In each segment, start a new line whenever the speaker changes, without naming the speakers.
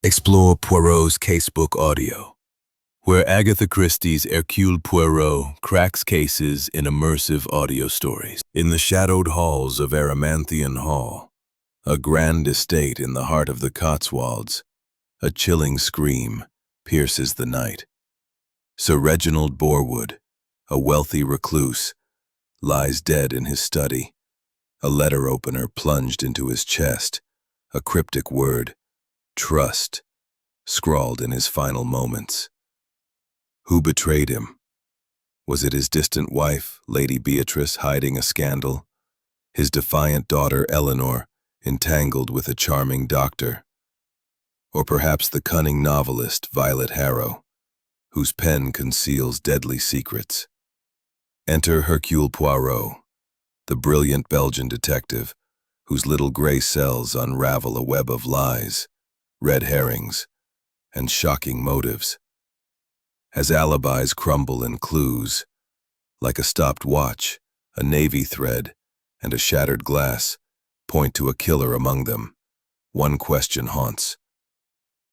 Explore Poirot's Casebook Audio, where Agatha Christie's Hercule Poirot cracks cases in immersive audio stories. In the shadowed halls of Erymanthian Hall, a grand estate in the heart of the Cotswolds, a chilling scream pierces the night. Sir Reginald Borwood, a wealthy recluse, lies dead in his study, a letter opener plunged into his chest, a cryptic word, trust, scrawled in his final moments. Who betrayed him? Was it his distant wife, Lady Beatrice, hiding a scandal? His defiant daughter, Eleanor, entangled with a charming doctor? Or perhaps the cunning novelist, Violet Harrow, whose pen conceals deadly secrets? Enter Hercule Poirot, the brilliant Belgian detective, whose little gray cells unravel a web of lies, red herrings, and shocking motives. As alibis crumble in clues, like a stopped watch, a navy thread, and a shattered glass point to a killer among them, one question haunts.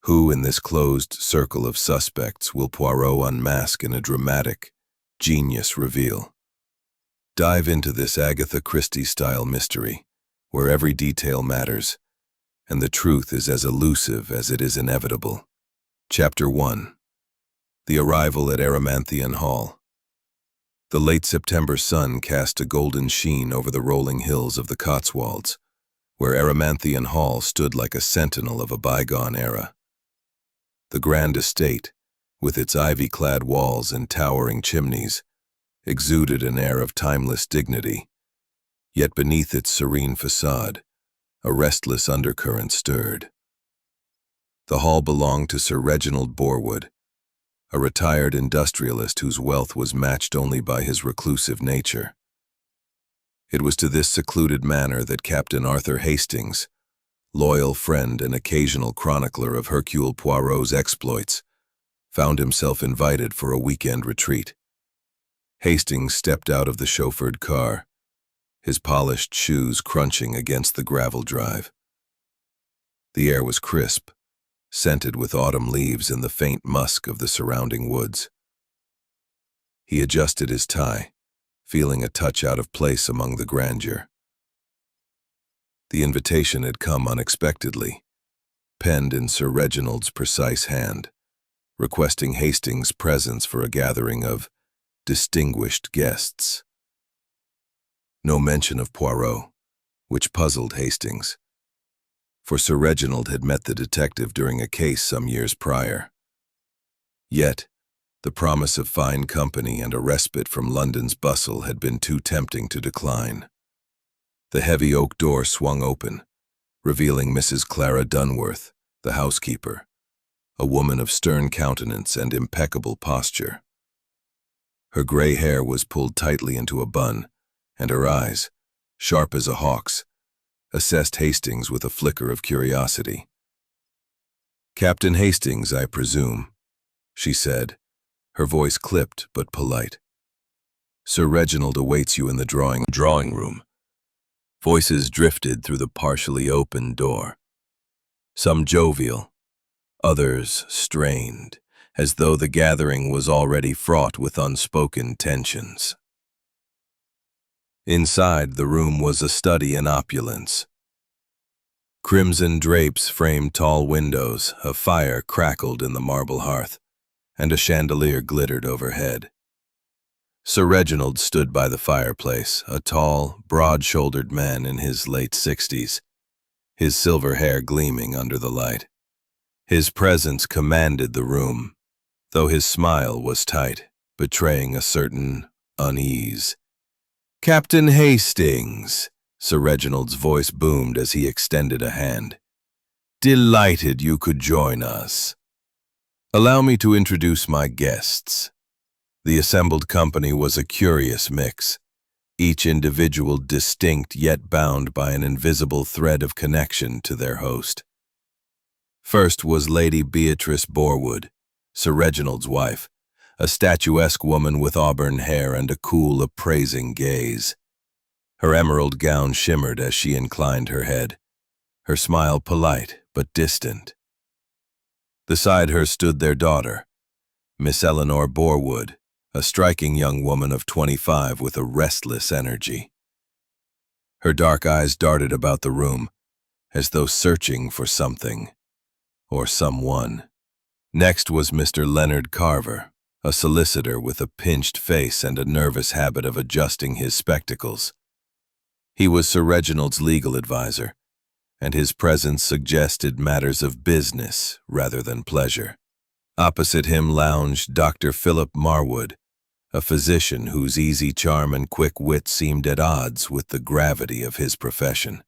Who in this closed circle of suspects will Poirot unmask in a dramatic, genius reveal? Dive into this Agatha Christie-style mystery, where every detail matters, and the truth is as elusive as it is inevitable. Chapter 1. The Arrival at Erymanthian Hall. The late September sun cast a golden sheen over the rolling hills of the Cotswolds, where Erymanthian Hall stood like a sentinel of a bygone era. The grand estate, with its ivy-clad walls and towering chimneys, exuded an air of timeless dignity, yet beneath its serene facade, a restless undercurrent stirred. The hall belonged to Sir Reginald Borwood, a retired industrialist whose wealth was matched only by his reclusive nature. It was to this secluded manor that Captain Arthur Hastings, loyal friend and occasional chronicler of Hercule Poirot's exploits, found himself invited for a weekend retreat. Hastings stepped out of the chauffeured car, his polished shoes crunching against the gravel drive. The air was crisp, scented with autumn leaves and the faint musk of the surrounding woods. He adjusted his tie, feeling a touch out of place among the grandeur. The invitation had come unexpectedly, penned in Sir Reginald's precise hand, requesting Hastings' presence for a gathering of distinguished guests. No mention of Poirot, which puzzled Hastings, for Sir Reginald had met the detective during a case some years prior. Yet, the promise of fine company and a respite from London's bustle had been too tempting to decline. The heavy oak door swung open, revealing Mrs. Clara Dunworth, the housekeeper, a woman of stern countenance and impeccable posture. Her gray hair was pulled tightly into a bun, and her eyes, sharp as a hawk's, assessed Hastings with a flicker of curiosity. "Captain Hastings, I presume," she said, her voice clipped but polite. "Sir Reginald awaits you in the drawing room." Voices drifted through the partially opened door, some jovial, others strained, as though the gathering was already fraught with unspoken tensions. Inside, the room was a study in opulence. Crimson drapes framed tall windows, a fire crackled in the marble hearth, and a chandelier glittered overhead. Sir Reginald stood by the fireplace, a tall, broad-shouldered man in his late 60s, his silver hair gleaming under the light. His presence commanded the room, though his smile was tight, betraying a certain unease. "Captain Hastings," Sir Reginald's voice boomed as he extended a hand. "Delighted you could join us. Allow me to introduce my guests." The assembled company was a curious mix, each individual distinct yet bound by an invisible thread of connection to their host. First was Lady Beatrice Borwood, Sir Reginald's wife, a statuesque woman with auburn hair and a cool, appraising gaze. Her emerald gown shimmered as she inclined her head, her smile polite but distant. Beside her stood their daughter, Miss Eleanor Borwood, a striking young woman of 25 with a restless energy. Her dark eyes darted about the room, as though searching for something, or someone. Next was Mr. Leonard Carver, a solicitor with a pinched face and a nervous habit of adjusting his spectacles. He was Sir Reginald's legal advisor, and his presence suggested matters of business rather than pleasure. Opposite him lounged Dr. Philip Marwood, a physician whose easy charm and quick wit seemed at odds with the gravity of his profession.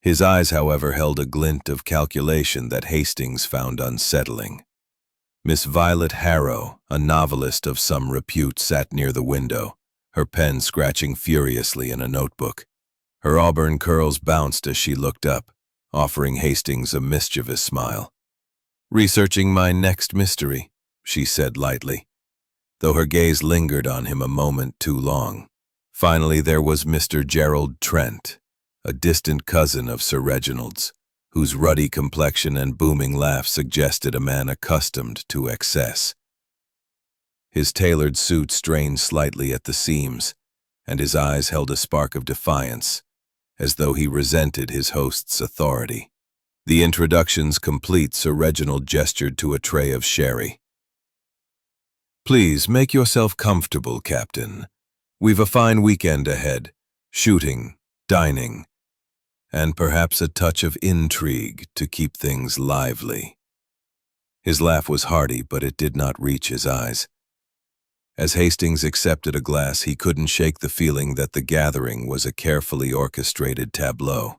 His eyes, however, held a glint of calculation that Hastings found unsettling. Miss Violet Harrow, a novelist of some repute, sat near the window, her pen scratching furiously in a notebook. Her auburn curls bounced as she looked up, offering Hastings a mischievous smile. "Researching my next mystery," she said lightly, though her gaze lingered on him a moment too long. Finally, there was Mr. Gerald Trent, a distant cousin of Sir Reginald's, whose ruddy complexion and booming laugh suggested a man accustomed to excess. His tailored suit strained slightly at the seams, and his eyes held a spark of defiance, as though he resented his host's authority. The introductions complete, Sir Reginald gestured to a tray of sherry. "Please make yourself comfortable, Captain. We've a fine weekend ahead. Shooting, dining, and perhaps a touch of intrigue to keep things lively." His laugh was hearty, but it did not reach his eyes. As Hastings accepted a glass, he couldn't shake the feeling that the gathering was a carefully orchestrated tableau.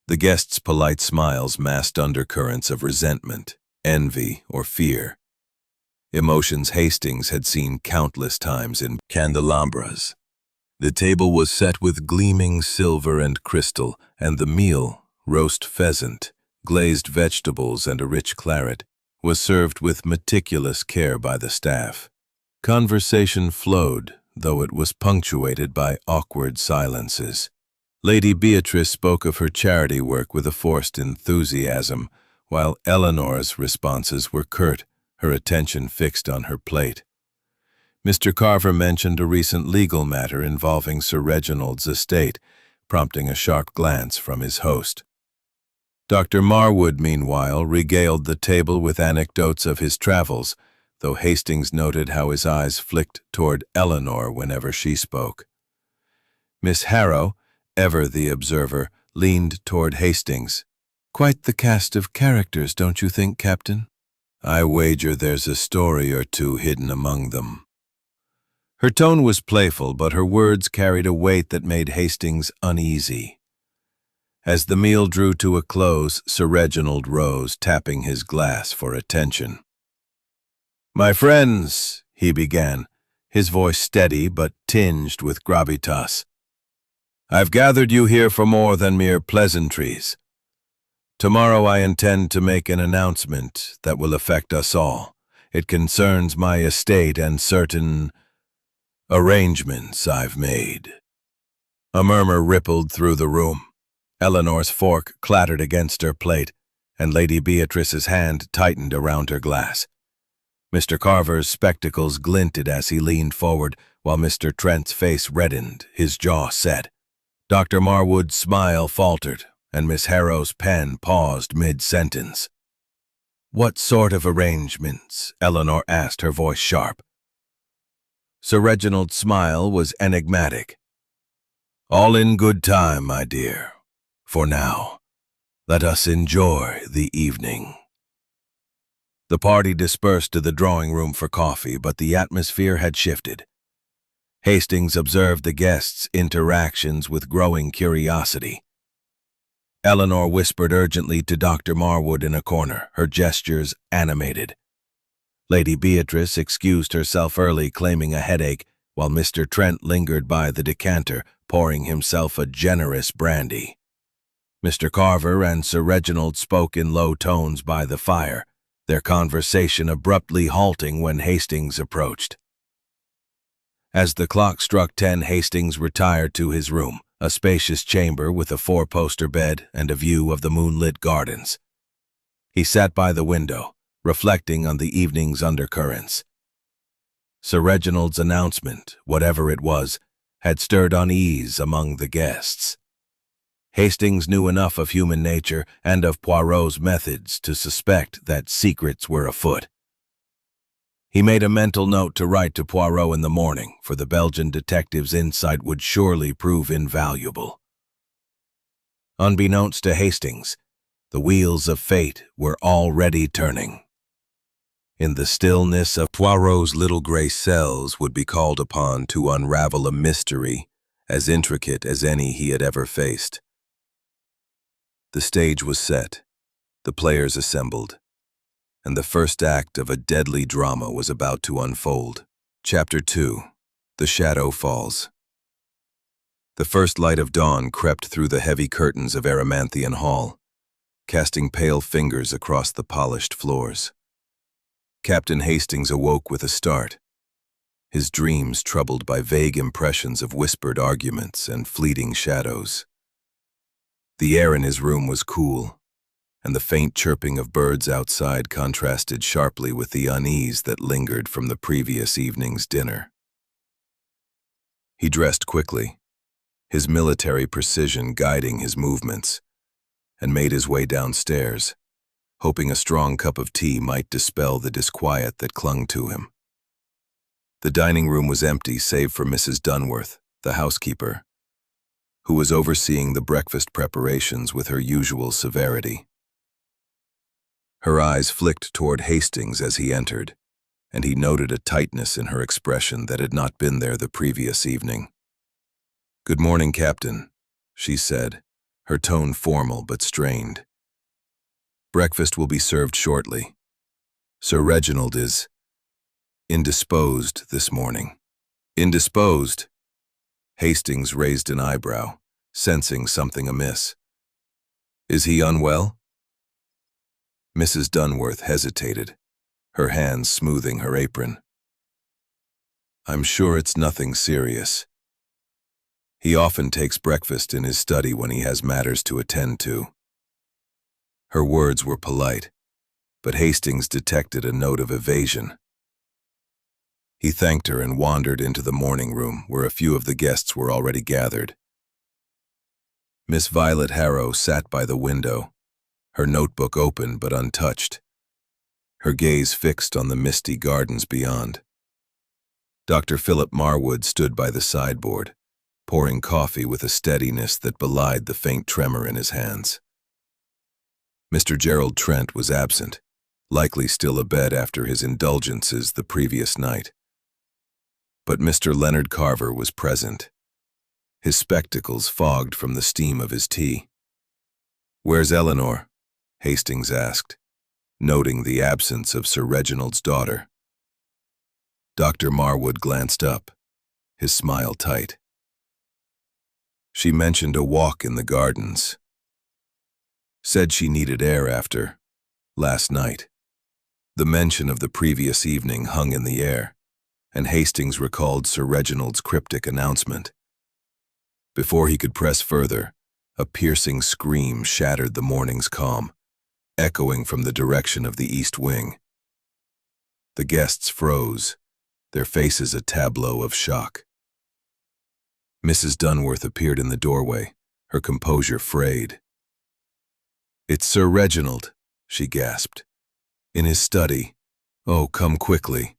The guests' polite smiles masked undercurrents of resentment, envy, or fear. Emotions Hastings had seen countless times in candelabras. The table was set with gleaming silver and crystal, and the meal, roast pheasant, glazed vegetables, and a rich claret, was served with meticulous care by the staff. Conversation flowed, though it was punctuated by awkward silences. Lady Beatrice spoke of her charity work with a forced enthusiasm, while Eleanor's responses were curt, her attention fixed on her plate. Mr. Carver mentioned a recent legal matter involving Sir Reginald's estate, prompting a sharp glance from his host. Dr. Marwood, meanwhile, regaled the table with anecdotes of his travels, though Hastings noted how his eyes flicked toward Eleanor whenever she spoke. Miss Harrow, ever the observer, leaned toward Hastings. "Quite the cast of characters, don't you think, Captain?" "I wager there's a story or two hidden among them." Her tone was playful, but her words carried a weight that made Hastings uneasy. As the meal drew to a close, Sir Reginald rose, tapping his glass for attention. "My friends," he began, his voice steady but tinged with gravitas, "I've gathered you here for more than mere pleasantries. Tomorrow I intend to make an announcement that will affect us all. It concerns my estate and certain arrangements I've made." A murmur rippled through the room. Eleanor's fork clattered against her plate, and Lady Beatrice's hand tightened around her glass. Mr. Carver's spectacles glinted as he leaned forward, while Mr. Trent's face reddened, his jaw set. Dr. Marwood's smile faltered, and Miss Harrow's pen paused mid-sentence. "What sort of arrangements?" Eleanor asked, her voice sharp. Sir Reginald's smile was enigmatic. "All in good time, my dear. For now, let us enjoy the evening." The party dispersed to the drawing-room for coffee, but the atmosphere had shifted. Hastings observed the guests' interactions with growing curiosity. Eleanor whispered urgently to Dr. Marwood in a corner, her gestures animated. Lady Beatrice excused herself early, claiming a headache, while Mr. Trent lingered by the decanter, pouring himself a generous brandy. Mr. Carver and Sir Reginald spoke in low tones by the fire, their conversation abruptly halting when Hastings approached. As the clock struck 10, Hastings retired to his room, a spacious chamber with a four-poster bed and a view of the moonlit gardens. He sat by the window, reflecting on the evening's undercurrents. Sir Reginald's announcement, whatever it was, had stirred unease among the guests. Hastings knew enough of human nature and of Poirot's methods to suspect that secrets were afoot. He made a mental note to write to Poirot in the morning, for the Belgian detective's insight would surely prove invaluable. Unbeknownst to Hastings, the wheels of fate were already turning. In the stillness of Poirot's little gray cells would be called upon to unravel a mystery as intricate as any he had ever faced. The stage was set, the players assembled, and the first act of a deadly drama was about to unfold. Chapter 2. The Shadow Falls. The first light of dawn crept through the heavy curtains of Erymanthian Hall, casting pale fingers across the polished floors. Captain Hastings awoke with a start, his dreams troubled by vague impressions of whispered arguments and fleeting shadows. The air in his room was cool, and the faint chirping of birds outside contrasted sharply with the unease that lingered from the previous evening's dinner. He dressed quickly, his military precision guiding his movements, and made his way downstairs, hoping a strong cup of tea might dispel the disquiet that clung to him. The dining room was empty save for Mrs. Dunworth, the housekeeper, who was overseeing the breakfast preparations with her usual severity. Her eyes flicked toward Hastings as he entered, and he noted a tightness in her expression that had not been there the previous evening. "Good morning, Captain," she said, her tone formal but strained. "Breakfast will be served shortly. Sir Reginald is indisposed this morning." "Indisposed?" Hastings raised an eyebrow, sensing something amiss. "Is he unwell?" Mrs. Dunworth hesitated, her hands smoothing her apron. "I'm sure it's nothing serious. He often takes breakfast in his study when he has matters to attend to." Her words were polite, but Hastings detected a note of evasion. He thanked her and wandered into the morning room, where a few of the guests were already gathered. Miss Violet Harrow sat by the window, her notebook open but untouched, her gaze fixed on the misty gardens beyond. Dr. Philip Marwood stood by the sideboard, pouring coffee with a steadiness that belied the faint tremor in his hands. Mr. Gerald Trent was absent, likely still abed after his indulgences the previous night. But Mr. Leonard Carver was present, his spectacles fogged from the steam of his tea. "Where's Eleanor?" Hastings asked, noting the absence of Sir Reginald's daughter. Dr. Marwood glanced up, his smile tight. "She mentioned a walk in the gardens. Said she needed air after last night." The mention of the previous evening hung in the air, and Hastings recalled Sir Reginald's cryptic announcement. Before he could press further, a piercing scream shattered the morning's calm, echoing from the direction of the east wing. The guests froze, their faces a tableau of shock. Mrs. Dunworth appeared in the doorway, her composure frayed. "It's Sir Reginald," she gasped. "In his study. Oh, come quickly."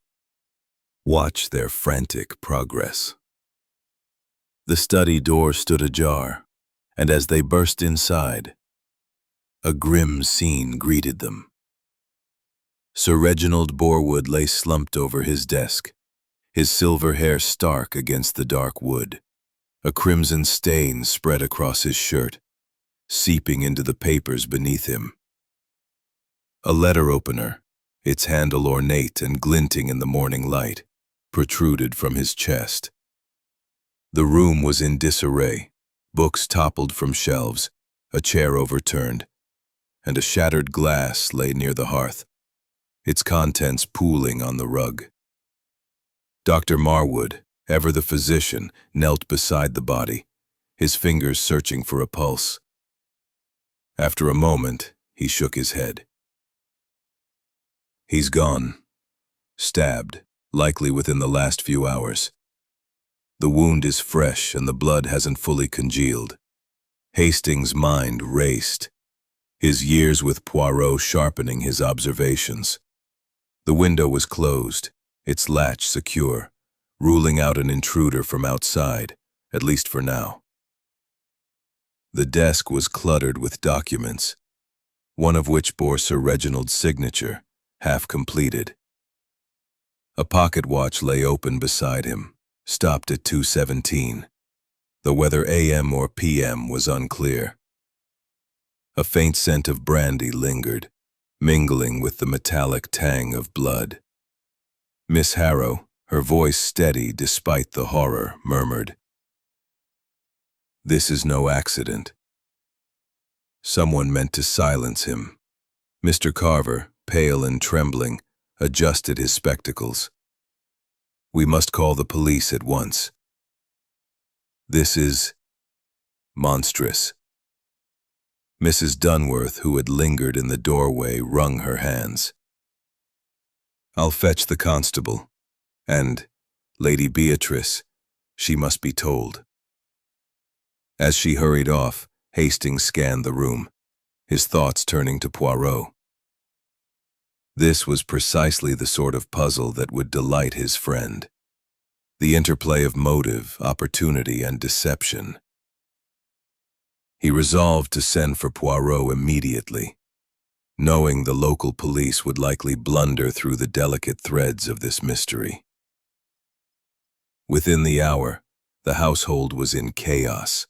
Watch their frantic progress. The study door stood ajar, and as they burst inside, a grim scene greeted them. Sir Reginald Borwood lay slumped over his desk, his silver hair stark against the dark wood. A crimson stain spread across his shirt, seeping into the papers beneath him. A letter opener, its handle ornate and glinting in the morning light, protruded from his chest. The room was in disarray, books toppled from shelves, a chair overturned, and a shattered glass lay near the hearth, its contents pooling on the rug. Dr. Marwood, ever the physician, knelt beside the body, his fingers searching for a pulse. After a moment, he shook his head. He's gone. Stabbed, likely within the last few hours. The wound is fresh and the blood hasn't fully congealed. Hastings' mind raced, his years with Poirot sharpening his observations. The window was closed, its latch secure, ruling out an intruder from outside, at least for now. The desk was cluttered with documents, one of which bore Sir Reginald's signature, half completed. A pocket watch lay open beside him, stopped at 2:17, though whether AM or PM was unclear. A faint scent of brandy lingered, mingling with the metallic tang of blood. Miss Harrow, her voice steady despite the horror, murmured, "This is no accident." Someone meant to silence him. Mr. Carver, pale and trembling, adjusted his spectacles. "We must call the police at once. This is monstrous." Mrs. Dunworth, who had lingered in the doorway, wrung her hands. "I'll fetch the constable. And Lady Beatrice, she must be told." As she hurried off, Hastings scanned the room, his thoughts turning to Poirot. This was precisely the sort of puzzle that would delight his friend. The interplay of motive, opportunity, and deception. He resolved to send for Poirot immediately, knowing the local police would likely blunder through the delicate threads of this mystery. Within the hour, the household was in chaos.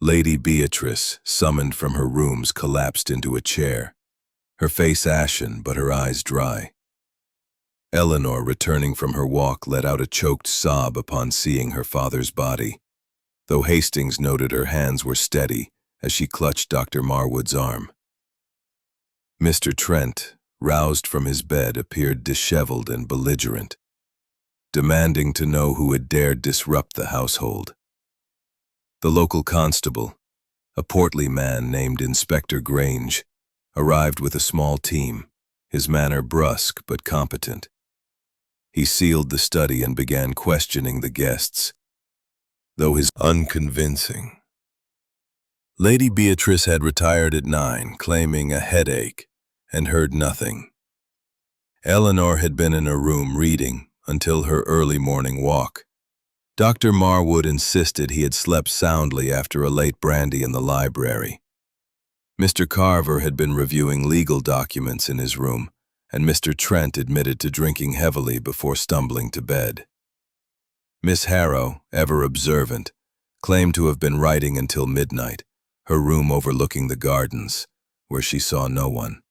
Lady Beatrice, summoned from her rooms, collapsed into a chair, her face ashen but her eyes dry. Eleanor, returning from her walk, let out a choked sob upon seeing her father's body, though Hastings noted her hands were steady as she clutched Dr. Marwood's arm. Mr. Trent, roused from his bed, appeared disheveled and belligerent, demanding to know who had dared disrupt the household. The local constable, a portly man named Inspector Grange, arrived with a small team, his manner brusque but competent. He sealed the study and began questioning the guests, though his unconvincing. Lady Beatrice had retired at 9, claiming a headache, and heard nothing. Eleanor had been in her room reading until her early morning walk. Dr. Marwood insisted he had slept soundly after a late brandy in the library. Mr. Carver had been reviewing legal documents in his room, and Mr. Trent admitted to drinking heavily before stumbling to bed. Miss Harrow, ever observant, claimed to have been writing until midnight, her room overlooking the gardens, where she saw no one.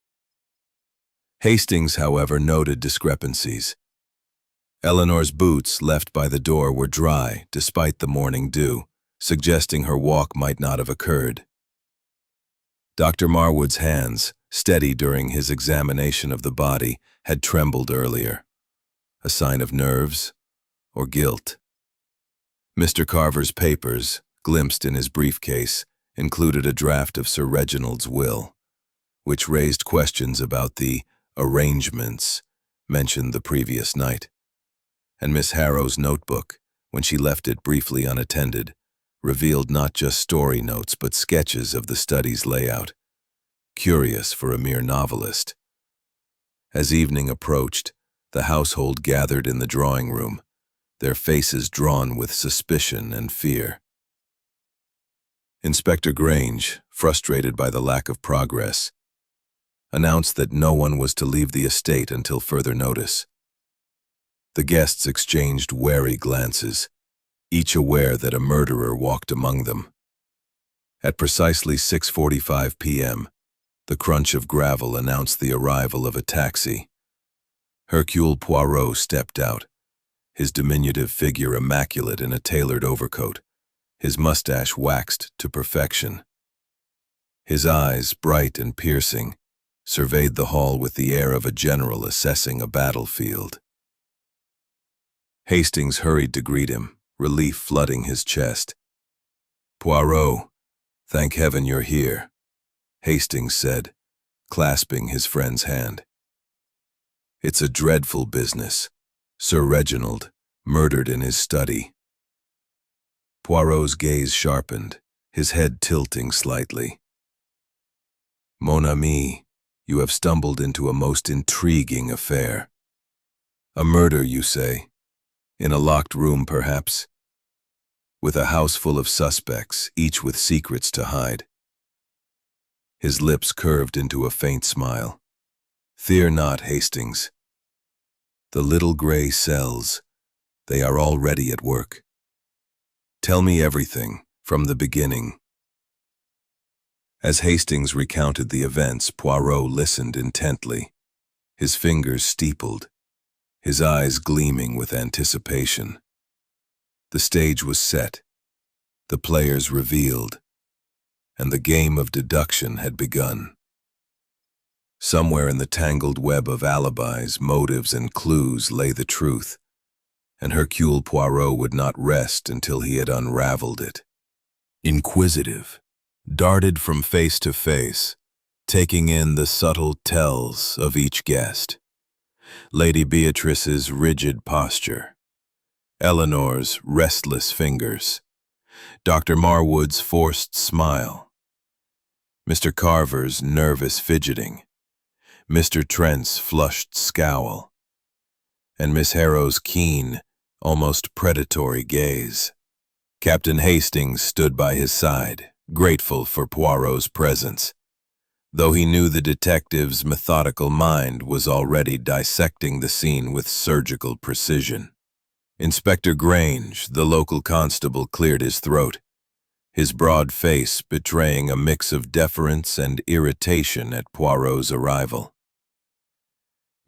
Hastings, however, noted discrepancies. Eleanor's boots left by the door were dry despite the morning dew, suggesting her walk might not have occurred. Dr. Marwood's hands, steady during his examination of the body, had trembled earlier, a sign of nerves or guilt. Mr. Carver's papers, glimpsed in his briefcase, included a draft of Sir Reginald's will, which raised questions about the arrangements mentioned the previous night. And Miss Harrow's notebook, when she left it briefly unattended, revealed not just story notes but sketches of the study's layout, curious for a mere novelist. As evening approached, the household gathered in the drawing room, their faces drawn with suspicion and fear. Inspector Grange, frustrated by the lack of progress, announced that no one was to leave the estate until further notice. The guests exchanged wary glances, each aware that a murderer walked among them. At precisely 6:45 p.m., the crunch of gravel announced the arrival of a taxi. Hercule Poirot stepped out, his diminutive figure immaculate in a tailored overcoat, his mustache waxed to perfection. His eyes, bright and piercing, surveyed the hall with the air of a general assessing a battlefield. Hastings hurried to greet him, relief flooding his chest. "Poirot, thank heaven you're here," Hastings said, clasping his friend's hand. It's a dreadful business. Sir Reginald, murdered in his study. Poirot's gaze sharpened, his head tilting slightly. Mon ami, you have stumbled into a most intriguing affair. A murder, you say? In a locked room, perhaps? With a house full of suspects, each with secrets to hide. His lips curved into a faint smile. Fear not, Hastings. The little gray cells, they are already at work. Tell me everything, from the beginning. As Hastings recounted the events, Poirot listened intently, his fingers steepled, his eyes gleaming with anticipation. The stage was set, the players revealed, and the game of deduction had begun. Somewhere in the tangled web of alibis, motives, and clues lay the truth, and Hercule Poirot would not rest until he had unraveled it. Inquisitive, darted from face to face, taking in the subtle tells of each guest. Lady Beatrice's rigid posture, Eleanor's restless fingers, Dr. Marwood's forced smile, Mr. Carver's nervous fidgeting, Mr. Trent's flushed scowl, and Miss Harrow's keen, almost predatory gaze. Captain Hastings stood by his side, grateful for Poirot's presence, though he knew the detective's methodical mind was already dissecting the scene with surgical precision. Inspector Grange, the local constable, cleared his throat, his broad face betraying a mix of deference and irritation at Poirot's arrival.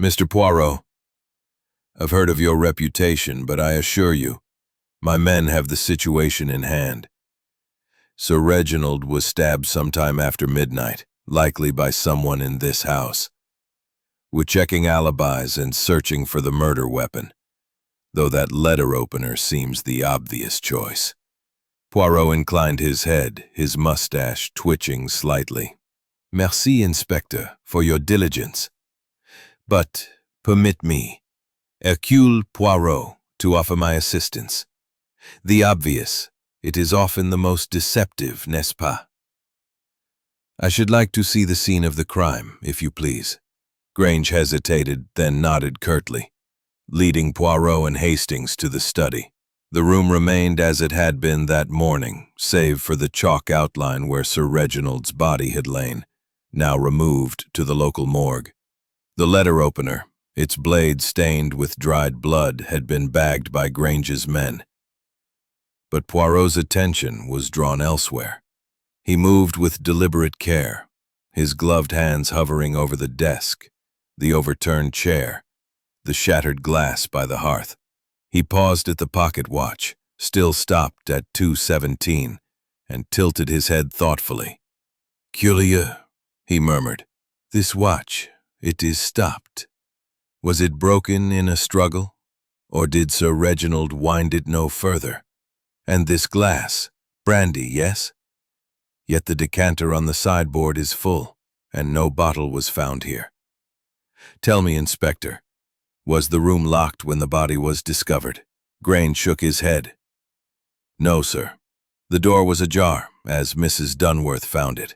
Mr. Poirot, I've heard of your reputation, but I assure you, my men have the situation in hand. Sir Reginald was stabbed sometime after midnight, likely by someone in this house. We're checking alibis and searching for the murder weapon, though that letter opener seems the obvious choice. Poirot inclined his head, his mustache twitching slightly. Merci, Inspector, for your diligence. But permit me, Hercule Poirot, to offer my assistance. The obvious, it is often the most deceptive, n'est-ce pas? I should like to see the scene of the crime, if you please. Grange hesitated, then nodded curtly, leading Poirot and Hastings to the study. The room remained as it had been that morning, save for the chalk outline where Sir Reginald's body had lain, now removed to the local morgue. The letter opener, its blade stained with dried blood, had been bagged by Grange's men. But Poirot's attention was drawn elsewhere. He moved with deliberate care, his gloved hands hovering over the desk, the overturned chair, the shattered glass by the hearth. He paused at the pocket watch, still stopped at 2:17, and tilted his head thoughtfully. Curieux, he murmured. This watch, it is stopped. Was it broken in a struggle? Or did Sir Reginald wind it no further? And this glass, brandy, yes? Yet the decanter on the sideboard is full, and no bottle was found here. Tell me, Inspector, was the room locked when the body was discovered? Grange shook his head. No, sir. The door was ajar, as Mrs. Dunworth found it.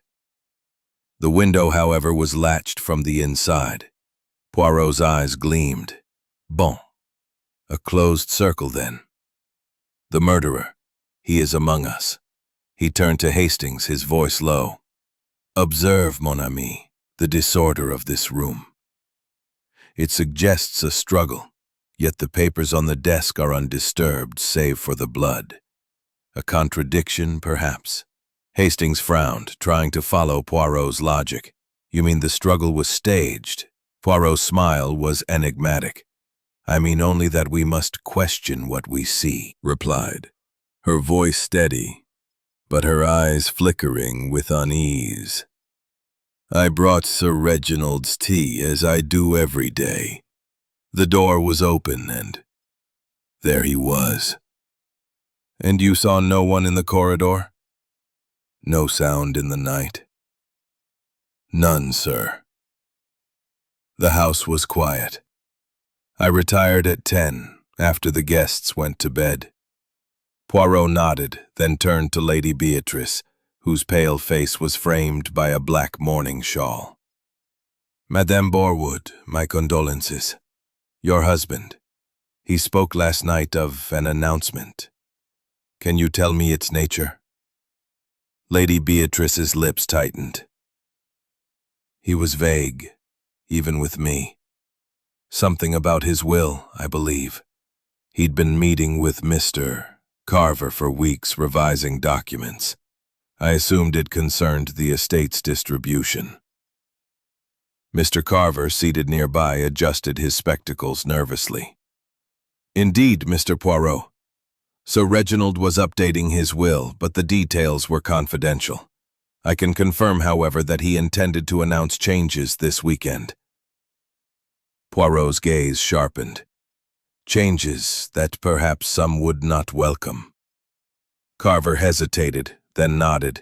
The window, however, was latched from the inside. Poirot's eyes gleamed. Bon. A closed circle, then. The murderer. He is among us. He turned to Hastings, his voice low. Observe, mon ami, the disorder of this room. It suggests a struggle, yet the papers on the desk are undisturbed, save for the blood. A contradiction, perhaps? Hastings frowned, trying to follow Poirot's logic. You mean the struggle was staged? Poirot's smile was enigmatic. I mean only that we must question what we see, replied, her voice steady, but her eyes flickering with unease. I brought Sir Reginald's tea, as I do every day. The door was open, and there he was. And you saw no one in the corridor? No sound in the night? None, sir. The house was quiet. I retired at 10, after the guests went to bed. Poirot nodded, then turned to Lady Beatrice, whose pale face was framed by a black mourning shawl. Madame Borwood, my condolences. Your husband. He spoke last night of an announcement. Can you tell me its nature? Lady Beatrice's lips tightened. He was vague, even with me. Something about his will, I believe. He'd been meeting with Mr. Carver for weeks, revising documents. I assumed it concerned the estate's distribution. Mr. Carver, seated nearby, adjusted his spectacles nervously. Indeed, Mr. Poirot. Sir Reginald was updating his will, but the details were confidential. I can confirm, however, that he intended to announce changes this weekend. Poirot's gaze sharpened. Changes that perhaps some would not welcome. Carver hesitated, then nodded.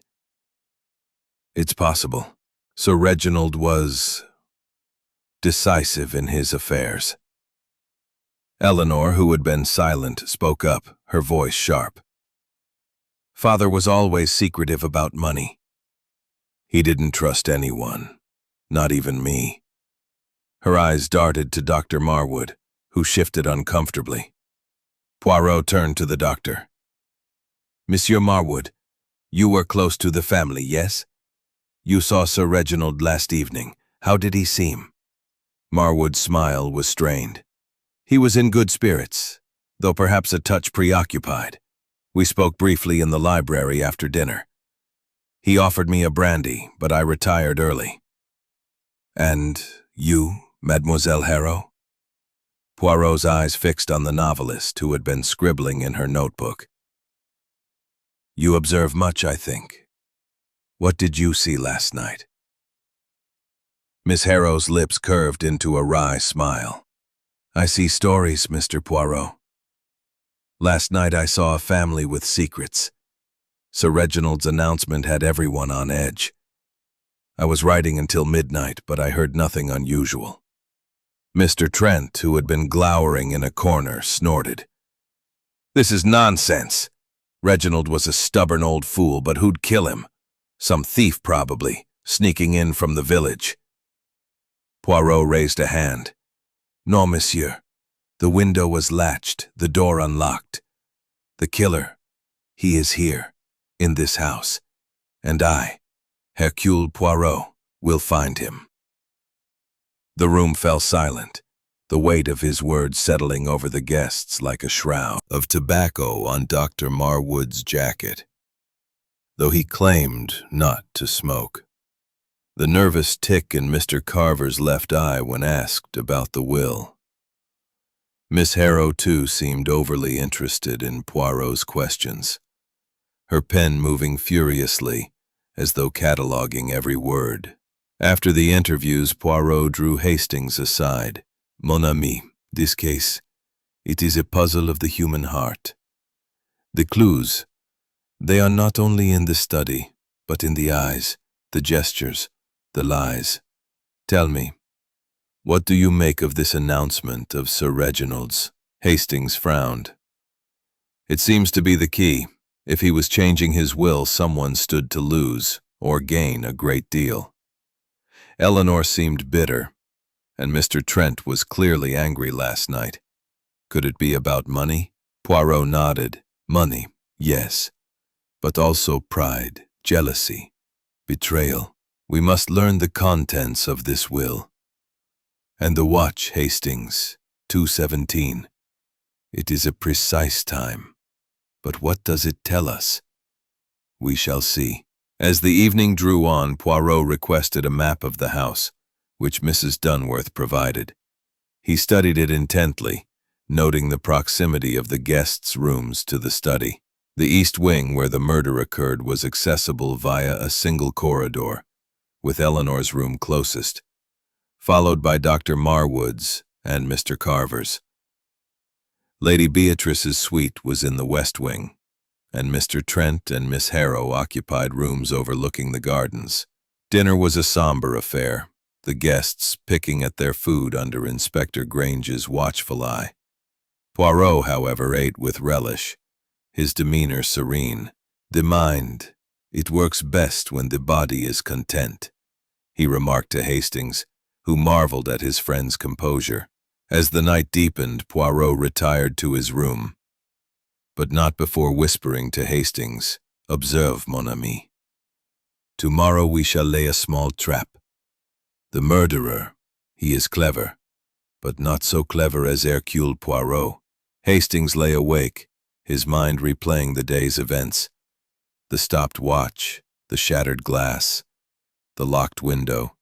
It's possible. Sir Reginald was decisive in his affairs. Eleanor, who had been silent, spoke up, her voice sharp. Father was always secretive about money. He didn't trust anyone, not even me. Her eyes darted to Dr. Marwood, who shifted uncomfortably. Poirot turned to the doctor. Monsieur Marwood, you were close to the family, yes? You saw Sir Reginald last evening. How did he seem? Marwood's smile was strained. He was in good spirits, though perhaps a touch preoccupied. We spoke briefly in the library after dinner. He offered me a brandy, but I retired early. And you, Mademoiselle Harrow? Poirot's eyes fixed on the novelist, who had been scribbling in her notebook. You observe much, I think. What did you see last night? Miss Harrow's lips curved into a wry smile. I see stories, Mr. Poirot. Last night I saw a family with secrets. Sir Reginald's announcement had everyone on edge. I was writing until midnight, but I heard nothing unusual. Mr. Trent, who had been glowering in a corner, snorted. This is nonsense. Reginald was a stubborn old fool, but who'd kill him? Some thief, probably, sneaking in from the village. Poirot raised a hand. No, monsieur. The window was latched, the door unlocked. The killer, he is here, in this house. And I, Hercule Poirot, will find him. The room fell silent, the weight of his words settling over the guests like a shroud of tobacco on Dr. Marwood's jacket, though he claimed not to smoke. The nervous tick in Mr. Carver's left eye when asked about the will. Miss Harrow, too, seemed overly interested in Poirot's questions, her pen moving furiously, as though cataloging every word. After the interviews, Poirot drew Hastings aside. Mon ami, this case, it is a puzzle of the human heart. The clues, they are not only in the study, but in the eyes, the gestures, the lies. Tell me, what do you make of this announcement of Sir Reginald's? Hastings frowned. It seems to be the key. If he was changing his will, someone stood to lose, or gain, a great deal. Eleanor seemed bitter, and Mr. Trent was clearly angry last night. Could it be about money? Poirot nodded. Money, yes, but also pride, jealousy, betrayal. We must learn the contents of this will. And the watch, Hastings, 2:17. It is a precise time. But what does it tell us? We shall see. As the evening drew on, Poirot requested a map of the house, which Mrs. Dunworth provided. He studied it intently, noting the proximity of the guests' rooms to the study. The east wing where the murder occurred was accessible via a single corridor, with Eleanor's room closest, followed by Dr. Marwood's and Mr. Carver's. Lady Beatrice's suite was in the west wing, and Mr. Trent and Miss Harrow occupied rooms overlooking the gardens. Dinner was a somber affair, the guests picking at their food under Inspector Grange's watchful eye. Poirot, however, ate with relish, his demeanor serene. "The mind, it works best when the body is content," he remarked to Hastings, who marveled at his friend's composure. As the night deepened, Poirot retired to his room, but not before whispering to Hastings, "Observe, mon ami. Tomorrow we shall lay a small trap. The murderer, he is clever, but not so clever as Hercule Poirot." Hastings lay awake, his mind replaying the day's events. The stopped watch, the shattered glass, the locked window,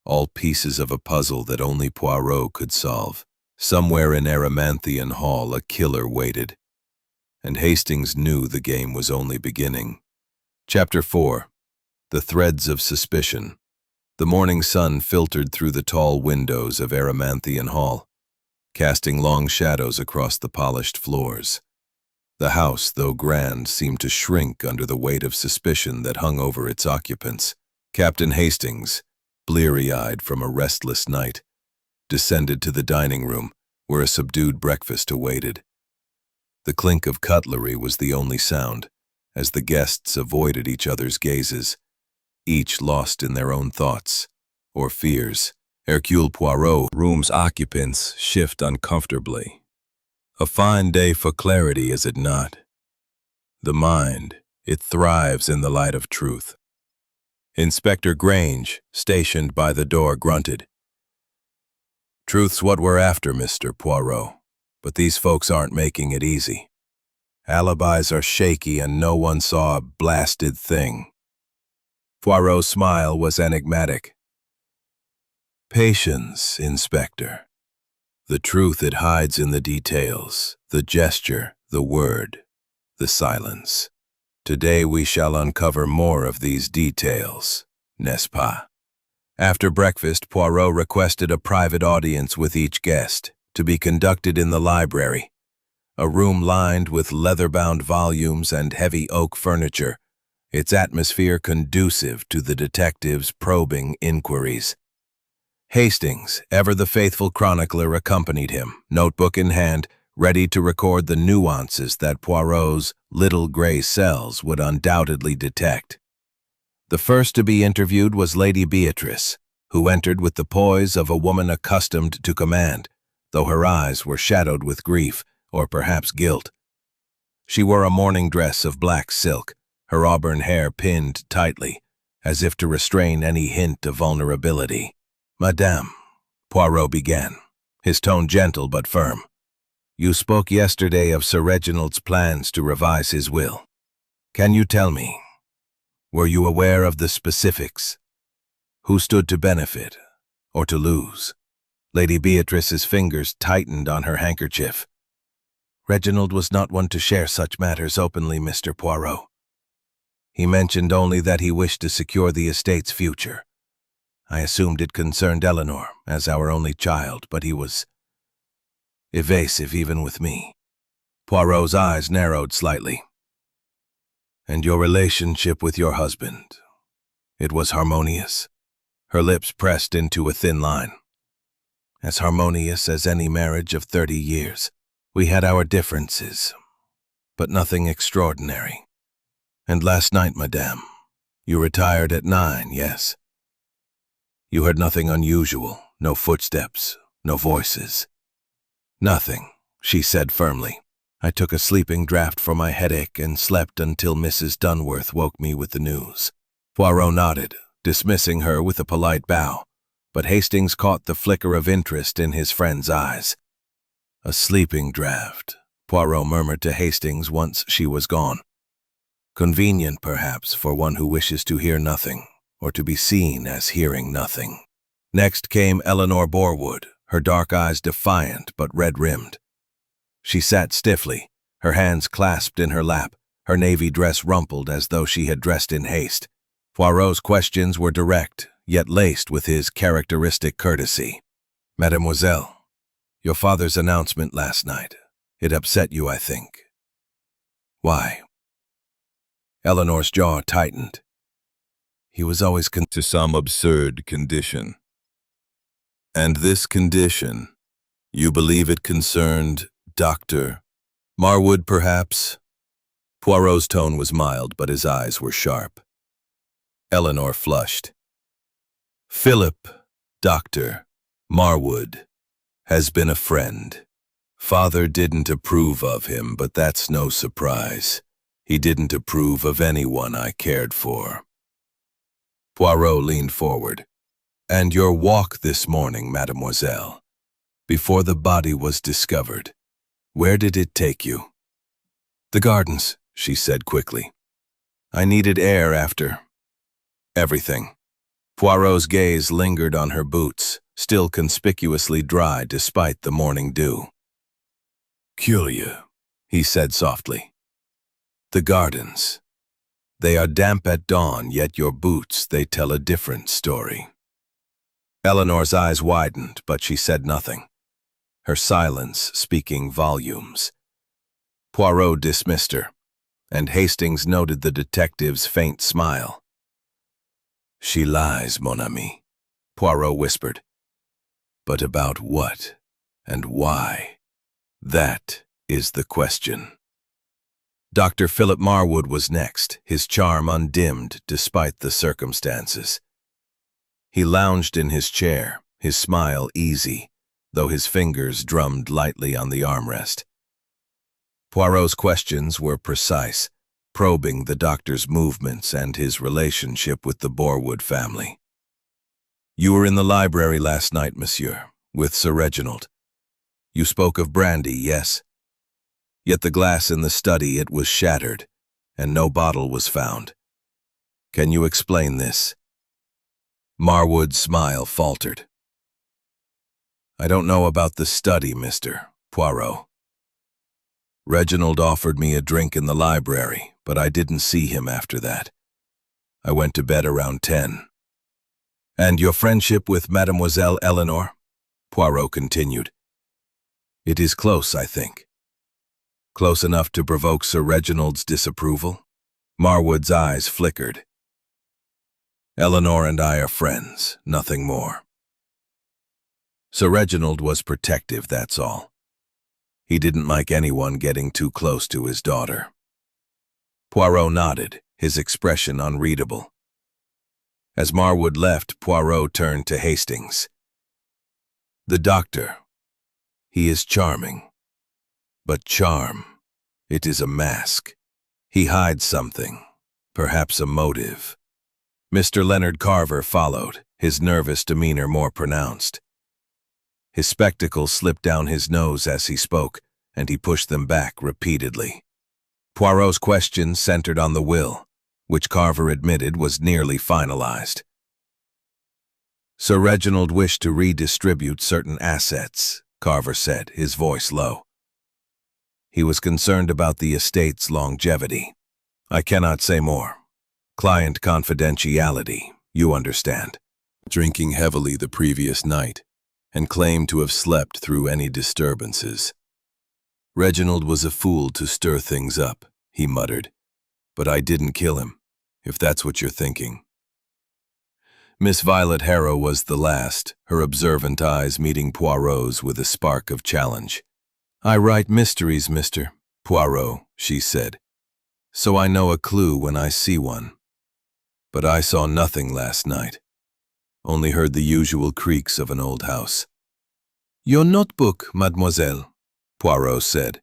all pieces of a puzzle that only Poirot could solve. Somewhere in Erymanthian Hall a killer waited, and Hastings knew the game was only beginning. Chapter 4. The Threads of Suspicion. The morning sun filtered through the tall windows of Erymanthian Hall, casting long shadows across the polished floors. The house, though grand, seemed to shrink under the weight of suspicion that hung over its occupants. Captain Hastings, bleary-eyed from a restless night, descended to the dining room, where a subdued breakfast awaited. The clink of cutlery was the only sound, as the guests avoided each other's gazes, each lost in their own thoughts or fears. Hercule Poirot's room's occupants shift uncomfortably. A fine day for clarity, is it not? The mind, it thrives in the light of truth. Inspector Grange, stationed by the door, grunted. "Truth's what we're after, Mr. Poirot, but these folks aren't making it easy. Alibis are shaky and no one saw a blasted thing." Poirot's smile was enigmatic. "Patience, Inspector. The truth, it hides in the details, the gesture, the word, the silence. Today we shall uncover more of these details, n'est-ce pas?" After breakfast, Poirot requested a private audience with each guest, to be conducted in the library, a room lined with leather-bound volumes and heavy oak furniture, its atmosphere conducive to the detective's probing inquiries. Hastings, ever the faithful chronicler, accompanied him, notebook in hand, ready to record the nuances that Poirot's little gray cells would undoubtedly detect. The first to be interviewed was Lady Beatrice, who entered with the poise of a woman accustomed to command, though her eyes were shadowed with grief, or perhaps guilt. She wore a morning dress of black silk, her auburn hair pinned tightly, as if to restrain any hint of vulnerability. "Madame," Poirot began, his tone gentle but firm, "you spoke yesterday of Sir Reginald's plans to revise his will. Can you tell me, were you aware of the specifics? Who stood to benefit or to lose?" Lady Beatrice's fingers tightened on her handkerchief. "Reginald was not one to share such matters openly, Mr. Poirot. He mentioned only that he wished to secure the estate's future. I assumed it concerned Eleanor, as our only child, but he was evasive even with me." Poirot's eyes narrowed slightly. "And your relationship with your husband, it was harmonious?" Her lips pressed into a thin line. "As harmonious as any marriage of 30 years. We had our differences, but nothing extraordinary. And last night, madame, you retired at 9, yes? You heard nothing unusual, no footsteps, no voices?" "Nothing," she said firmly. "I took a sleeping draught for my headache and slept until Mrs. Dunworth woke me with the news." Poirot nodded, dismissing her with a polite bow, but Hastings caught the flicker of interest in his friend's eyes. "A sleeping draught," Poirot murmured to Hastings once she was gone. "Convenient, perhaps, for one who wishes to hear nothing, or to be seen as hearing nothing." Next came Eleanor Borwood, her dark eyes defiant but red-rimmed. She sat stiffly, her hands clasped in her lap, her navy dress rumpled as though she had dressed in haste. Poirot's questions were direct, yet laced with his characteristic courtesy. "Mademoiselle, your father's announcement last night, it upset you, I think. Why?" Eleanor's jaw tightened. "He was always to some absurd condition. And this condition, you believe it concerned Dr. Marwood, perhaps? Poirot's tone was mild, but his eyes were sharp. Eleanor flushed. Philip, Dr. Marwood, has been a friend. Father didn't approve of him, but that's no surprise. He didn't approve of anyone I cared for. Poirot leaned forward. And your walk this morning, mademoiselle, before the body was discovered, where did it take you? The gardens, she said quickly. I needed air after everything. Poirot's gaze lingered on her boots, still conspicuously dry despite the morning dew. Curious, he said softly. The gardens. They are damp at dawn, yet your boots, they tell a different story. Eleanor's eyes widened, but she said nothing, her silence speaking volumes. Poirot dismissed her, and Hastings noted the detective's faint smile. She lies, mon ami, Poirot whispered. But about what and why? That is the question. Dr. Philip Marwood was next, his charm undimmed despite the circumstances. He lounged in his chair, his smile easy, though his fingers drummed lightly on the armrest. Poirot's questions were precise, probing the doctor's movements and his relationship with the Boarwood family. You were in the library last night, monsieur, with Sir Reginald. You spoke of brandy, yes. Yet the glass in the study, it was shattered, and no bottle was found. Can you explain this? Marwood's smile faltered. I don't know about the study, Mr. Poirot. Reginald offered me a drink in the library, but I didn't see him after that. I went to bed around 10. And your friendship with Mademoiselle Eleanor? Poirot continued. It is close, I think. Close enough to provoke Sir Reginald's disapproval? Marwood's eyes flickered. Eleanor and I are friends, nothing more. Sir Reginald was protective, that's all. He didn't like anyone getting too close to his daughter. Poirot nodded, his expression unreadable. As Marwood left, Poirot turned to Hastings. The doctor. He is charming. But charm, it is a mask. He hides something, perhaps a motive. Mr. Leonard Carver followed, his nervous demeanor more pronounced. His spectacles slipped down his nose as he spoke, and he pushed them back repeatedly. Poirot's question centered on the will, which Carver admitted was nearly finalized. Sir Reginald wished to redistribute certain assets, Carver said, his voice low. He was concerned about the estate's longevity. I cannot say more. Client confidentiality, you understand. Drinking heavily the previous night, and claimed to have slept through any disturbances. Reginald was a fool to stir things up, he muttered. But I didn't kill him, if that's what you're thinking. Miss Violet Harrow was the last, her observant eyes meeting Poirot's with a spark of challenge. I write mysteries, Mr. Poirot, she said, so I know a clue when I see one. But I saw nothing last night, only heard the usual creaks of an old house. Your notebook, mademoiselle, Poirot said.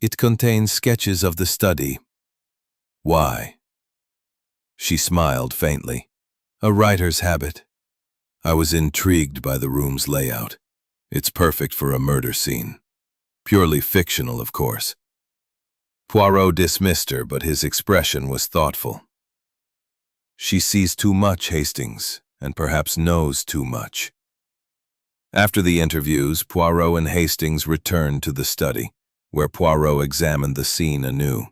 It contains sketches of the study. Why? She smiled faintly. A writer's habit. I was intrigued by the room's layout. It's perfect for a murder scene. Purely fictional, of course. Poirot dismissed her, but his expression was thoughtful. She sees too much, Hastings, and perhaps knows too much. After the interviews, Poirot and Hastings returned to the study, where Poirot examined the scene anew.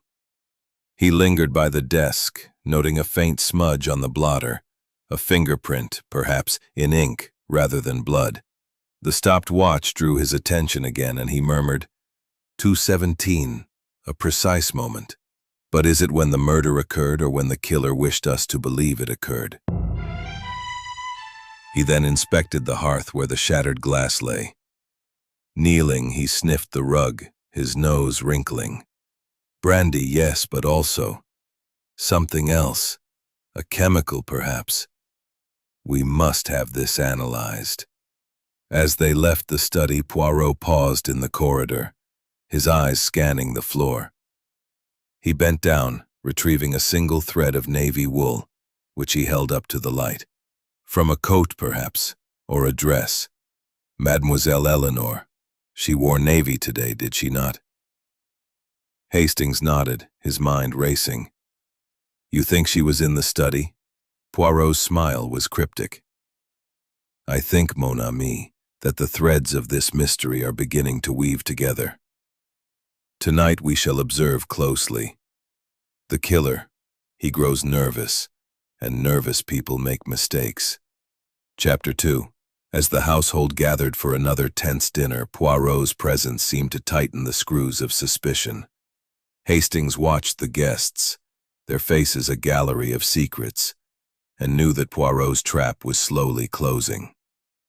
He lingered by the desk, noting a faint smudge on the blotter, a fingerprint, perhaps, in ink rather than blood. The stopped watch drew his attention again, and he murmured, 2:17, a precise moment. But is it when the murder occurred or when the killer wished us to believe it occurred? He then inspected the hearth where the shattered glass lay. Kneeling, he sniffed the rug, his nose wrinkling. Brandy, yes, but also something else. A chemical, perhaps. We must have this analyzed. As they left the study, Poirot paused in the corridor, his eyes scanning the floor. He bent down, retrieving a single thread of navy wool, which he held up to the light. From a coat, perhaps, or a dress. Mademoiselle Eleanor. She wore navy today, did she not? Hastings nodded, his mind racing. You think she was in the study? Poirot's smile was cryptic. I think, mon ami, that the threads of this mystery are beginning to weave together. Tonight we shall observe closely. The killer, he grows nervous, and nervous people make mistakes. Chapter 2. As the household gathered for another tense dinner, Poirot's presence seemed to tighten the screws of suspicion. Hastings watched the guests, their faces a gallery of secrets, and knew that Poirot's trap was slowly closing.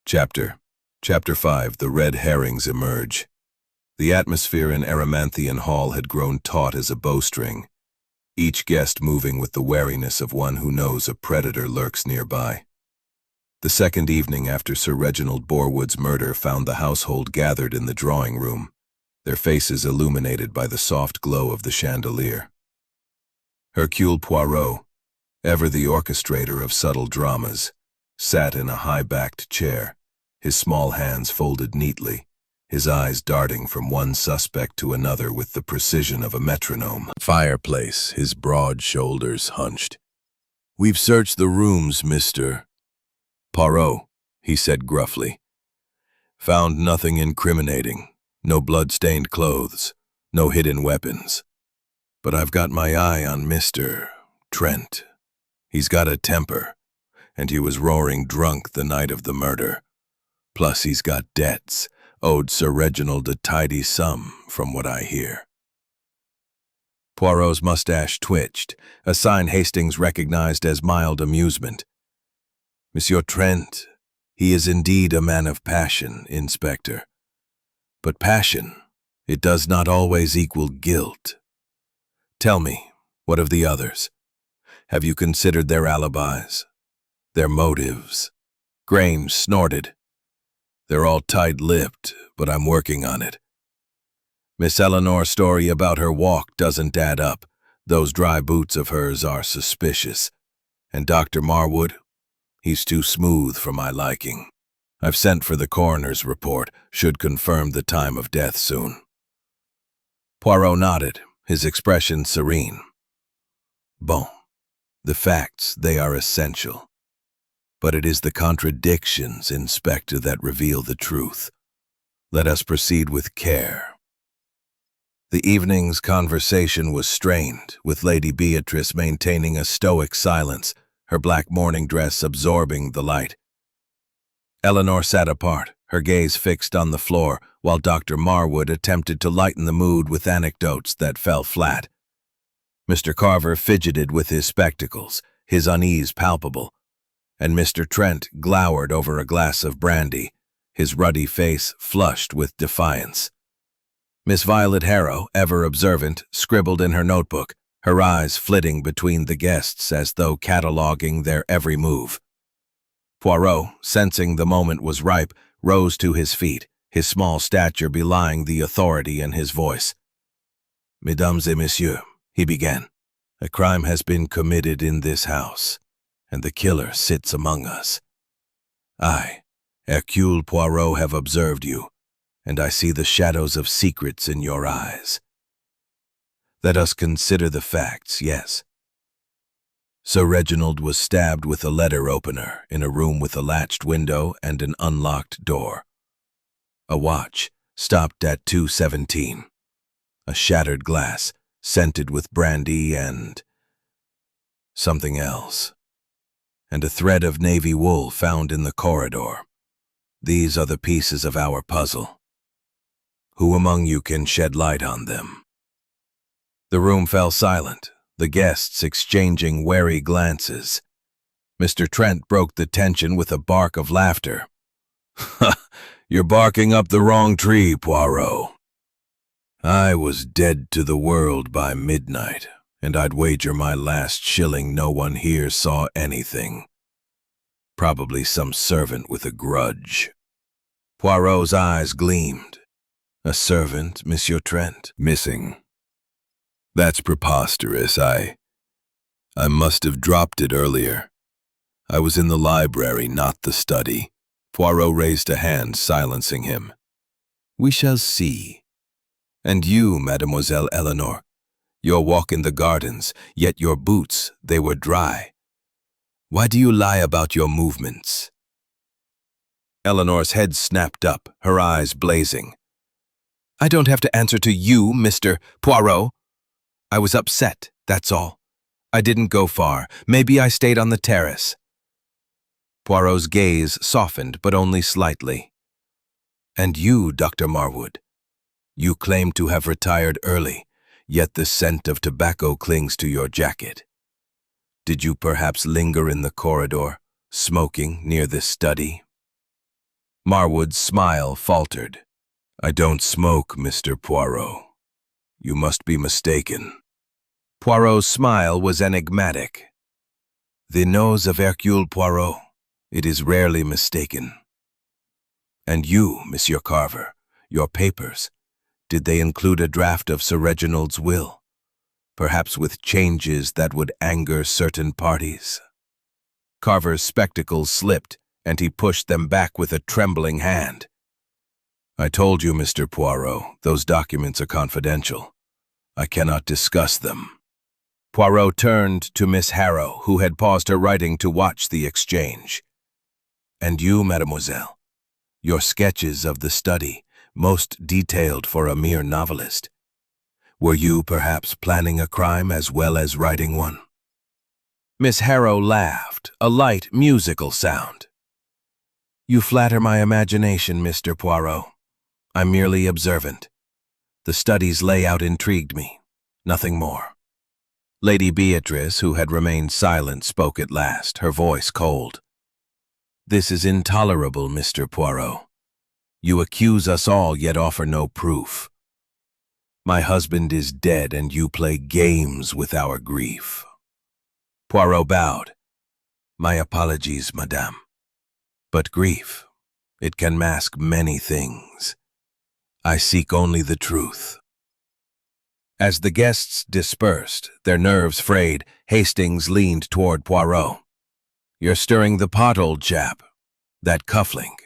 Chapter 5. The red herrings emerge. The atmosphere in Erymanthian Hall had grown taut as a bowstring, each guest moving with the wariness of one who knows a predator lurks nearby. The second evening after Sir Reginald Borwood's murder found the household gathered in the drawing room, their faces illuminated by the soft glow of the chandelier. Hercule Poirot, ever the orchestrator of subtle dramas, sat in a high-backed chair, his small hands folded neatly, his eyes darting from one suspect to another with the precision of a metronome. Fireplace, his broad shoulders hunched. We've searched the rooms, Mr. Poirot, he said gruffly. Found nothing incriminating, no blood-stained clothes, no hidden weapons. But I've got my eye on Mr. Trent. He's got a temper, and he was roaring drunk the night of the murder. Plus he's got debts, owed Sir Reginald a tidy sum, from what I hear. Poirot's mustache twitched, a sign Hastings recognized as mild amusement. Monsieur Trent, he is indeed a man of passion, Inspector. But passion, it does not always equal guilt. Tell me, what of the others? Have you considered their alibis? Their motives? Grange snorted. They're all tight-lipped, but I'm working on it. Miss Eleanor's story about her walk doesn't add up. Those dry boots of hers are suspicious. And Dr. Marwood? He's too smooth for my liking. I've sent for the coroner's report, should confirm the time of death soon. Poirot nodded, his expression serene. Bon, the facts, they are essential. But it is the contradictions, Inspector, that reveal the truth. Let us proceed with care. The evening's conversation was strained, with Lady Beatrice maintaining a stoic silence, her black morning dress absorbing the light. Eleanor sat apart, her gaze fixed on the floor, while Dr. Marwood attempted to lighten the mood with anecdotes that fell flat. Mr. Carver fidgeted with his spectacles, his unease palpable, and Mr. Trent glowered over a glass of brandy, his ruddy face flushed with defiance. Miss Violet Harrow, ever observant, scribbled in her notebook, her eyes flitting between the guests as though cataloging their every move. Poirot, sensing the moment was ripe, rose to his feet, his small stature belying the authority in his voice. Mesdames et messieurs, he began, a crime has been committed in this house, and the killer sits among us. I, Hercule Poirot, have observed you, and I see the shadows of secrets in your eyes. Let us consider the facts, yes. Sir Reginald was stabbed with a letter opener in a room with a latched window and an unlocked door. A watch, stopped at 2:17. A shattered glass, scented with brandy and something else. And a thread of navy wool found in the corridor. These are the pieces of our puzzle. Who among you can shed light on them? The room fell silent, the guests exchanging wary glances. Mr. Trent broke the tension with a bark of laughter. You're barking up the wrong tree, Poirot. I was dead to the world by midnight, and I'd wager my last shilling no one here saw anything. Probably some servant with a grudge. Poirot's eyes gleamed. A servant, Monsieur Trent? Missing. That's preposterous. I must have dropped it earlier. I was in the library, not the study. Poirot raised a hand, silencing him. We shall see. And you, Mademoiselle Eleanor, your walk in the gardens, yet your boots, they were dry. Why do you lie about your movements? Eleanor's head snapped up, her eyes blazing. I don't have to answer to you, Mr. Poirot. I was upset, that's all. I didn't go far. Maybe I stayed on the terrace. Poirot's gaze softened, but only slightly. And you, Dr. Marwood? You claim to have retired early, yet the scent of tobacco clings to your jacket. Did you perhaps linger in the corridor, smoking near this study? Marwood's smile faltered. I don't smoke, Mr. Poirot. You must be mistaken. Poirot's smile was enigmatic. The nose of Hercule Poirot, it is rarely mistaken. And you, Monsieur Carver, your papers, did they include a draft of Sir Reginald's will, perhaps with changes that would anger certain parties? Carver's spectacles slipped, and he pushed them back with a trembling hand. I told you, Mr. Poirot, those documents are confidential. I cannot discuss them. Poirot turned to Miss Harrow, who had paused her writing to watch the exchange. And you, mademoiselle, your sketches of the study, most detailed for a mere novelist. Were you perhaps planning a crime as well as writing one? Miss Harrow laughed, a light, musical sound. You flatter my imagination, Mr. Poirot. I'm merely observant. The study's layout intrigued me, nothing more. Lady Beatrice, who had remained silent, spoke at last, her voice cold. This is intolerable, Mr. Poirot. You accuse us all, yet offer no proof. My husband is dead, and you play games with our grief. Poirot bowed. My apologies, madame. But grief, it can mask many things. I seek only the truth. As the guests dispersed, their nerves frayed, Hastings leaned toward Poirot. You're stirring the pot, old chap. That cufflink,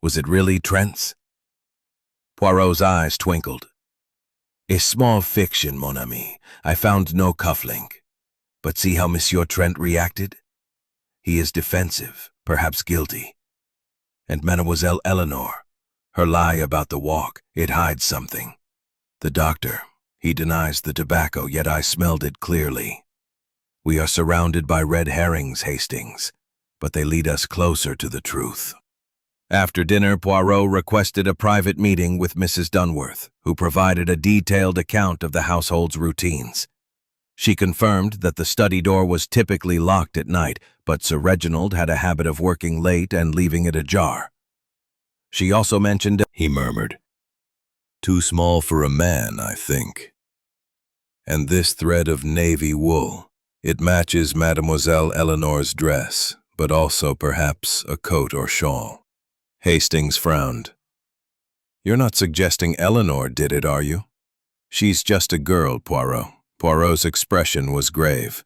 was it really Trent's? Poirot's eyes twinkled. A small fiction, mon ami. I found no cufflink. But see how Monsieur Trent reacted? He is defensive, perhaps guilty. And Mademoiselle Eleanor, her lie about the walk, it hides something. The doctor, he denies the tobacco, yet I smelled it clearly. We are surrounded by red herrings, Hastings, but they lead us closer to the truth. After dinner, Poirot requested a private meeting with Mrs. Dunworth, who provided a detailed account of the household's routines. She confirmed that the study door was typically locked at night, but Sir Reginald had a habit of working late and leaving it ajar. She also mentioned, he murmured, too small for a man, I think. And this thread of navy wool, it matches Mademoiselle Eleanor's dress, but also perhaps a coat or shawl. Hastings frowned. You're not suggesting Eleanor did it, are you? She's just a girl, Poirot. Poirot's expression was grave.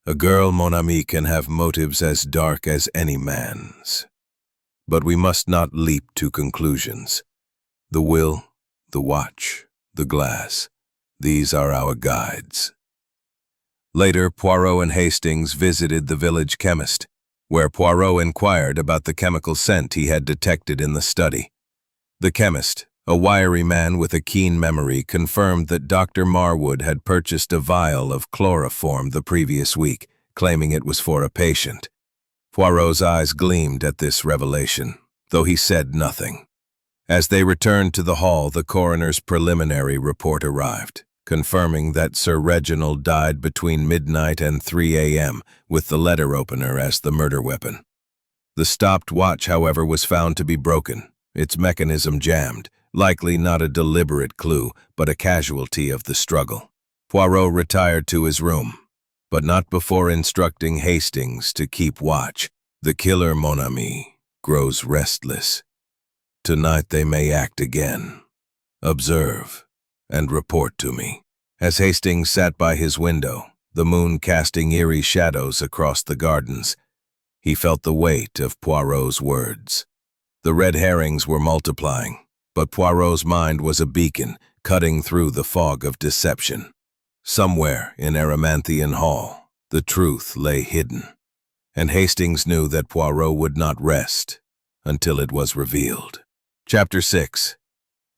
A girl, mon ami, can have motives as dark as any man's. But we must not leap to conclusions. The will, the watch, the glass, these are our guides. Later, Poirot and Hastings visited the village chemist, where Poirot inquired about the chemical scent he had detected in the study. The chemist, a wiry man with a keen memory, confirmed that Dr. Marwood had purchased a vial of chloroform the previous week, claiming it was for a patient. Poirot's eyes gleamed at this revelation, though he said nothing. As they returned to the hall, the coroner's preliminary report arrived, confirming that Sir Reginald died between midnight and 3 a.m., with the letter opener as the murder weapon. The stopped watch, however, was found to be broken, its mechanism jammed, likely not a deliberate clue, but a casualty of the struggle. Poirot retired to his room, but not before instructing Hastings to keep watch. The killer, mon ami, grows restless. Tonight they may act again. Observe and report to me. As Hastings sat by his window, the moon casting eerie shadows across the gardens, he felt the weight of Poirot's words. The red herrings were multiplying, but Poirot's mind was a beacon cutting through the fog of deception. Somewhere in Erymanthian Hall, the truth lay hidden, and Hastings knew that Poirot would not rest until it was revealed. Chapter 6.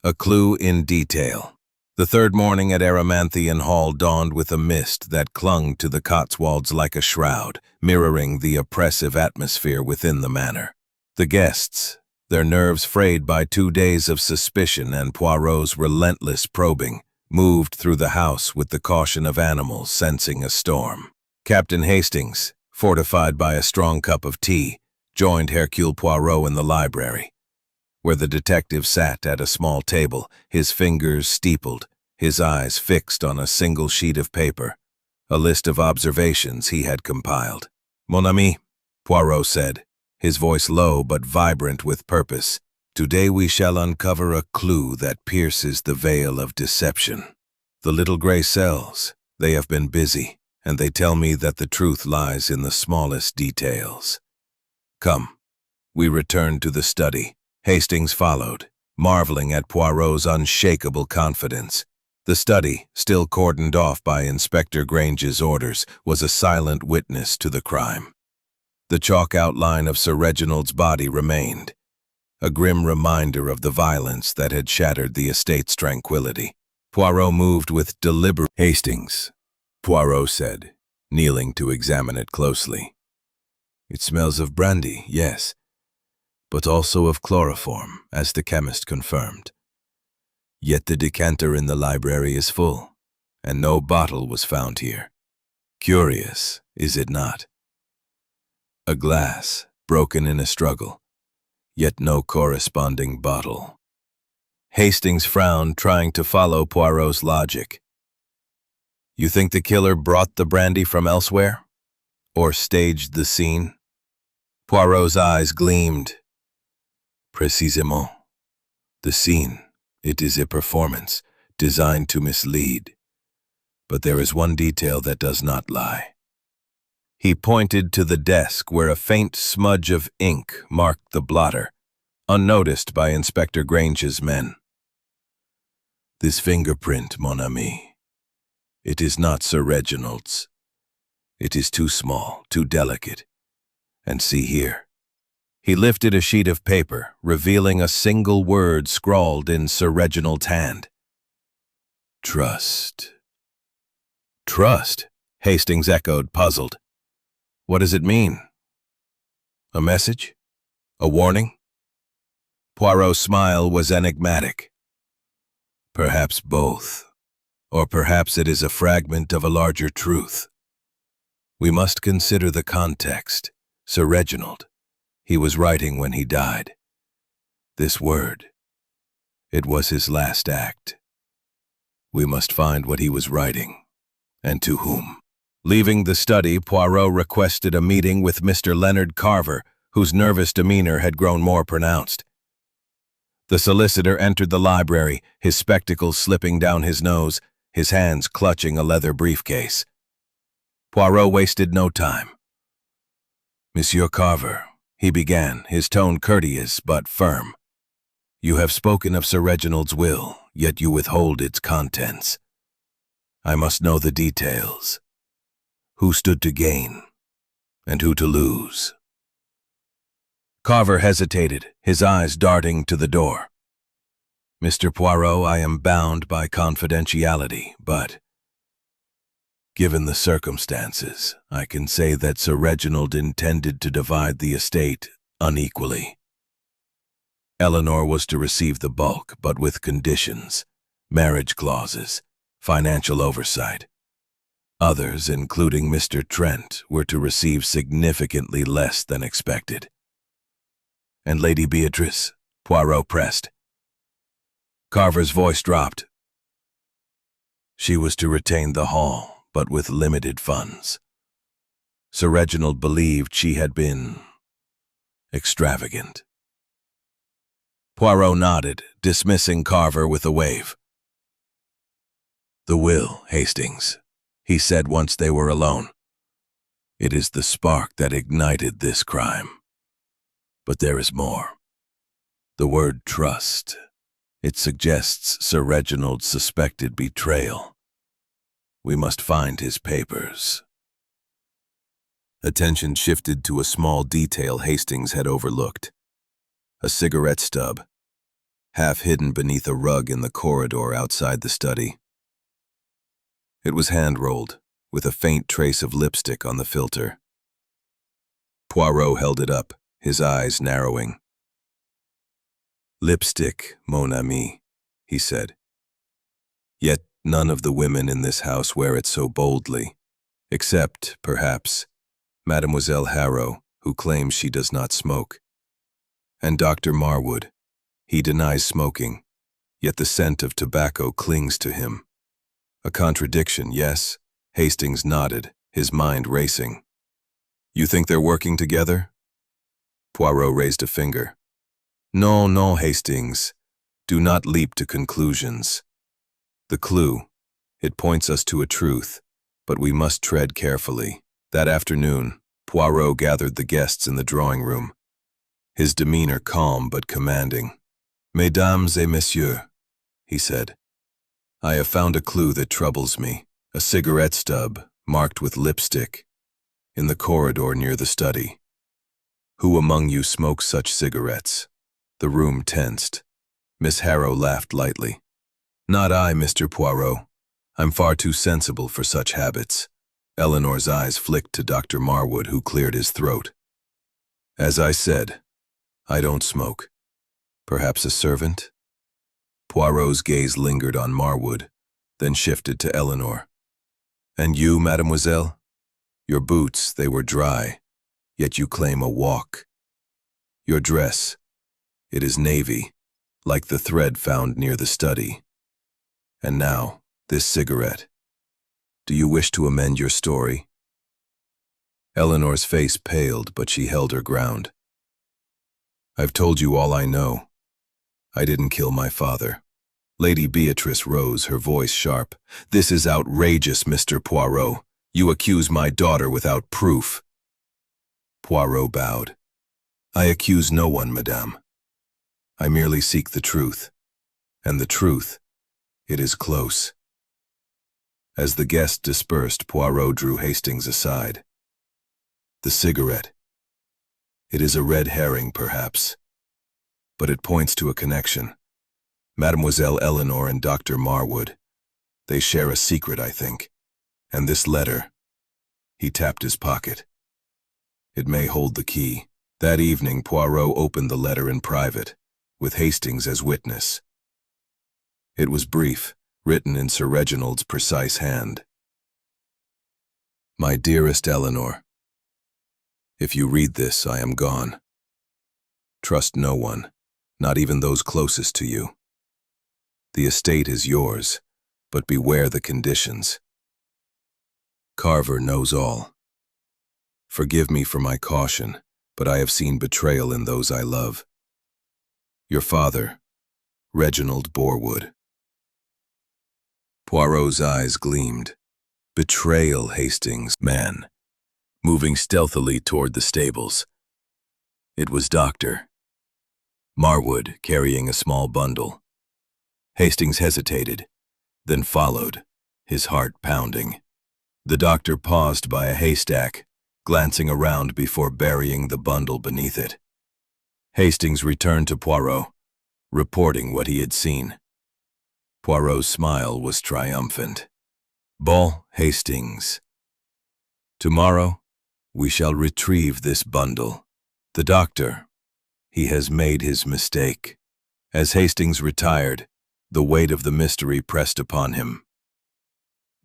A Clue in Detail. The third morning at Erymanthian Hall dawned with a mist that clung to the Cotswolds like a shroud, mirroring the oppressive atmosphere within the manor. The guests, their nerves frayed by 2 days of suspicion and Poirot's relentless probing, moved through the house with the caution of animals sensing a storm. Captain Hastings, fortified by a strong cup of tea, joined Hercule Poirot in the library, where the detective sat at a small table, his fingers steepled, his eyes fixed on a single sheet of paper, a list of observations he had compiled. "Mon ami," Poirot said, his voice low but vibrant with purpose, "today we shall uncover a clue that pierces the veil of deception. The little gray cells, they have been busy, and they tell me that the truth lies in the smallest details. Come." We returned to the study. Hastings followed, marveling at Poirot's unshakable confidence. The study, still cordoned off by Inspector Grange's orders, was a silent witness to the crime. The chalk outline of Sir Reginald's body remained, a grim reminder of the violence that had shattered the estate's tranquility. Poirot moved with deliberate. "Hastings," Poirot said, kneeling to examine it closely. "It smells of brandy, yes, but also of chloroform, as the chemist confirmed. Yet the decanter in the library is full, and no bottle was found here. Curious, is it not? A glass, broken in a struggle, yet no corresponding bottle." Hastings frowned, trying to follow Poirot's logic. "You think the killer brought the brandy from elsewhere? Or staged the scene?" Poirot's eyes gleamed. "Précisément. The scene, it is a performance designed to mislead. But there is one detail that does not lie." He pointed to the desk where a faint smudge of ink marked the blotter, unnoticed by Inspector Grange's men. "This fingerprint, mon ami. It is not Sir Reginald's. It is too small, too delicate. And see here." He lifted a sheet of paper, revealing a single word scrawled in Sir Reginald's hand. "Trust." "Trust?" Hastings echoed, puzzled. "What does it mean? A message? A warning?" Poirot's smile was enigmatic. "Perhaps both. Or perhaps it is a fragment of a larger truth. We must consider the context. Sir Reginald, he was writing when he died. This word, it was his last act. We must find what he was writing, and to whom." Leaving the study, Poirot requested a meeting with Mr. Leonard Carver, whose nervous demeanor had grown more pronounced. The solicitor entered the library, his spectacles slipping down his nose, his hands clutching a leather briefcase. Poirot wasted no time. "Monsieur Carver," he began, his tone courteous but firm. "You have spoken of Sir Reginald's will, yet you withhold its contents. I must know the details. Who stood to gain, and who to lose?" Carver hesitated, his eyes darting to the door. "Mr. Poirot, I am bound by confidentiality, but given the circumstances, I can say that Sir Reginald intended to divide the estate unequally. Eleanor was to receive the bulk, but with conditions, marriage clauses, financial oversight. Others, including Mr. Trent, were to receive significantly less than expected. And Lady Beatrice, Poirot pressed. Carver's voice dropped. She was to retain the hall, but with limited funds. Sir Reginald believed she had been extravagant. Poirot nodded, dismissing Carver with a wave. The will, Hastings, he said once they were alone. It is the spark that ignited this crime. But there is more. The word trust. It suggests Sir Reginald's suspected betrayal. We must find his papers. Attention shifted to a small detail Hastings had overlooked. A cigarette stub, half hidden beneath a rug in the corridor outside the study. It was hand-rolled, with a faint trace of lipstick on the filter. Poirot held it up, his eyes narrowing. Lipstick, mon ami, he said. Yet none of the women in this house wear it so boldly, except, perhaps, Mademoiselle Harrow, who claims she does not smoke. And Dr. Marwood. He denies smoking, yet the scent of tobacco clings to him. A contradiction, yes? Hastings nodded, his mind racing. You think they're working together? Poirot raised a finger. No, no, Hastings. Do not leap to conclusions. The clue, it points us to a truth, but we must tread carefully. That afternoon, Poirot gathered the guests in the drawing room, his demeanor calm but commanding. Mesdames et messieurs, he said, I have found a clue that troubles me. A cigarette stub, marked with lipstick, in the corridor near the study. Who among you smokes such cigarettes? The room tensed. Miss Harrow laughed lightly. Not I, Mr. Poirot. I'm far too sensible for such habits. Eleanor's eyes flicked to Dr. Marwood, who cleared his throat. As I said, I don't smoke. Perhaps a servant? Poirot's gaze lingered on Marwood, then shifted to Eleanor. And you, mademoiselle? Your boots, they were dry, yet you claim a walk. Your dress, it is navy, like the thread found near the study. And now, this cigarette. Do you wish to amend your story? Eleanor's face paled, but she held her ground. I've told you all I know. I didn't kill my father. Lady Beatrice rose, her voice sharp. This is outrageous, Mr. Poirot. You accuse my daughter without proof. Poirot bowed. I accuse no one, madame. I merely seek the truth. And the truth, it is close. As the guests dispersed, Poirot drew Hastings aside. The cigarette. It is a red herring, perhaps. But it points to a connection. Mademoiselle Eleanor and Dr. Marwood. They share a secret, I think. And this letter. He tapped his pocket. It may hold the key. That evening, Poirot opened the letter in private, with Hastings as witness. It was brief, written in Sir Reginald's precise hand. My dearest Eleanor, if you read this, I am gone. Trust no one, not even those closest to you. The estate is yours, but beware the conditions. Carver knows all. Forgive me for my caution, but I have seen betrayal in those I love. Your father, Reginald Borwood. Poirot's eyes gleamed. Betrayal, Hastings, man, moving stealthily toward the stables. It was Dr. Marwood carrying a small bundle. Hastings hesitated, then followed, his heart pounding. The doctor paused by a haystack, glancing around before burying the bundle beneath it. Hastings returned to Poirot, reporting what he had seen. Poirot's smile was triumphant. Bon, Hastings. Tomorrow, we shall retrieve this bundle. The doctor, he has made his mistake. As Hastings retired, the weight of the mystery pressed upon him.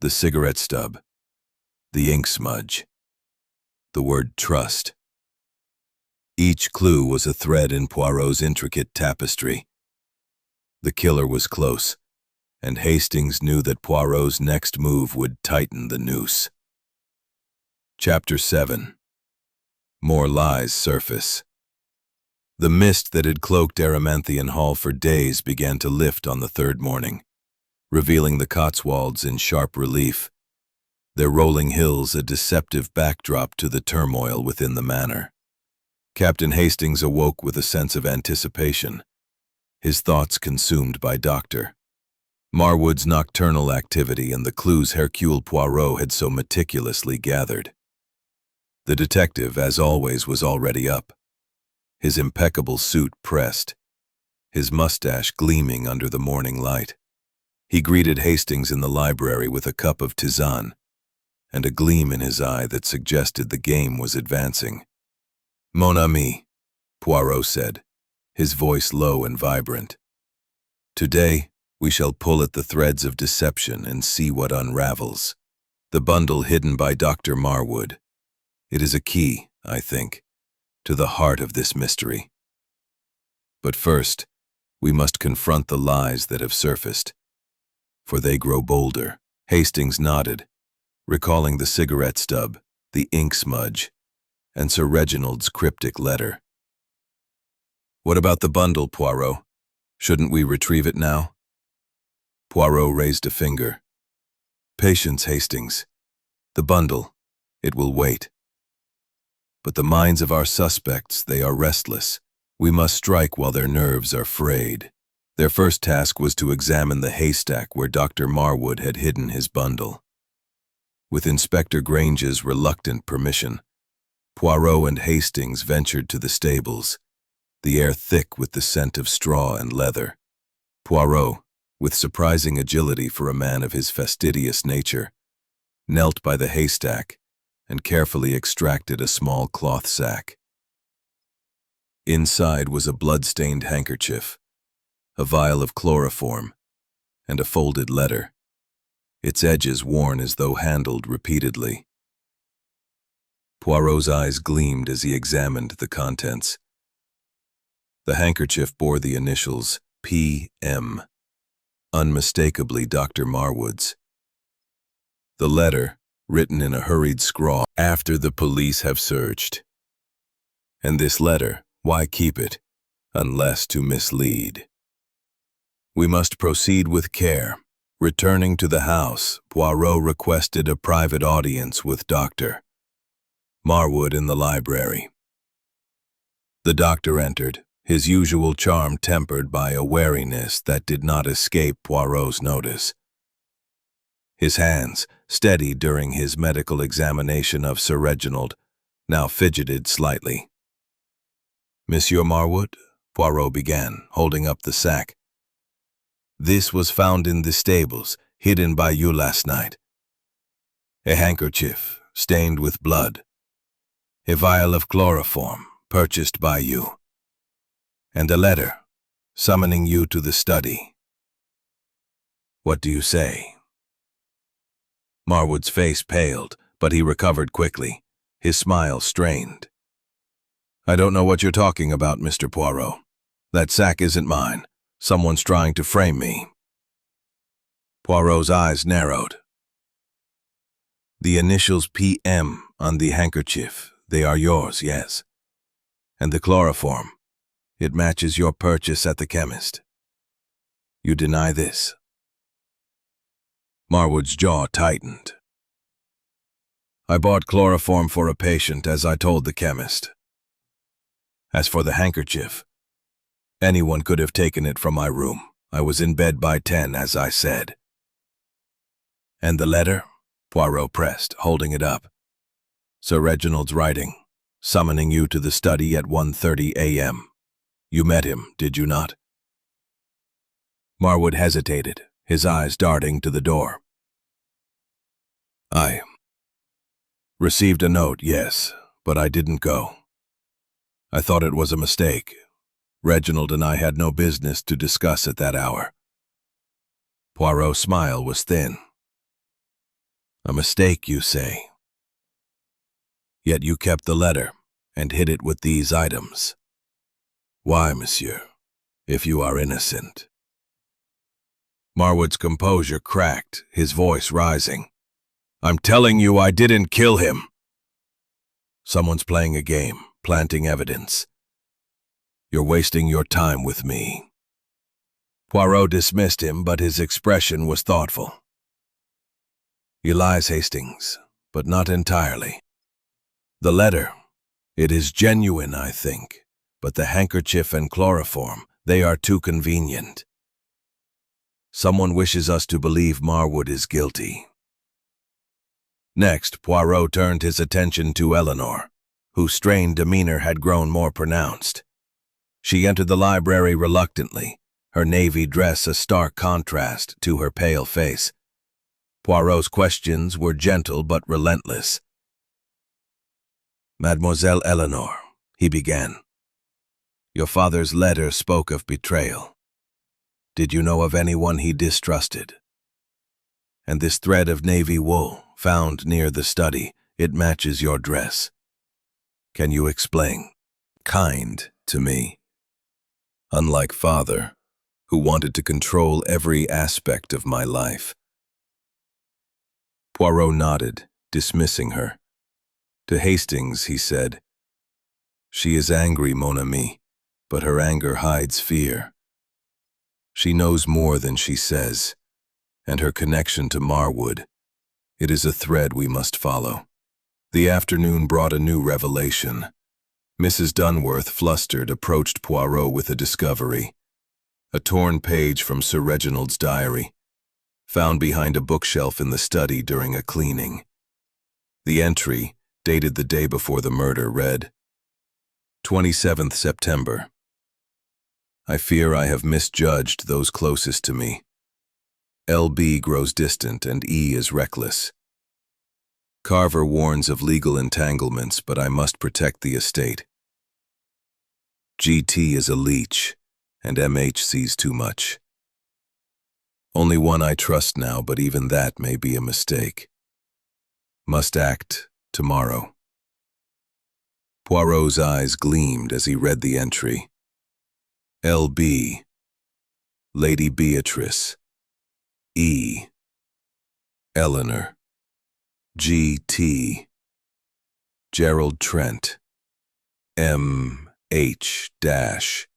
the cigarette stub, the ink smudge, the word trust. Each clue was a thread in Poirot's intricate tapestry. The killer was close, and Hastings knew that Poirot's next move would tighten the noose. Chapter 7. More lies surface. The mist that had cloaked Erymanthian Hall for days began to lift on the third morning, revealing the Cotswolds in sharp relief, their rolling hills a deceptive backdrop to the turmoil within the manor. Captain Hastings awoke with a sense of anticipation, his thoughts consumed by Dr. Marwood's nocturnal activity and the clues Hercule Poirot had so meticulously gathered. The detective, as always, was already up, his impeccable suit pressed, his mustache gleaming under the morning light. He greeted Hastings in the library with a cup of tisane and a gleam in his eye that suggested the game was advancing. "Mon ami," Poirot said, his voice low and vibrant. "Today, we shall pull at the threads of deception and see what unravels. The bundle hidden by Dr. Marwood. It is a key, I think, to the heart of this mystery. But first, we must confront the lies that have surfaced, for they grow bolder." Hastings nodded, recalling the cigarette stub, the ink smudge, and Sir Reginald's cryptic letter. "What about the bundle, Poirot? Shouldn't we retrieve it now?" Poirot raised a finger. "Patience, Hastings. The bundle, it will wait. But the minds of our suspects, they are restless. We must strike while their nerves are frayed." Their first task was to examine the haystack where Dr. Marwood had hidden his bundle. With Inspector Grange's reluctant permission, Poirot and Hastings ventured to the stables, the air thick with the scent of straw and leather. Poirot, with surprising agility for a man of his fastidious nature, knelt by the haystack and carefully extracted a small cloth sack. Inside was a blood-stained handkerchief, a vial of chloroform, and a folded letter, its edges worn as though handled repeatedly. Poirot's eyes gleamed as he examined the contents. The handkerchief bore the initials P.M., unmistakably Dr. Marwood's. The letter, written in a hurried scrawl, "After the police have searched." And this letter, why keep it, unless to mislead? "We must proceed with care." Returning to the house, Poirot requested a private audience with Dr. Marwood in the library. The doctor entered, his usual charm tempered by a wariness that did not escape Poirot's notice. His hands, steady during his medical examination of Sir Reginald, now fidgeted slightly. "Monsieur Marwood," Poirot began, holding up the sack. "This was found in the stables, hidden by you last night. A handkerchief, stained with blood. A vial of chloroform, purchased by you. And a letter, summoning you to the study. What do you say?" Marwood's face paled, but he recovered quickly, his smile strained. "I don't know what you're talking about, Mr. Poirot. That sack isn't mine. Someone's trying to frame me." Poirot's eyes narrowed. "The initials P.M. on the handkerchief, they are yours, yes. And the chloroform, it matches your purchase at the chemist. You deny this?" Marwood's jaw tightened. "I bought chloroform for a patient, as I told the chemist. As for the handkerchief, anyone could have taken it from my room. I was in bed by 10, as I said." "And the letter?" Poirot pressed, holding it up. "Sir Reginald's writing, summoning you to the study at 1:30 a.m. You met him, did you not?" Marwood hesitated, his eyes darting to the door. "I received a note, yes, but I didn't go. I thought it was a mistake. Reginald and I had no business to discuss at that hour." Poirot's smile was thin. A mistake, you say. Yet you kept the letter and hid it with these items. Why, monsieur, if you are innocent? Marwood's composure cracked, his voice rising. I'm telling you I didn't kill him. Someone's playing a game, planting evidence. You're wasting your time with me. Poirot dismissed him, but his expression was thoughtful. He lies, Hastings, but not entirely. The letter, it is genuine, I think, but the handkerchief and chloroform, they are too convenient. Someone wishes us to believe Marwood is guilty. Next, Poirot turned his attention to Eleanor, whose strained demeanor had grown more pronounced. She entered the library reluctantly, her navy dress a stark contrast to her pale face. Poirot's questions were gentle but relentless. Mademoiselle Eleanor, he began. Your father's letter spoke of betrayal. Did you know of anyone he distrusted? And this thread of navy wool, found near the study, it matches your dress. Can you explain? Kind to me. Unlike father, who wanted to control every aspect of my life. Poirot nodded, dismissing her. To Hastings, he said, She is angry, mon ami, but her anger hides fear. She knows more than she says, and her connection to Marwood, it is a thread we must follow. The afternoon brought a new revelation. Mrs. Dunworth, flustered, approached Poirot with a discovery. A torn page from Sir Reginald's diary, found behind a bookshelf in the study during a cleaning. The entry, dated the day before the murder, read, 27th September. I fear I have misjudged those closest to me. LB grows distant and E is reckless. Carver warns of legal entanglements, but I must protect the estate. GT is a leech, and MH sees too much. Only one I trust now, but even that may be a mistake. Must act tomorrow. Poirot's eyes gleamed as he read the entry. LB, Lady Beatrice, E, Eleanor, GT, Gerald Trent, MH dash,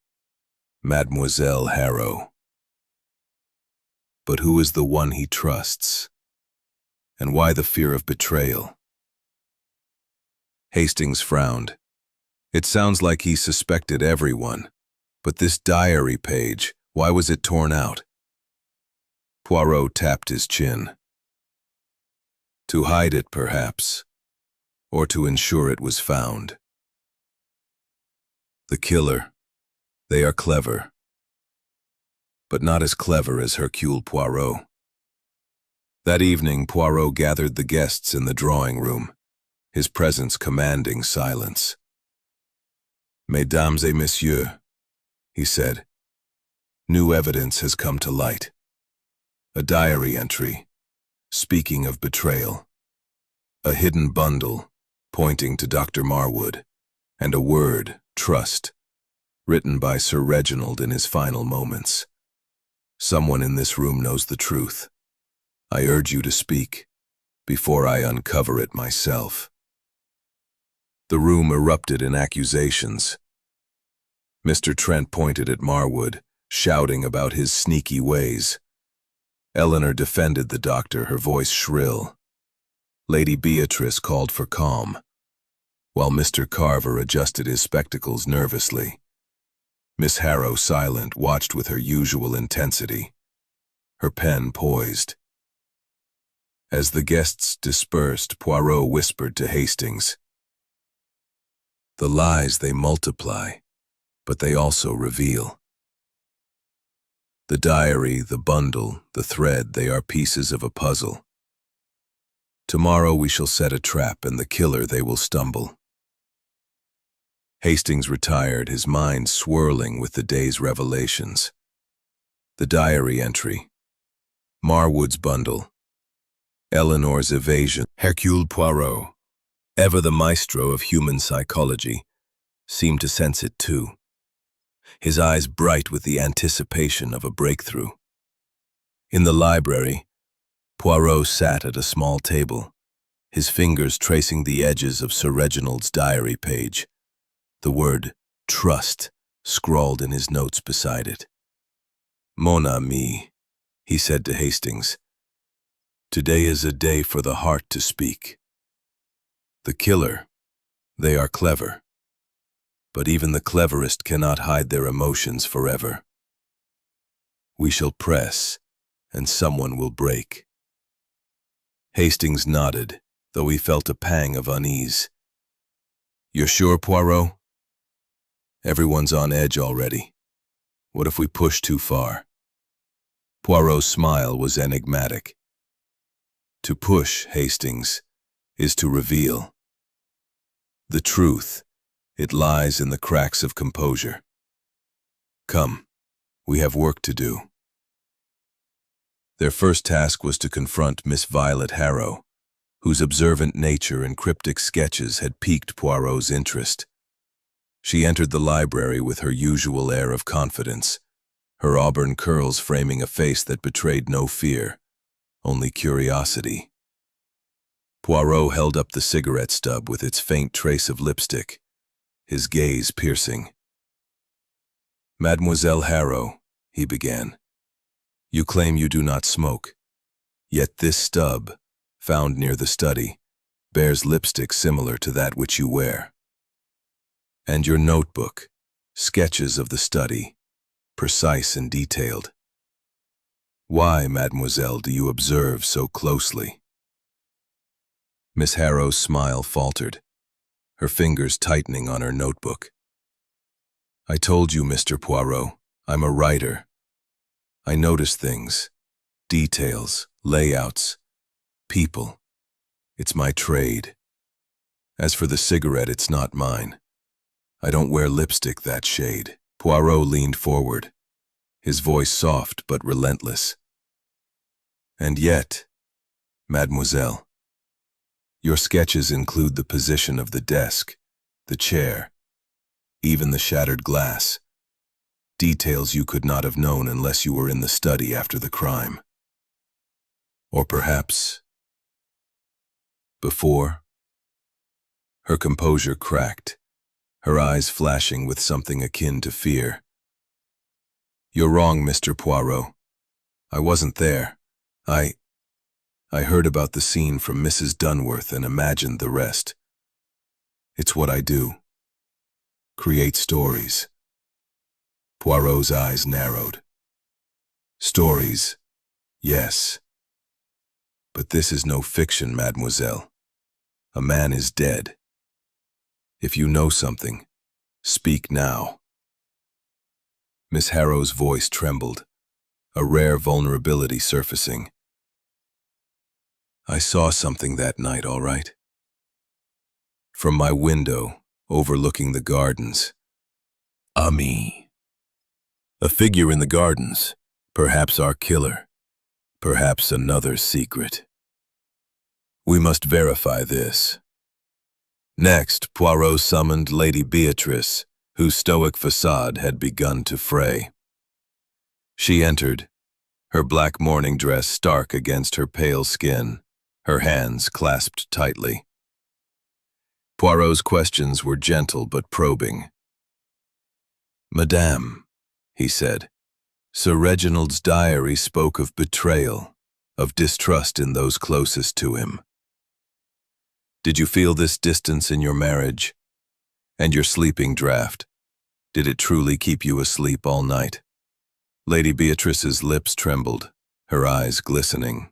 Mademoiselle Harrow. But who is the one he trusts? And why the fear of betrayal? Hastings frowned. It sounds like he suspected everyone. But this diary page, why was it torn out? Poirot tapped his chin. To hide it, perhaps, or to ensure it was found. The killer, they are clever, but not as clever as Hercule Poirot. That evening, Poirot gathered the guests in the drawing room, his presence commanding silence. Mesdames et messieurs, he said, new evidence has come to light. A diary entry, speaking of betrayal. A hidden bundle, pointing to Dr. Marwood, and a word, trust, written by Sir Reginald in his final moments. Someone in this room knows the truth. I urge you to speak, before I uncover it myself. The room erupted in accusations. Mr. Trent pointed at Marwood, shouting about his sneaky ways. Eleanor defended the doctor, her voice shrill. Lady Beatrice called for calm, while Mr. Carver adjusted his spectacles nervously. Miss Harrow, silent, watched with her usual intensity, her pen poised. As the guests dispersed, Poirot whispered to Hastings, "The lies, they multiply, but they also reveal. The diary, the bundle, the thread, they are pieces of a puzzle. Tomorrow we shall set a trap, and the killer they will stumble." Hastings retired, his mind swirling with the day's revelations. The diary entry, Marwood's bundle, Eleanor's evasion. Hercule Poirot, ever the maestro of human psychology, seemed to sense it too, his eyes bright with the anticipation of a breakthrough. In the library, Poirot sat at a small table, his fingers tracing the edges of Sir Reginald's diary page, the word trust scrawled in his notes beside it. "Mon ami," he said to Hastings, "today is a day for the heart to speak. The killer, they are clever, but even the cleverest cannot hide their emotions forever. We shall press, and someone will break." Hastings nodded, though he felt a pang of unease. "You're sure, Poirot? Everyone's on edge already. What if we push too far?" Poirot's smile was enigmatic. To push, Hastings, is to reveal. The truth, it lies in the cracks of composure. Come, we have work to do. Their first task was to confront Miss Violet Harrow, whose observant nature and cryptic sketches had piqued Poirot's interest. She entered the library with her usual air of confidence, her auburn curls framing a face that betrayed no fear, only curiosity. Poirot held up the cigarette stub with its faint trace of lipstick, his gaze piercing. "Mademoiselle Harrow," he began, "you claim you do not smoke, yet this stub, found near the study, bears lipstick similar to that which you wear. And your notebook, sketches of the study, precise and detailed. Why, mademoiselle, do you observe so closely?" Miss Harrow's smile faltered, her fingers tightening on her notebook. "I told you, Mr. Poirot, I'm a writer. I notice things, details, layouts, people. It's my trade. As for the cigarette, it's not mine. I don't wear lipstick that shade." Poirot leaned forward, his voice soft but relentless. "And yet, mademoiselle, your sketches include the position of the desk, the chair, even the shattered glass, details you could not have known unless you were in the study after the crime. Or perhaps before?" Her composure cracked, her eyes flashing with something akin to fear. "You're wrong, Mr. Poirot. I wasn't there. I heard about the scene from Mrs. Dunworth and imagined the rest. It's what I do. Create stories." Poirot's eyes narrowed. "Stories, yes. But this is no fiction, mademoiselle. A man is dead. If you know something, speak now." Miss Harrow's voice trembled, a rare vulnerability surfacing. "I saw something that night, all right. From my window, overlooking the gardens. Ami. A figure in the gardens, perhaps our killer, perhaps another secret. We must verify this." Next, Poirot summoned Lady Beatrice, whose stoic facade had begun to fray. She entered, her black mourning dress stark against her pale skin, her hands clasped tightly. Poirot's questions were gentle but probing. "Madame," he said, "Sir Reginald's diary spoke of betrayal, of distrust in those closest to him. Did you feel this distance in your marriage? And your sleeping draught, did it truly keep you asleep all night?" Lady Beatrice's lips trembled, her eyes glistening.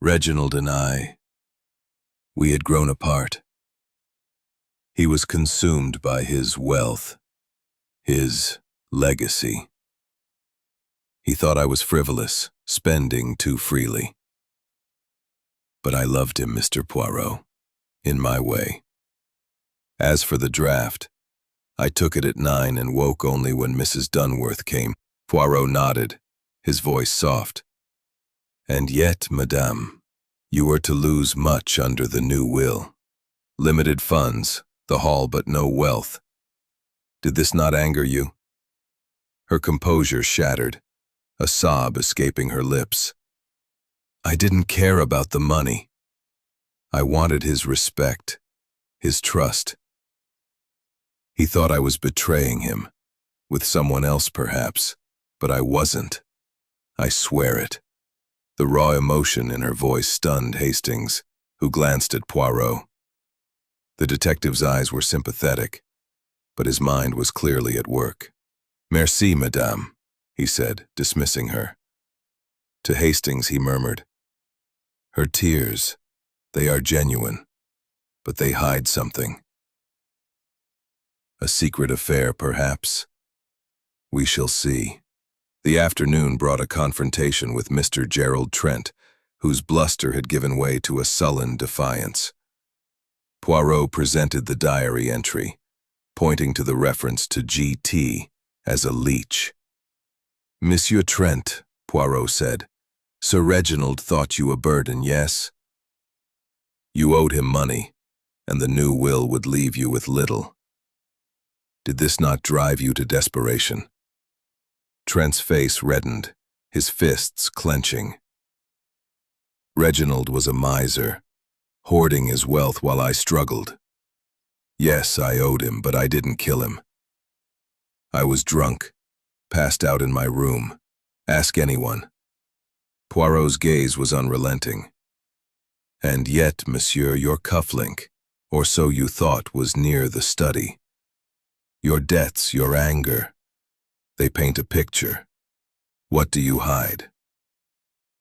"Reginald and I, we had grown apart. He was consumed by his wealth, his legacy. He thought I was frivolous, spending too freely. But I loved him, Mr. Poirot, in my way. As for the draft, I took it at 9 and woke only when Mrs. Dunworth came." Poirot nodded, his voice soft. And yet, madame, you are to lose much under the new will. Limited funds, the Hall but no wealth. Did this not anger you? Her composure shattered, a sob escaping her lips. I didn't care about the money. I wanted his respect, his trust. He thought I was betraying him, with someone else perhaps, but I wasn't. I swear it. The raw emotion in her voice stunned Hastings, who glanced at Poirot. The detective's eyes were sympathetic, but his mind was clearly at work. Merci, madame, he said, dismissing her. To Hastings he murmured, her tears, they are genuine, but they hide something. A secret affair, perhaps. We shall see. The afternoon brought a confrontation with Mr. Gerald Trent, whose bluster had given way to a sullen defiance. Poirot presented the diary entry, pointing to the reference to G.T. as a leech. Monsieur Trent, Poirot said, Sir Reginald thought you a burden, yes? You owed him money, and the new will would leave you with little. Did this not drive you to desperation? Trent's face reddened, his fists clenching. Reginald was a miser, hoarding his wealth while I struggled. Yes, I owed him, but I didn't kill him. I was drunk, passed out in my room. Ask anyone. Poirot's gaze was unrelenting. And yet, monsieur, your cufflink, or so you thought, was near the study. Your debts, your anger, they paint a picture. What do you hide?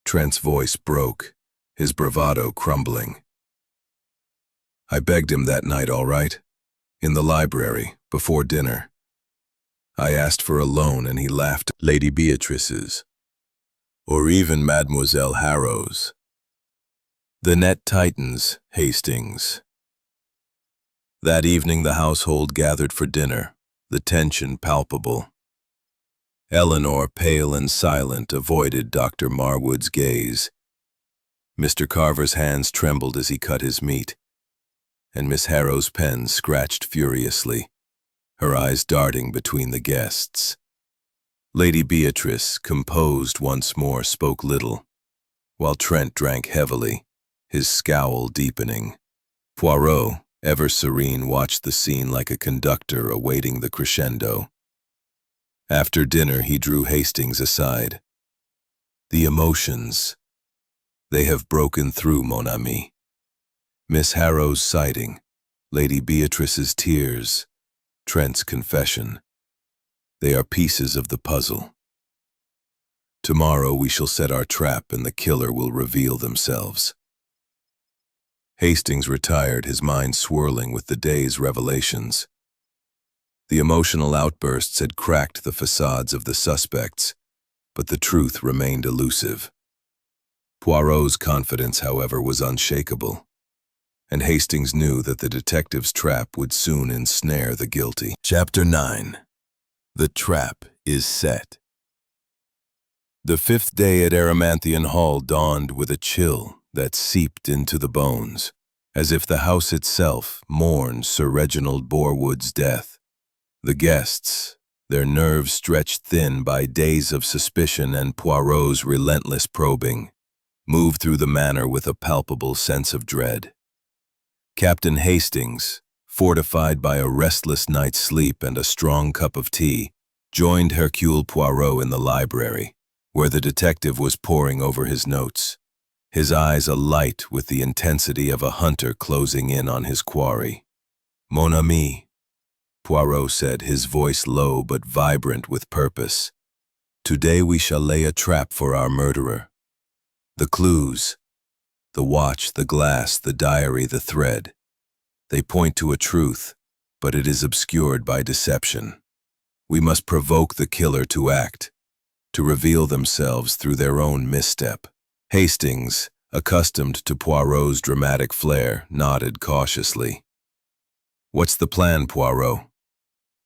Trent's voice broke, his bravado crumbling. I begged him that night, all right? In the library, before dinner. I asked for a loan and he laughed. Lady Beatrice's, or even Mademoiselle Harrow's. The net tightens, Hastings. That evening the household gathered for dinner, the tension palpable. Eleanor, pale and silent, avoided Dr. Marwood's gaze. Mr. Carver's hands trembled as he cut his meat, and Miss Harrow's pen scratched furiously, her eyes darting between the guests. Lady Beatrice, composed once more, spoke little, while Trent drank heavily, his scowl deepening. Poirot, ever serene, watched the scene like a conductor awaiting the crescendo. After dinner, he drew Hastings aside. The emotions, they have broken through, mon ami. Miss Harrow's sighting, Lady Beatrice's tears, Trent's confession. They are pieces of the puzzle. Tomorrow we shall set our trap and the killer will reveal themselves. Hastings retired, his mind swirling with the day's revelations. The emotional outbursts had cracked the facades of the suspects, but the truth remained elusive. Poirot's confidence, however, was unshakable, and Hastings knew that the detective's trap would soon ensnare the guilty. Chapter 9. The Trap is Set. The fifth day at Erymanthian Hall dawned with a chill that seeped into the bones, as if the house itself mourned Sir Reginald Boarwood's death. The guests, their nerves stretched thin by days of suspicion and Poirot's relentless probing, moved through the manor with a palpable sense of dread. Captain Hastings, fortified by a restless night's sleep and a strong cup of tea, joined Hercule Poirot in the library, where the detective was poring over his notes, his eyes alight with the intensity of a hunter closing in on his quarry. Mon ami, Poirot said, his voice low but vibrant with purpose. Today we shall lay a trap for our murderer. The clues, the watch, the glass, the diary, the thread, they point to a truth, but it is obscured by deception. We must provoke the killer to act, to reveal themselves through their own misstep. Hastings, accustomed to Poirot's dramatic flair, nodded cautiously. What's the plan, Poirot?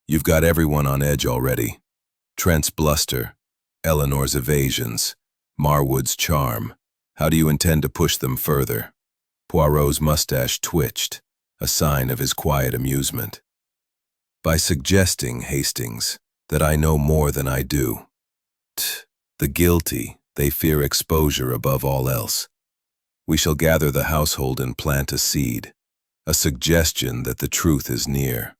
You've got everyone on edge already. Trent's bluster, Eleanor's evasions, Marwood's charm. How do you intend to push them further? Poirot's mustache twitched, a sign of his quiet amusement. By suggesting, Hastings, that I know more than I do. The guilty, they fear exposure above all else. We shall gather the household and plant a seed, a suggestion that the truth is near.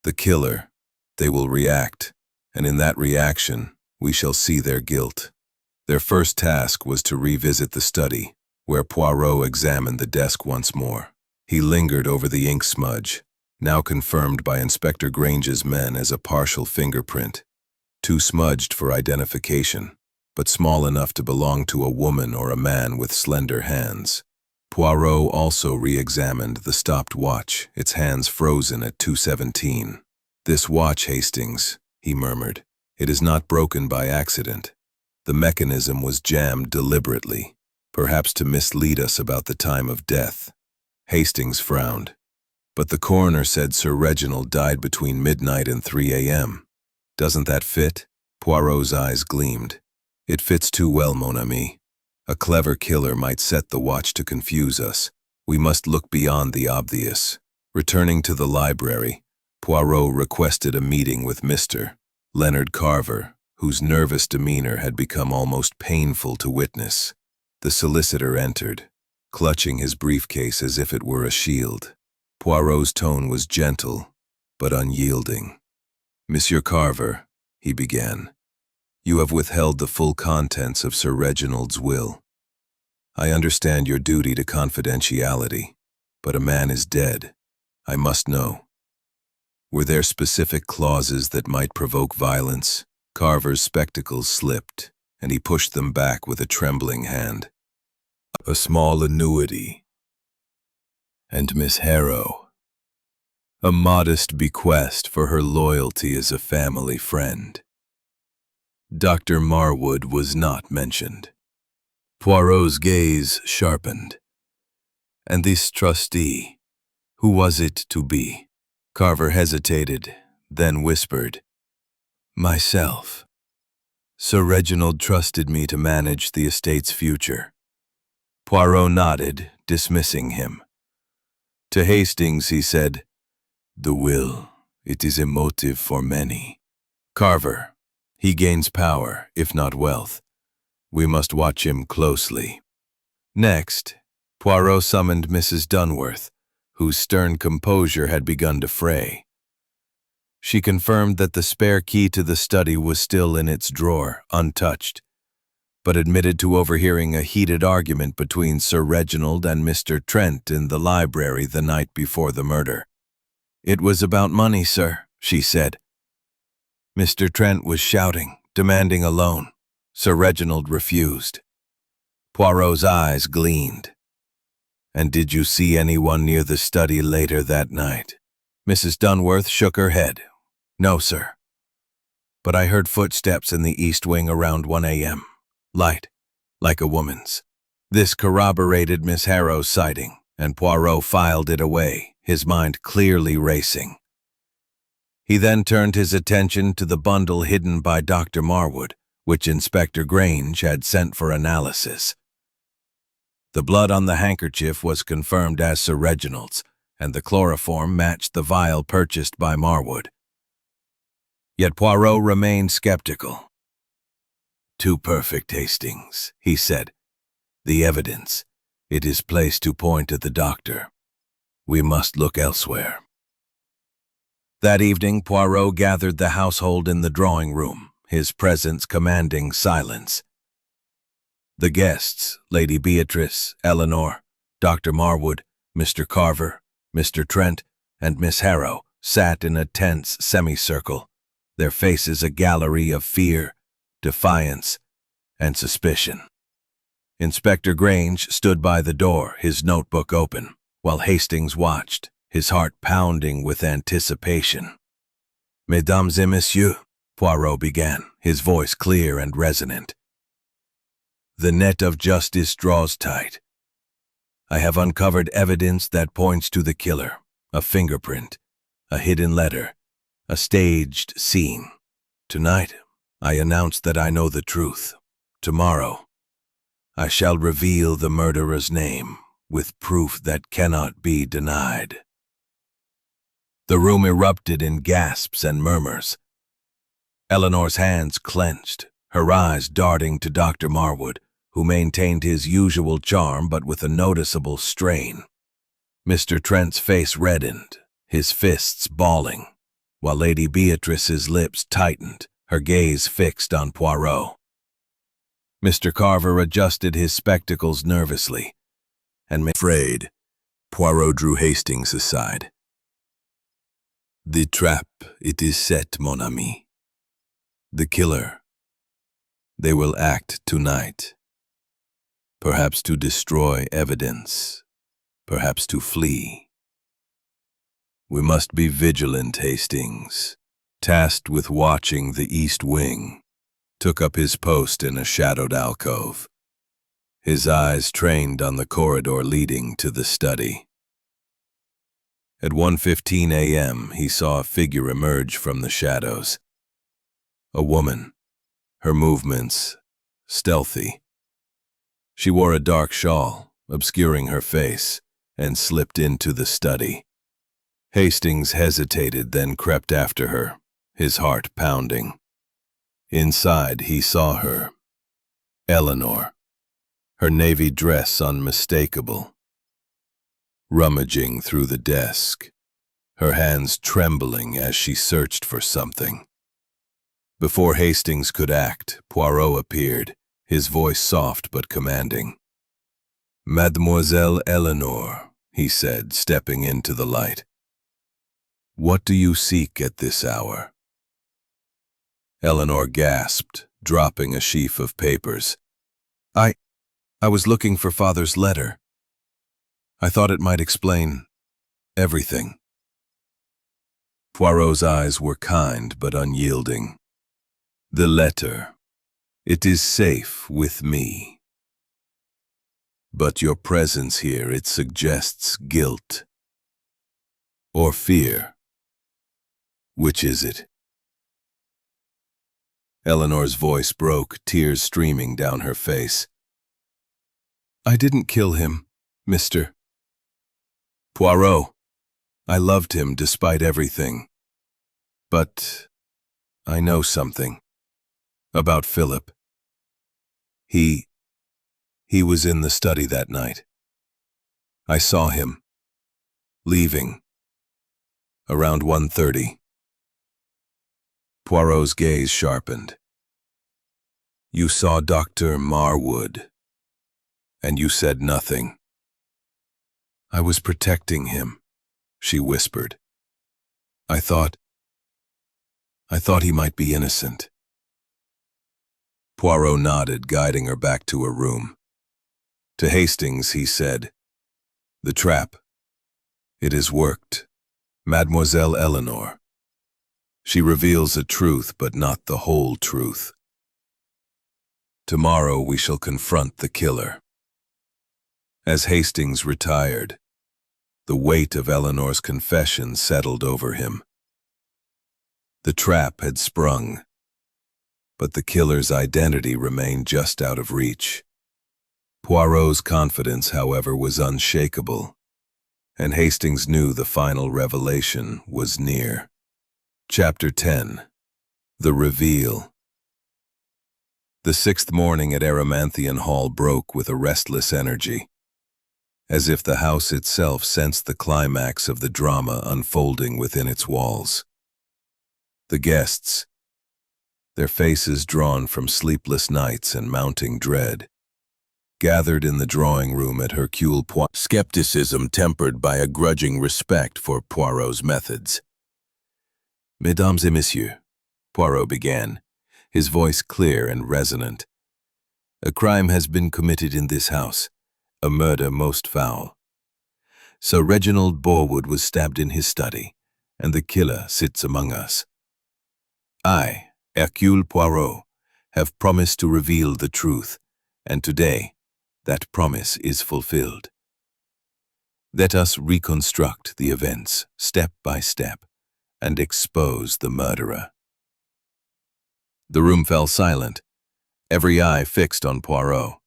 The killer, they will react, and in that reaction, we shall see their guilt. Their first task was to revisit the study, where Poirot examined the desk once more. He lingered over the ink smudge, now confirmed by Inspector Grange's men as a partial fingerprint, too smudged for identification, but small enough to belong to a woman or a man with slender hands. Poirot also re-examined the stopped watch, its hands frozen at 2:17. "This watch, Hastings," he murmured. "It is not broken by accident. The mechanism was jammed deliberately, perhaps to mislead us about the time of death." Hastings frowned. "But the coroner said Sir Reginald died between midnight and 3 a.m. Doesn't that fit?" Poirot's eyes gleamed. "It fits too well, mon ami. A clever killer might set the watch to confuse us. We must look beyond the obvious." Returning to the library, Poirot requested a meeting with Mr. Leonard Carver, whose nervous demeanor had become almost painful to witness. The solicitor entered, clutching his briefcase as if it were a shield. Poirot's tone was gentle, but unyielding. "Monsieur Carver," he began, "you have withheld the full contents of Sir Reginald's will. I understand your duty to confidentiality, but a man is dead. I must know. Were there specific clauses that might provoke violence?" Carver's spectacles slipped, and he pushed them back with a trembling hand. "A small annuity. And Miss Harrow. A modest bequest for her loyalty as a family friend." Dr. Marwood was not mentioned. Poirot's gaze sharpened. "And this trustee, who was it to be?" Carver hesitated, then whispered, "Myself. Sir Reginald trusted me to manage the estate's future." Poirot nodded, dismissing him. To Hastings he said, "The will, it is a motive for many. Carver, he gains power, if not wealth. We must watch him closely." Next, Poirot summoned Mrs. Dunworth, whose stern composure had begun to fray. She confirmed that the spare key to the study was still in its drawer, untouched, but admitted to overhearing a heated argument between Sir Reginald and Mr. Trent in the library the night before the murder. "It was about money, sir," she said. "Mr. Trent was shouting, demanding a loan. Sir Reginald refused." Poirot's eyes gleamed. "And did you see anyone near the study later that night?" Mrs. Dunworth shook her head. "No, sir. But I heard footsteps in the east wing around 1 a.m. Light, like a woman's." This corroborated Miss Harrow's sighting, and Poirot filed it away, his mind clearly racing. He then turned his attention to the bundle hidden by Dr. Marwood, which Inspector Grange had sent for analysis. The blood on the handkerchief was confirmed as Sir Reginald's, and the chloroform matched the vial purchased by Marwood. Yet Poirot remained skeptical. "Too perfect, Hastings," he said. "The evidence, it is placed to point at the doctor. We must look elsewhere." That evening, Poirot gathered the household in the drawing room, his presence commanding silence. The guests, Lady Beatrice, Eleanor, Dr. Marwood, Mr. Carver, Mr. Trent, and Miss Harrow, sat in a tense semicircle, their faces a gallery of fear, defiance, and suspicion. Inspector Grange stood by the door, his notebook open, while Hastings watched, his heart pounding with anticipation. "Mesdames et messieurs," Poirot began, his voice clear and resonant. "The net of justice draws tight. I have uncovered evidence that points to the killer, a fingerprint, a hidden letter, a staged scene. Tonight, I announce that I know the truth. Tomorrow, I shall reveal the murderer's name with proof that cannot be denied." The room erupted in gasps and murmurs. Eleanor's hands clenched, her eyes darting to Dr. Marwood, who maintained his usual charm but with a noticeable strain. Mr. Trent's face reddened, his fists balling, while Lady Beatrice's lips tightened, her gaze fixed on Poirot. Mr. Carver adjusted his spectacles nervously, and afraid, Poirot drew Hastings aside. "The trap, it is set, mon ami. The killer, they will act tonight. Perhaps to destroy evidence, perhaps to flee. We must be vigilant, Hastings." Tasked with watching the east wing, took up his post in a shadowed alcove, his eyes trained on the corridor leading to the study. At 1:15 a.m., he saw a figure emerge from the shadows. A woman, her movements stealthy. She wore a dark shawl, obscuring her face, and slipped into the study. Hastings hesitated, then crept after her, his heart pounding. Inside, he saw her, Eleanor, her navy dress unmistakable, rummaging through the desk, her hands trembling as she searched for something. Before Hastings could act, Poirot appeared, his voice soft but commanding. "Mademoiselle Eleanor," he said, stepping into the light. "What do you seek at this hour?" Eleanor gasped, dropping a sheaf of papers. I was looking for Father's letter. I thought it might explain everything." Poirot's eyes were kind but unyielding. "The letter. It is safe with me. But your presence here, it suggests guilt. Or fear. Which is it?" Eleanor's voice broke, tears streaming down her face. "I didn't kill him, Mr. Poirot. I loved him despite everything. But I know something about Philip. He was in the study that night. I saw him leaving around 1:30. Poirot's gaze sharpened. "You saw Dr. Marwood, and you said nothing." "I was protecting him," she whispered. I thought he might be innocent." Poirot nodded, guiding her back to her room. To Hastings, he said, "The trap. It has worked. Mademoiselle Eleanor. She reveals a truth, but not the whole truth. Tomorrow we shall confront the killer." As Hastings retired, the weight of Eleanor's confession settled over him. The trap had sprung, but the killer's identity remained just out of reach. Poirot's confidence, however, was unshakable, and Hastings knew the final revelation was near. Chapter 10. The Reveal. The sixth morning at Erymanthian Hall broke with a restless energy, as if the house itself sensed the climax of the drama unfolding within its walls. The guests, their faces drawn from sleepless nights and mounting dread, gathered in the drawing room at Hercule, skepticism tempered by a grudging respect for Poirot's methods. "Mesdames et messieurs," Poirot began, his voice clear and resonant. "A crime has been committed in this house, a murder most foul. Sir Reginald Borwood was stabbed in his study, and the killer sits among us. I, Hercule Poirot, have promised to reveal the truth, and today that promise is fulfilled. Let us reconstruct the events step by step and expose the murderer." The room fell silent, every eye fixed on Poirot.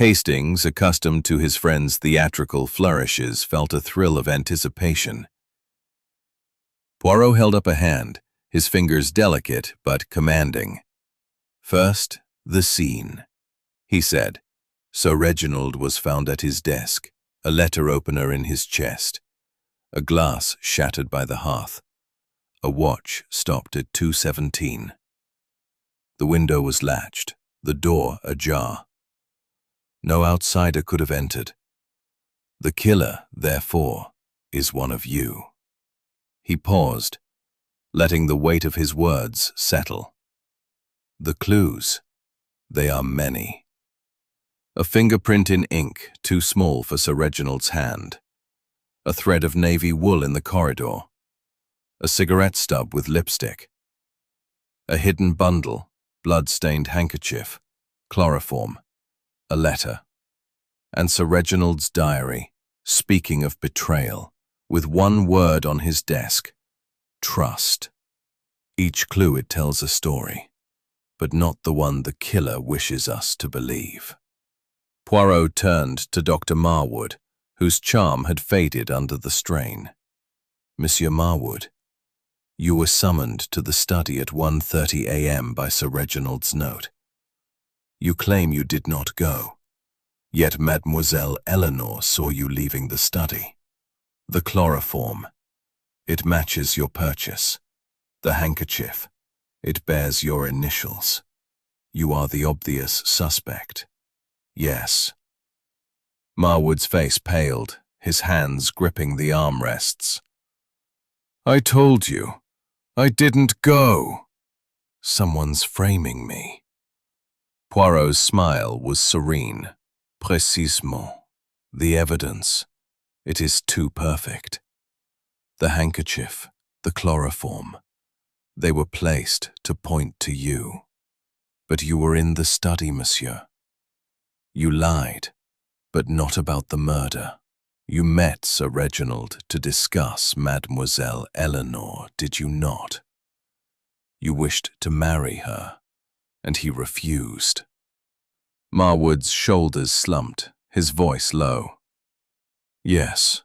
Hastings, accustomed to his friend's theatrical flourishes, felt a thrill of anticipation. Poirot held up a hand, his fingers delicate but commanding. "First, the scene," he said. Sir Reginald was found at his desk, a letter opener in his chest, a glass shattered by the hearth, a watch stopped at 2:17. The window was latched, the door ajar. No outsider could have entered. The killer, therefore, is one of you. He paused, letting the weight of his words settle. The clues, they are many. A fingerprint in ink, too small for Sir Reginald's hand. A thread of navy wool in the corridor. A cigarette stub with lipstick. A hidden bundle, blood-stained handkerchief, chloroform, a letter. And Sir Reginald's diary, speaking of betrayal, with one word on his desk: trust. Each clue it tells a story, but not the one the killer wishes us to believe. Poirot turned to Dr. Marwood, whose charm had faded under the strain. "Monsieur Marwood, you were summoned to the study at 1:30 a.m. by Sir Reginald's note. You claim you did not go, yet Mademoiselle Eleanor saw you leaving the study. The chloroform, it matches your purchase. The handkerchief, it bears your initials. You are the obvious suspect." "Yes." Marwood's face paled, his hands gripping the armrests. "I told you, I didn't go. Someone's framing me." Poirot's smile was serene. "Précisément. The evidence, it is too perfect. The handkerchief, the chloroform, they were placed to point to you. But you were in the study, monsieur. You lied, but not about the murder. You met Sir Reginald to discuss Mademoiselle Eleanor, did you not? You wished to marry her, and he refused." Marwood's shoulders slumped, his voice low. "Yes.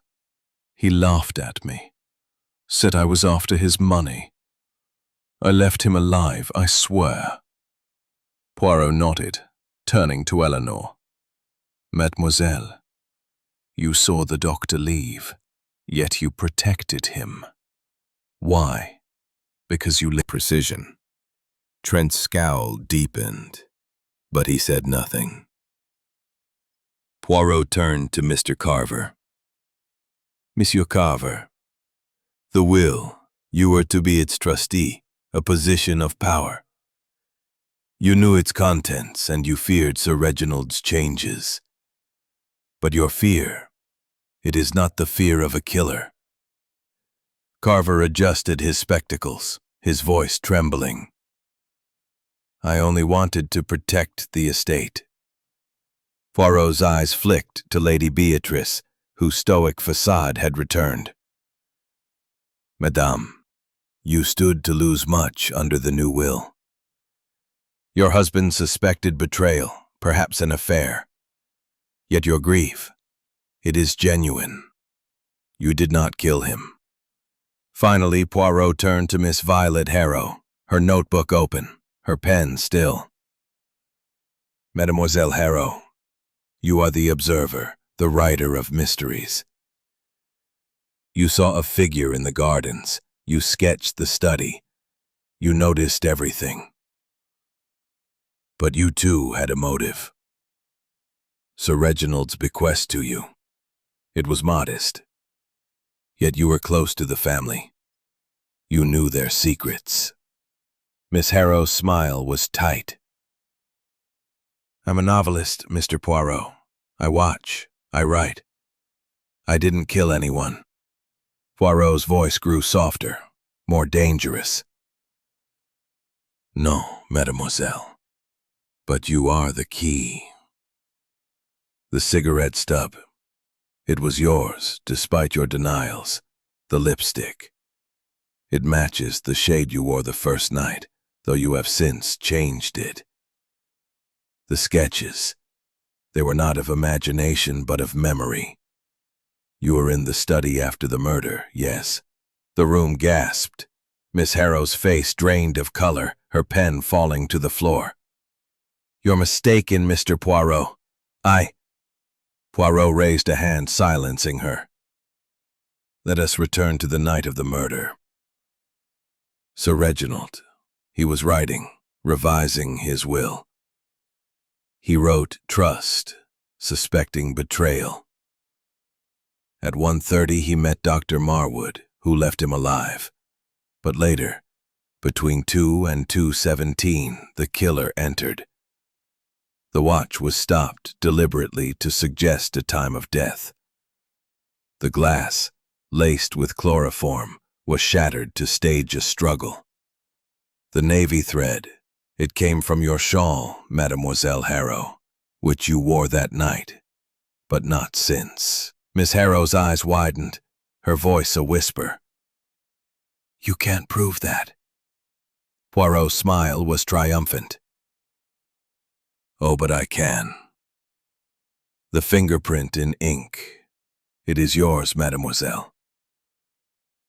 He laughed at me, said I was after his money. I left him alive, I swear." Poirot nodded, turning to Eleanor. "Mademoiselle, you saw the doctor leave, yet you protected him. Why? Because you live precision." Trent's scowl deepened, but he said nothing. Poirot turned to Mr. Carver. "Monsieur Carver, the will, you were to be its trustee, a position of power. You knew its contents and you feared Sir Reginald's changes. But your fear, it is not the fear of a killer." Carver adjusted his spectacles, his voice trembling. "I only wanted to protect the estate." Poirot's eyes flicked to Lady Beatrice, whose stoic facade had returned. "Madame, you stood to lose much under the new will. Your husband suspected betrayal, perhaps an affair. Yet your grief, it is genuine. You did not kill him." Finally, Poirot turned to Miss Violet Harrow, her notebook open, her pen still. "Mademoiselle Harrow, you are the observer, the writer of mysteries. You saw a figure in the gardens, you sketched the study, you noticed everything. But you too had a motive. Sir Reginald's bequest to you. It was modest. Yet you were close to the family. You knew their secrets." Miss Harrow's smile was tight. "I'm a novelist, Mr. Poirot. I watch, I write. I didn't kill anyone." Poirot's voice grew softer, more dangerous. "No, mademoiselle. But you are the key. The cigarette stub. It was yours, despite your denials. The lipstick. It matches the shade you wore the first night, though you have since changed it. The sketches. They were not of imagination, but of memory. You were in the study after the murder, yes. The room gasped. Miss Harrow's face drained of color, her pen falling to the floor. You're mistaken, Mr. Poirot. Poirot raised a hand, silencing her. Let us return to the night of the murder. Sir Reginald, he was writing, revising his will. He wrote trust, suspecting betrayal. At 1:30 he met Dr. Marwood, who left him alive. But later, between 2 and 2:17, the killer entered. The watch was stopped deliberately to suggest a time of death. The glass, laced with chloroform, was shattered to stage a struggle. The navy thread, it came from your shawl, Mademoiselle Harrow, which you wore that night, but not since. Miss Harrow's eyes widened, her voice a whisper. You can't prove that. Poirot's smile was triumphant. Oh, but I can. The fingerprint in ink. It is yours, mademoiselle.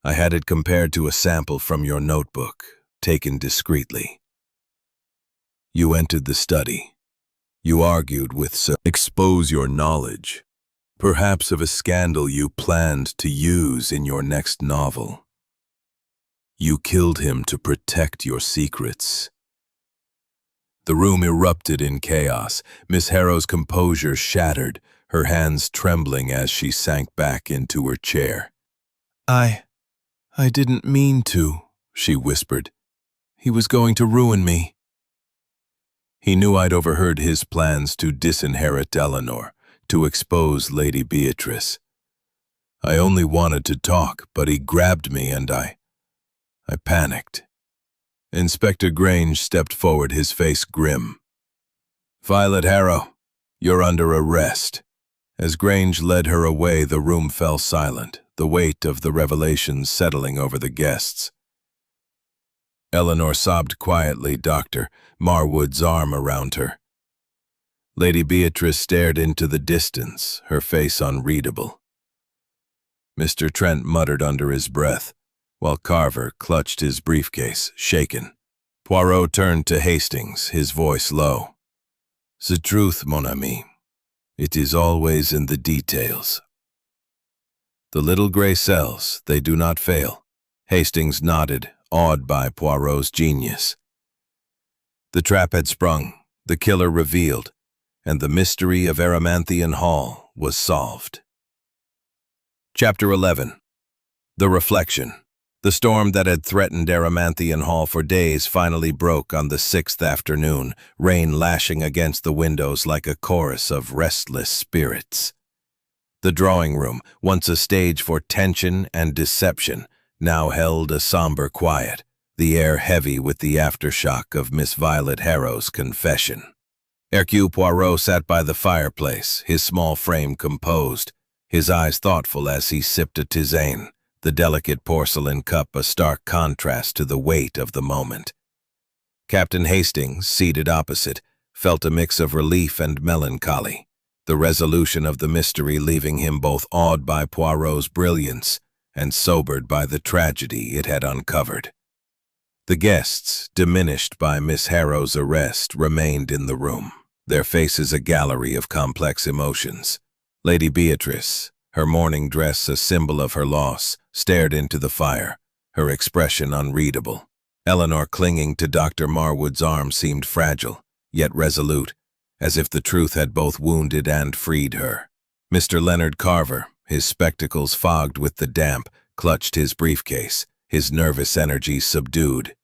I had it compared to a sample from your notebook, taken discreetly. You entered the study. You argued with Sir. Expose your knowledge, perhaps of a scandal you planned to use in your next novel. You killed him to protect your secrets. The room erupted in chaos. Miss Harrow's composure shattered, her hands trembling as she sank back into her chair. I didn't mean to, she whispered. He was going to ruin me. He knew I'd overheard his plans to disinherit Eleanor, to expose Lady Beatrice. I only wanted to talk, but he grabbed me and I panicked. Inspector Grange stepped forward, his face grim. Violet Harrow, you're under arrest. As Grange led her away, the room fell silent, the weight of the revelations settling over the guests. Eleanor sobbed quietly, Dr. Marwood's arm around her. Lady Beatrice stared into the distance, her face unreadable. Mr. Trent muttered under his breath, while Carver clutched his briefcase, shaken. Poirot turned to Hastings, his voice low. The truth, mon ami. It is always in the details. The little gray cells, they do not fail. Hastings nodded, awed by Poirot's genius. The trap had sprung, the killer revealed, and the mystery of Erymanthian Hall was solved. Chapter 11. The Reflection. The storm that had threatened Erymanthian Hall for days finally broke on the 6th afternoon, rain lashing against the windows like a chorus of restless spirits. The drawing room, once a stage for tension and deception, now held a somber quiet, the air heavy with the aftershock of Miss Violet Harrow's confession. Hercule Poirot sat by the fireplace, his small frame composed, his eyes thoughtful as he sipped a tisane, the delicate porcelain cup a stark contrast to the weight of the moment. Captain Hastings, seated opposite, felt a mix of relief and melancholy, the resolution of the mystery leaving him both awed by Poirot's brilliance and sobered by the tragedy it had uncovered. The guests, diminished by Miss Harrow's arrest, remained in the room, their faces a gallery of complex emotions. Lady Beatrice, her mourning dress a symbol of her loss, stared into the fire, her expression unreadable. Eleanor, clinging to Dr. Marwood's arm, seemed fragile, yet resolute, as if the truth had both wounded and freed her. Mr. Leonard Carver, his spectacles fogged with the damp, clutched his briefcase, his nervous energy subdued.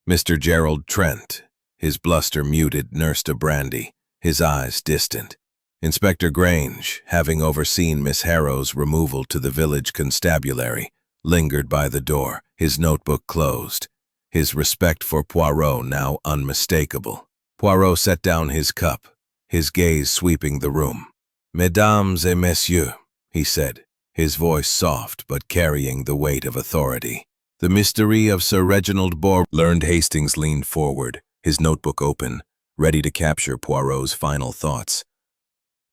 Mr. Gerald Trent, his bluster muted, nursed a brandy, his eyes distant. Inspector Grange, having overseen Miss Harrow's removal to the village constabulary, lingered by the door, his notebook closed, his respect for Poirot now unmistakable. Poirot set down his cup, his gaze sweeping the room. Mesdames et messieurs, he said, his voice soft but carrying the weight of authority. The mystery of Sir Reginald Boar. Learned Hastings leaned forward, his notebook open, ready to capture Poirot's final thoughts.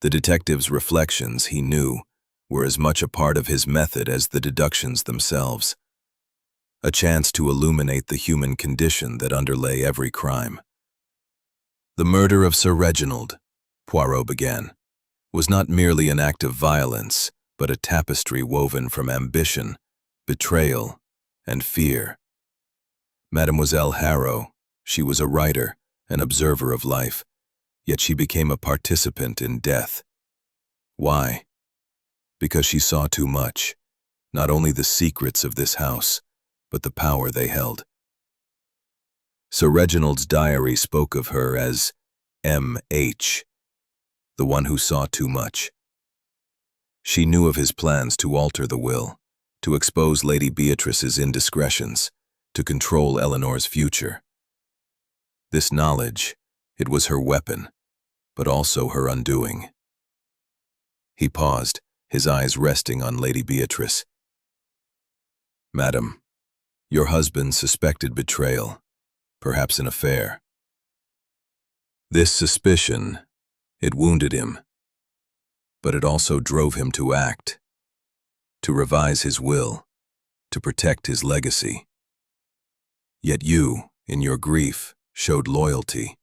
The detective's reflections, he knew, were as much a part of his method as the deductions themselves. A chance to illuminate the human condition that underlay every crime. The murder of Sir Reginald, Poirot began, was not merely an act of violence, but a tapestry woven from ambition, betrayal, and fear. Mademoiselle Harrow, she was a writer, an observer of life, yet she became a participant in death. Why? Because she saw too much, not only the secrets of this house, but the power they held. Sir Reginald's diary spoke of her as M.H., the one who saw too much. She knew of his plans to alter the will, to expose Lady Beatrice's indiscretions, to control Eleanor's future. This knowledge, it was her weapon, but also her undoing. He paused, his eyes resting on Lady Beatrice. "Madam, your husband suspected betrayal, perhaps an affair. This suspicion, it wounded him, but it also drove him to act, to revise his will, to protect his legacy. Yet you, in your grief, showed loyalty,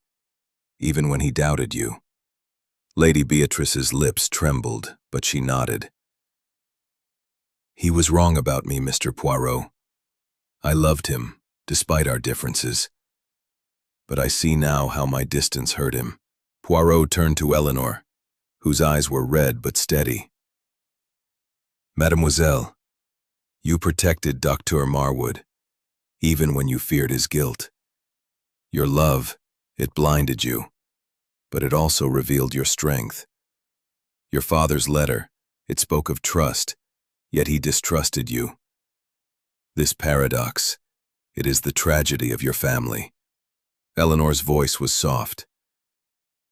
even when he doubted you." Lady Beatrice's lips trembled, but she nodded. "He was wrong about me, Mr. Poirot. I loved him, despite our differences. But I see now how my distance hurt him." Poirot turned to Eleanor, whose eyes were red but steady. "Mademoiselle, you protected Dr. Marwood, even when you feared his guilt. Your love, it blinded you, but it also revealed your strength. Your father's letter, it spoke of trust, yet he distrusted you. This paradox, it is the tragedy of your family." Eleanor's voice was soft.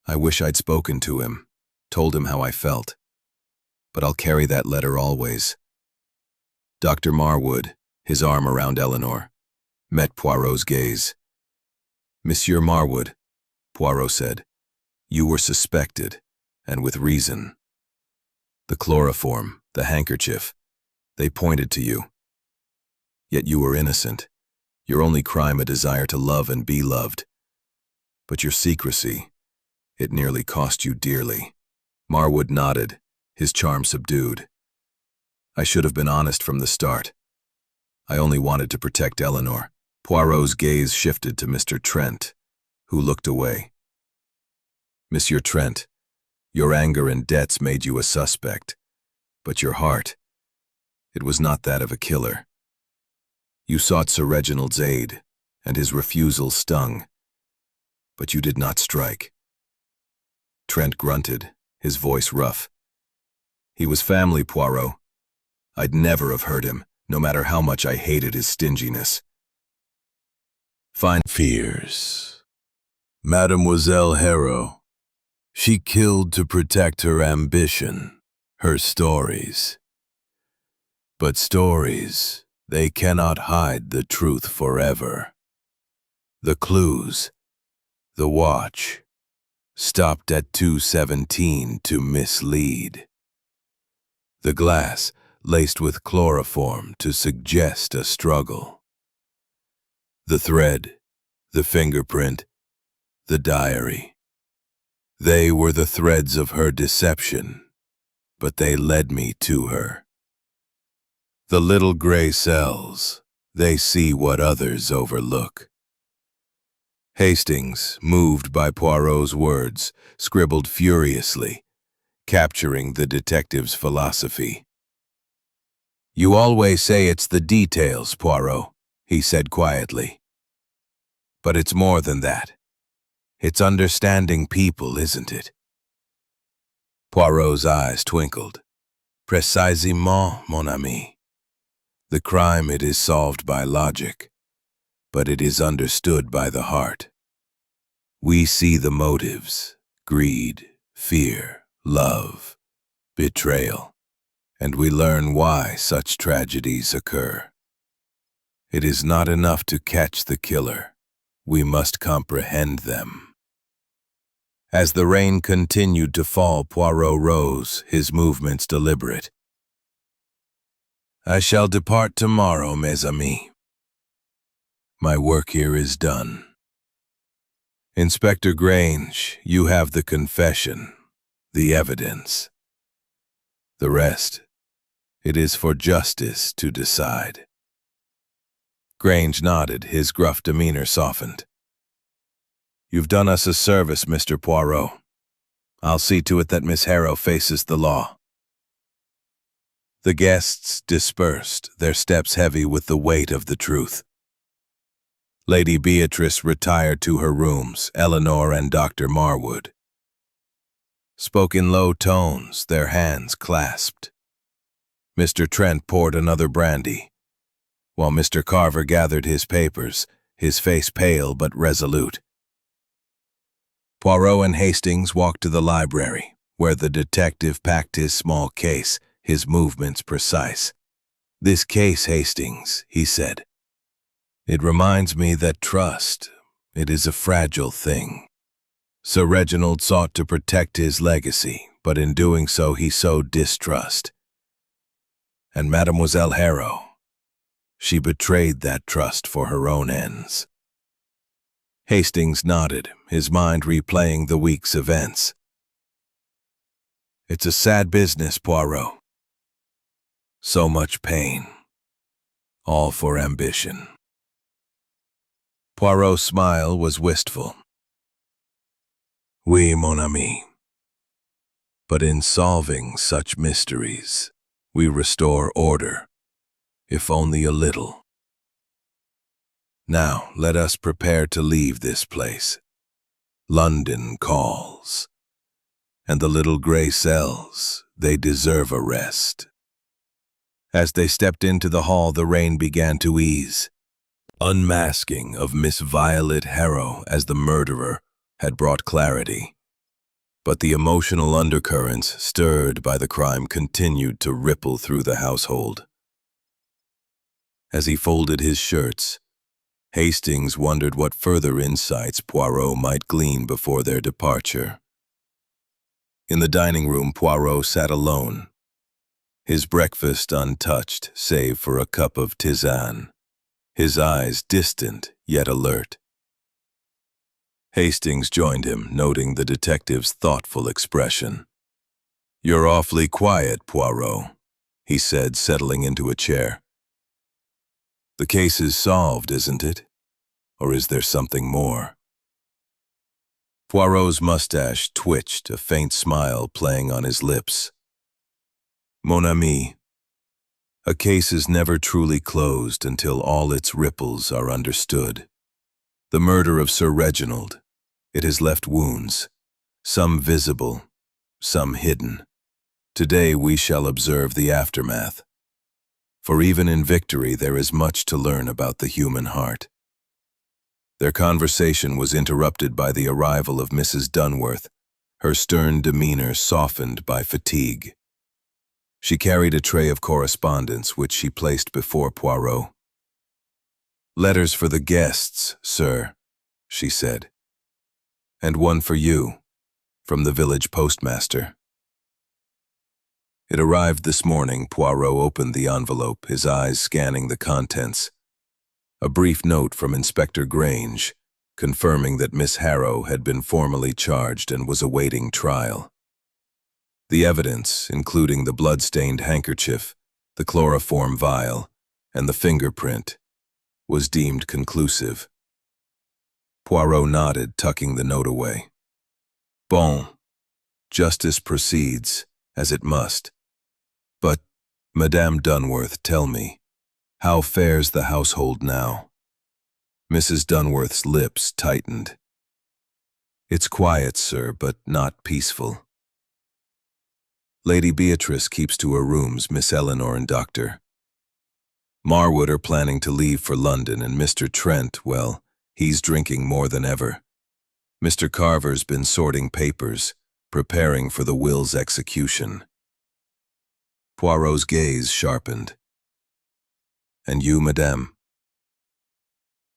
"I wish I'd spoken to him, told him how I felt. But I'll carry that letter always." Dr. Marwood, his arm around Eleanor, met Poirot's gaze. "Monsieur Marwood," Poirot said, "you were suspected, and with reason. The chloroform, the handkerchief, they pointed to you. Yet you were innocent, your only crime a desire to love and be loved. But your secrecy, it nearly cost you dearly." Marwood nodded, his charm subdued. "I should have been honest from the start. I only wanted to protect Eleanor." Poirot's gaze shifted to Mr. Trent, who looked away. "Monsieur Trent, your anger and debts made you a suspect, but your heart, it was not that of a killer. You sought Sir Reginald's aid, and his refusal stung, but you did not strike." Trent grunted, his voice rough. "He was family, Poirot. I'd never have hurt him, no matter how much I hated his stinginess." Fine fears. Mademoiselle Harrow, she killed to protect her ambition, her stories. But stories, they cannot hide the truth forever. The clues, the watch, stopped at 2:17 to mislead. The glass, laced with chloroform to suggest a struggle. The thread, the fingerprint, the diary. They were the threads of her deception, but they led me to her. The little gray cells, they see what others overlook. Hastings, moved by Poirot's words, scribbled furiously, capturing the detective's philosophy. "You always say it's the details, Poirot," he said quietly. "But it's more than that. It's understanding people, isn't it?" Poirot's eyes twinkled. "Précisément, mon ami. The crime, it is solved by logic, but it is understood by the heart. We see the motives, greed, fear, love, betrayal, and we learn why such tragedies occur. It is not enough to catch the killer. We must comprehend them." As the rain continued to fall, Poirot rose, his movements deliberate. I shall depart tomorrow, mes amis. My work here is done. Inspector Grange, you have the confession, the evidence. The rest, it is for justice to decide. Grange nodded, his gruff demeanor softened. You've done us a service, Mr. Poirot. I'll see to it that Miss Harrow faces the law. The guests dispersed, their steps heavy with the weight of the truth. Lady Beatrice retired to her rooms, Eleanor and Dr. Marwood spoke in low tones, their hands clasped. Mr. Trent poured another brandy, while Mr. Carver gathered his papers, his face pale but resolute. Poirot and Hastings walked to the library, where the detective packed his small case, his movements precise. This case, Hastings, he said. It reminds me that trust, it is a fragile thing. Sir Reginald sought to protect his legacy, but in doing so he sowed distrust. And Mademoiselle Harrow, she betrayed that trust for her own ends. Hastings nodded, his mind replaying the week's events. It's a sad business, Poirot. So much pain, all for ambition. Poirot's smile was wistful. Oui, mon ami. But in solving such mysteries, we restore order, if only a little. Now, let us prepare to leave this place. London calls, and the little gray cells, they deserve a rest. As they stepped into the hall, the rain began to ease. Unmasking of Miss Violet Harrow as the murderer had brought clarity, but the emotional undercurrents stirred by the crime continued to ripple through the household. As he folded his shirts, Hastings wondered what further insights Poirot might glean before their departure. In the dining room, Poirot sat alone, his breakfast untouched save for a cup of tisane, his eyes distant yet alert. Hastings joined him, noting the detective's thoughtful expression. You're awfully quiet, Poirot, he said, settling into a chair. The case is solved, isn't it? Or is there something more? Poirot's mustache twitched, a faint smile playing on his lips. Mon ami, a case is never truly closed until all its ripples are understood. The murder of Sir Reginald, it has left wounds, some visible, some hidden. Today we shall observe the aftermath. For even in victory there is much to learn about the human heart. Their conversation was interrupted by the arrival of Mrs. Dunworth, her stern demeanor softened by fatigue. She carried a tray of correspondence which she placed before Poirot. Letters for the guests, sir, she said. And one for you, from the village postmaster. It arrived this morning. Poirot opened the envelope, his eyes scanning the contents. A brief note from Inspector Grange, confirming that Miss Harrow had been formally charged and was awaiting trial. The evidence, including the blood-stained handkerchief, the chloroform vial, and the fingerprint, was deemed conclusive. Poirot nodded, tucking the note away. Bon, justice proceeds, as it must. But, Madame Dunworth, tell me, how fares the household now? Mrs. Dunworth's lips tightened. It's quiet, sir, but not peaceful. Lady Beatrice keeps to her rooms, Miss Eleanor and Dr. Marwood are planning to leave for London, and Mr. Trent, well, he's drinking more than ever. Mr. Carver's been sorting papers, preparing for the will's execution. Poirot's gaze sharpened. And you, madame?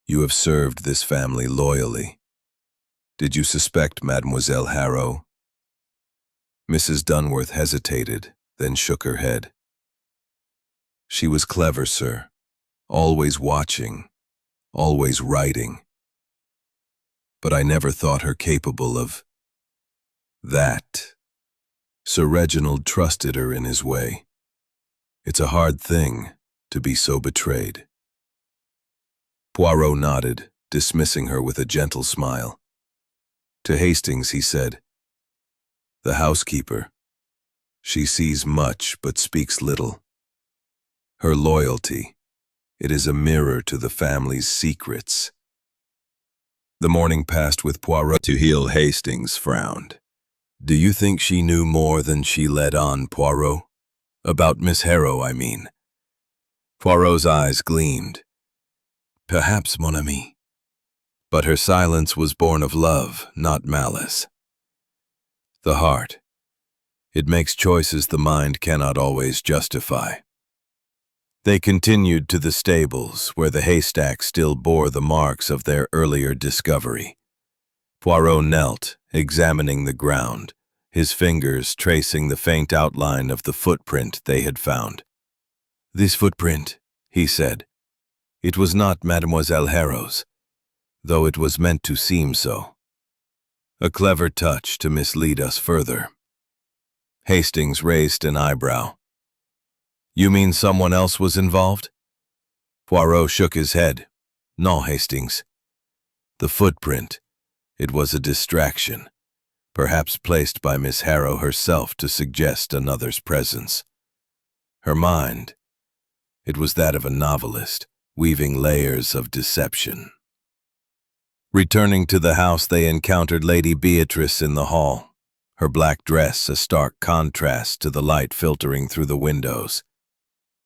You have served this family loyally. Did you suspect Mademoiselle Harrow? Mrs. Dunworth hesitated, then shook her head. She was clever, sir. Always watching, always writing. But I never thought her capable of that. Sir Reginald trusted her in his way. It's a hard thing to be so betrayed. Poirot nodded, dismissing her with a gentle smile. To Hastings he said, "The housekeeper. She sees much but speaks little. Her loyalty, it is a mirror to the family's secrets." The morning passed with Poirot to heal. Hastings frowned. "Do you think she knew more than she let on, Poirot? About Miss Harrow, I mean." Poirot's eyes gleamed. "Perhaps, mon ami." But her silence was born of love, not malice. The heart. It makes choices the mind cannot always justify. They continued to the stables, where the haystack still bore the marks of their earlier discovery. Poirot knelt, examining the ground, his fingers tracing the faint outline of the footprint they had found. "This footprint," he said. "It was not Mademoiselle Harrow's, though it was meant to seem so. A clever touch to mislead us further." Hastings raised an eyebrow. "You mean someone else was involved?" Poirot shook his head. "No, Hastings. The footprint, it was a distraction, perhaps placed by Miss Harrow herself to suggest another's presence. Her mind, it was that of a novelist, weaving layers of deception." Returning to the house, they encountered Lady Beatrice in the hall, her black dress a stark contrast to the light filtering through the windows.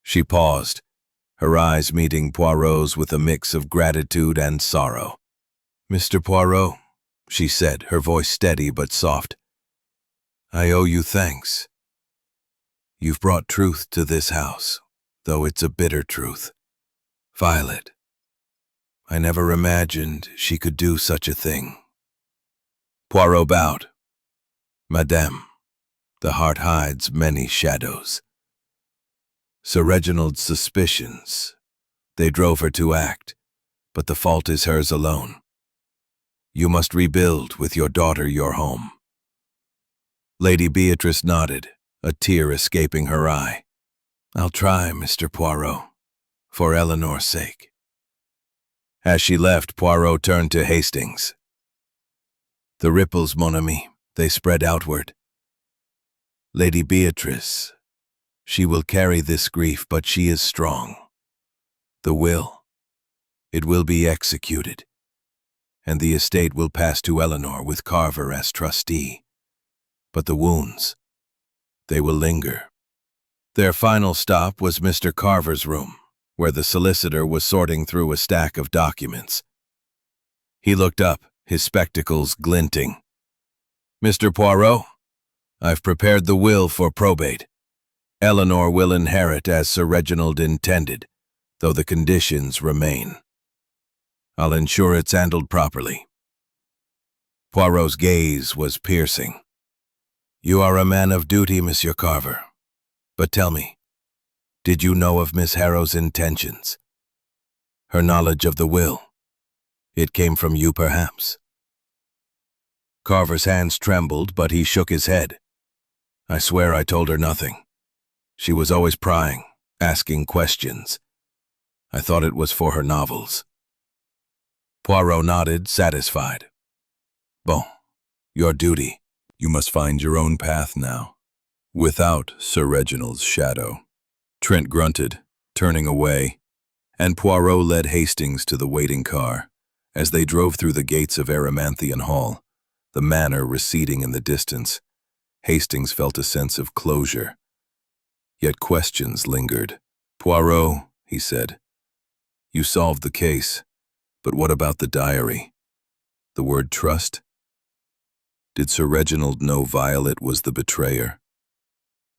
She paused, her eyes meeting Poirot's with a mix of gratitude and sorrow. "Mr. Poirot," she said, her voice steady but soft, "I owe you thanks. You've brought truth to this house, though it's a bitter truth. Violet, I never imagined she could do such a thing." Poirot bowed. "Madame, the heart hides many shadows. Sir Reginald's suspicions, they drove her to act, but the fault is hers alone. You must rebuild with your daughter your home." Lady Beatrice nodded, a tear escaping her eye. "I'll try, Mr. Poirot, for Eleanor's sake." As she left, Poirot turned to Hastings. "The ripples, mon ami, they spread outward. Lady Beatrice, she will carry this grief, but she is strong. The will, it will be executed, and the estate will pass to Eleanor with Carver as trustee. But the wounds, they will linger." Their final stop was Mr. Carver's room, where the solicitor was sorting through a stack of documents. He looked up, his spectacles glinting. "Mr. Poirot, I've prepared the will for probate. Eleanor will inherit as Sir Reginald intended, though the conditions remain. I'll ensure it's handled properly." Poirot's gaze was piercing. "You are a man of duty, Monsieur Carver. But tell me, did you know of Miss Harrow's intentions? Her knowledge of the will? It came from you, perhaps?" Carver's hands trembled, but he shook his head. "I swear I told her nothing. She was always prying, asking questions. I thought it was for her novels." Poirot nodded, satisfied. "Bon, your duty. You must find your own path now, without Sir Reginald's shadow." Trent grunted, turning away, and Poirot led Hastings to the waiting car. As they drove through the gates of Erymanthian Hall, the manor receding in the distance, Hastings felt a sense of closure. Yet questions lingered. "Poirot," he said, "you solved the case, but what about the diary? The word trust? Did Sir Reginald know Violet was the betrayer?"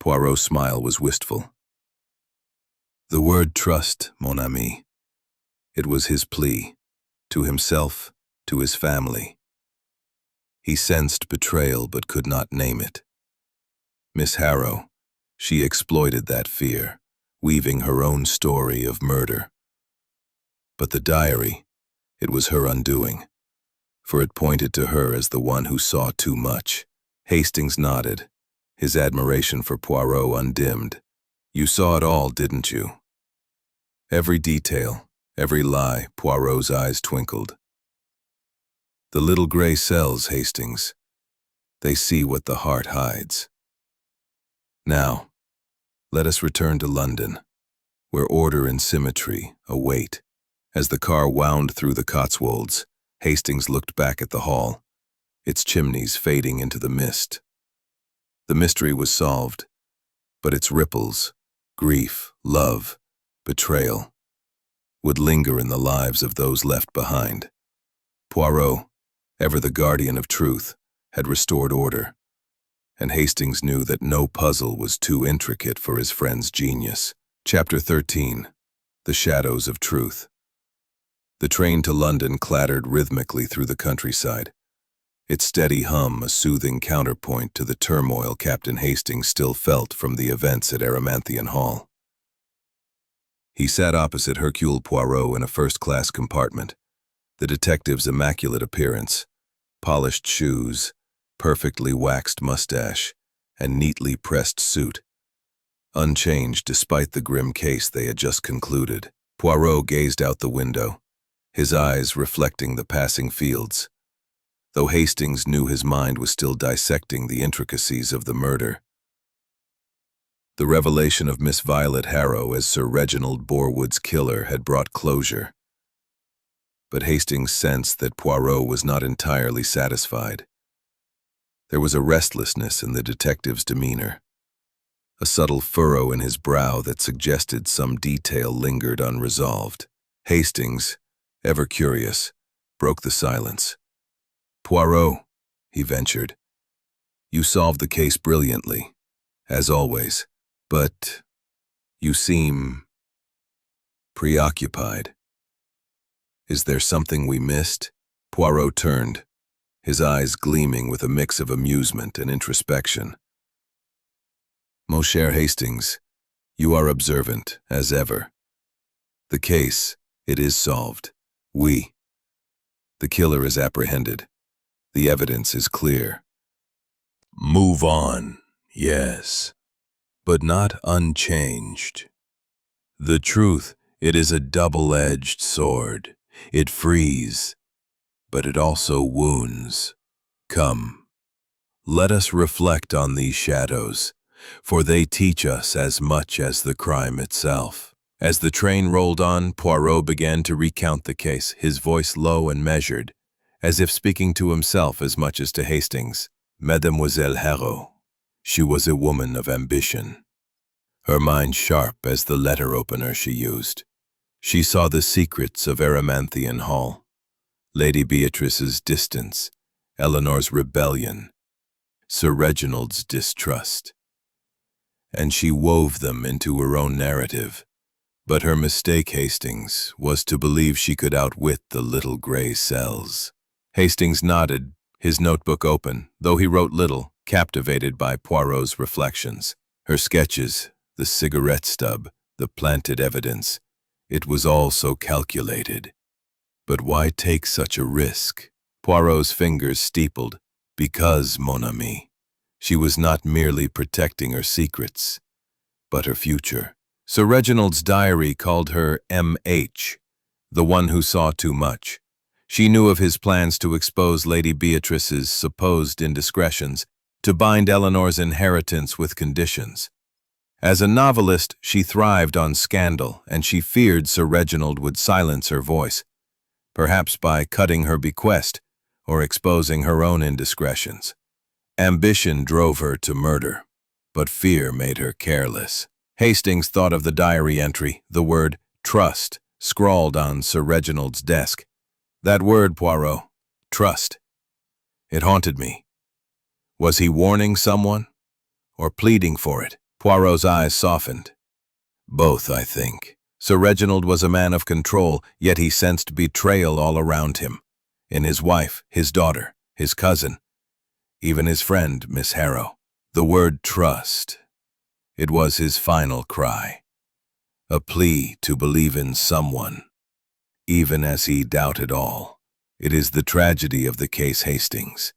Poirot's smile was wistful. "The word trust, mon ami. It was his plea, to himself, to his family. He sensed betrayal but could not name it. Miss Harrow, she exploited that fear, weaving her own story of murder. But the diary, it was her undoing, for it pointed to her as the one who saw too much. Hastings nodded, his admiration for Poirot undimmed. You saw it all, didn't you? Every detail, every lie. Poirot's eyes twinkled. The little gray cells, Hastings. They see what the heart hides. Now, let us return to London, where order and symmetry await. As the car wound through the Cotswolds, Hastings looked back at the hall, its chimneys fading into the mist. The mystery was solved, but its ripples, grief, love, betrayal, would linger in the lives of those left behind. Poirot, ever the guardian of truth, had restored order, and Hastings knew that no puzzle was too intricate for his friend's genius. Chapter 13. The Shadows of Truth. The train to London clattered rhythmically through the countryside, its steady hum a soothing counterpoint to the turmoil Captain Hastings still felt from the events at Erymanthian Hall. He sat opposite Hercule Poirot in a first-class compartment, the detective's immaculate appearance, polished shoes, perfectly waxed mustache, and neatly pressed suit, unchanged despite the grim case they had just concluded. Poirot gazed out the window, his eyes reflecting the passing fields, though Hastings knew his mind was still dissecting the intricacies of the murder. The revelation of Miss Violet Harrow as Sir Reginald Borwood's killer had brought closure, but Hastings sensed that Poirot was not entirely satisfied. There was a restlessness in the detective's demeanor, a subtle furrow in his brow that suggested some detail lingered unresolved. Hastings, ever curious, broke the silence. Poirot, he ventured, you solved the case brilliantly, as always, but you seem preoccupied. Is there something we missed? Poirot turned, his eyes gleaming with a mix of amusement and introspection. Mon cher Hastings, you are observant, as ever. The case, it is solved. The killer is apprehended. The evidence is clear. Move on, yes, but not unchanged. The truth, it is a double-edged sword. It frees, but it also wounds. Come, let us reflect on these shadows, for they teach us as much as the crime itself. As the train rolled on, Poirot began to recount the case, his voice low and measured, as if speaking to himself as much as to Hastings. Mademoiselle Harrow, she was a woman of ambition, her mind sharp as the letter opener she used. She saw the secrets of Erymanthian Hall, Lady Beatrice's distance, Eleanor's rebellion, Sir Reginald's distrust, and she wove them into her own narrative. But her mistake, Hastings, was to believe she could outwit the little gray cells. Hastings nodded, his notebook open, though he wrote little, captivated by Poirot's reflections. Her sketches, the cigarette stub, the planted evidence, it was all so calculated. But why take such a risk? Poirot's fingers steepled. Because, mon ami, she was not merely protecting her secrets, but her future. Sir Reginald's diary called her M.H., the one who saw too much. She knew of his plans to expose Lady Beatrice's supposed indiscretions, to bind Eleanor's inheritance with conditions. As a novelist, she thrived on scandal, and she feared Sir Reginald would silence her voice, perhaps by cutting her bequest or exposing her own indiscretions. Ambition drove her to murder, but fear made her careless. Hastings thought of the diary entry, the word trust, scrawled on Sir Reginald's desk. That word, Poirot, trust. It haunted me. Was he warning someone, or pleading for it? Poirot's eyes softened. Both, I think. Sir Reginald was a man of control, yet he sensed betrayal all around him. In his wife, his daughter, his cousin, even his friend, Miss Harrow. The word trust. It was his final cry. A plea to believe in someone, even as he doubted all. It is the tragedy of the case Hastings,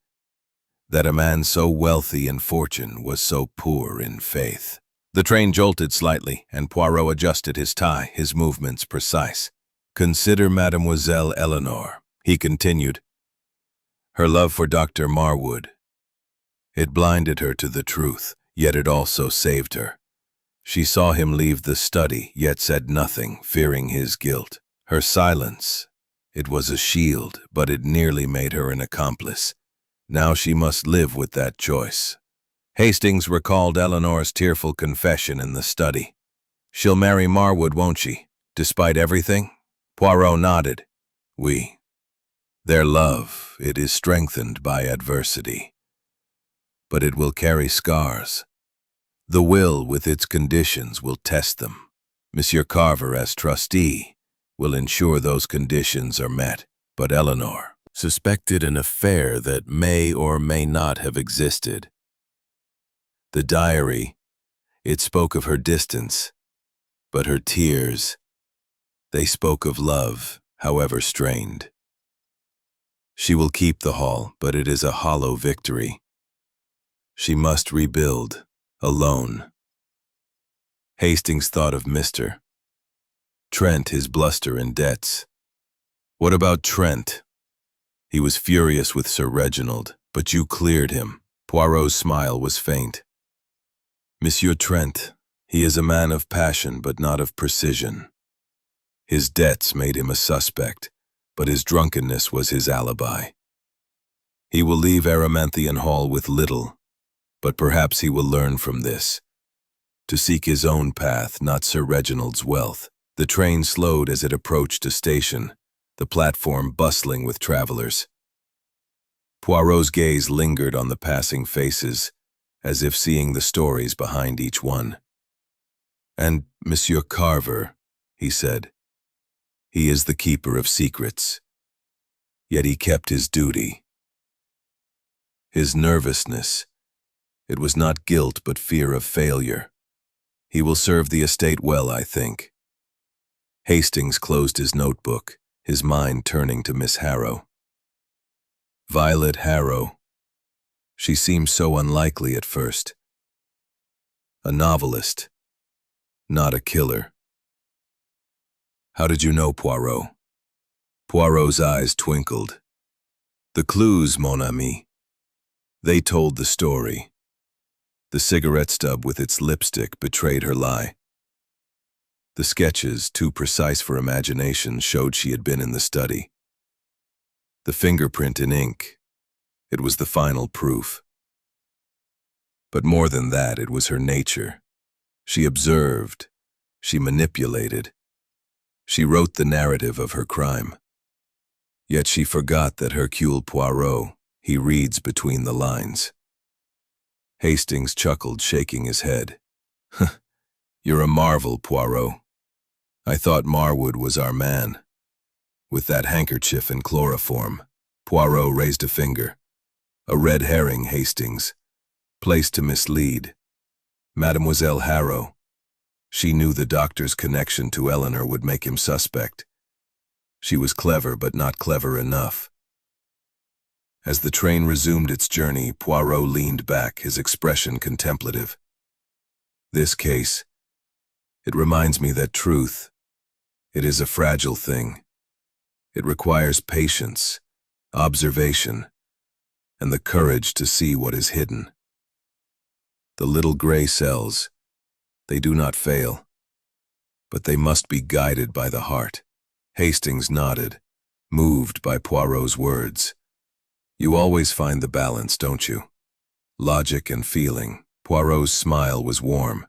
that a man so wealthy in fortune was so poor in faith. The train jolted slightly, and Poirot adjusted his tie, his movements precise. "Consider Mademoiselle Eleanor," he continued. "Her love for Dr. Marwood. It blinded her to the truth, yet it also saved her. She saw him leave the study, yet said nothing, fearing his guilt. Her silence, it was a shield, but it nearly made her an accomplice. Now she must live with that choice." Hastings recalled Eleanor's tearful confession in the study. "She'll marry Marwood, won't she, despite everything?" Poirot nodded. "Oui. Their love, it is strengthened by adversity. But it will carry scars. The will, with its conditions, will test them. Monsieur Carver, as trustee, will ensure those conditions are met. But Eleanor suspected an affair that may or may not have existed. The diary, it spoke of her distance, but her tears, they spoke of love, however strained. She will keep the hall, but it is a hollow victory. She must rebuild, alone." Hastings thought of Mr. Trent, his bluster and debts. What about Trent? He was furious with Sir Reginald, but you cleared him. Poirot's smile was faint. "Monsieur Trent, he is a man of passion but not of precision. His debts made him a suspect, but his drunkenness was his alibi. He will leave Erymanthian Hall with little, but perhaps he will learn from this, to seek his own path, not Sir Reginald's wealth." The train slowed as it approached a station, the platform bustling with travelers. Poirot's gaze lingered on the passing faces, as if seeing the stories behind each one. "And Monsieur Carver," he said, "he is the keeper of secrets. Yet he kept his duty. His nervousness, it was not guilt but fear of failure. He will serve the estate well, I think." Hastings closed his notebook, his mind turning to Miss Harrow. Violet Harrow. She seemed so unlikely at first. A novelist, not a killer. "How did you know, Poirot?" Poirot's eyes twinkled. "The clues, mon ami. They told the story. The cigarette stub with its lipstick betrayed her lie. The sketches, too precise for imagination, showed she had been in the study. The fingerprint in ink, it was the final proof. But more than that, it was her nature. She observed, she manipulated. She wrote the narrative of her crime. Yet she forgot that Hercule Poirot, he reads between the lines." Hastings chuckled, shaking his head. "You're a marvel, Poirot. I thought Marwood was our man. With that handkerchief and chloroform." Poirot raised a finger. "A red herring, Hastings. Placed to mislead. Mademoiselle Harrow. She knew the doctor's connection to Eleanor would make him suspect. She was clever, but not clever enough." As the train resumed its journey, Poirot leaned back, his expression contemplative. "This case, it reminds me that truth, it is a fragile thing. It requires patience, observation, and the courage to see what is hidden. The little gray cells, they do not fail, but they must be guided by the heart." Hastings nodded, moved by Poirot's words. "You always find the balance, don't you? Logic and feeling." Poirot's smile was warm.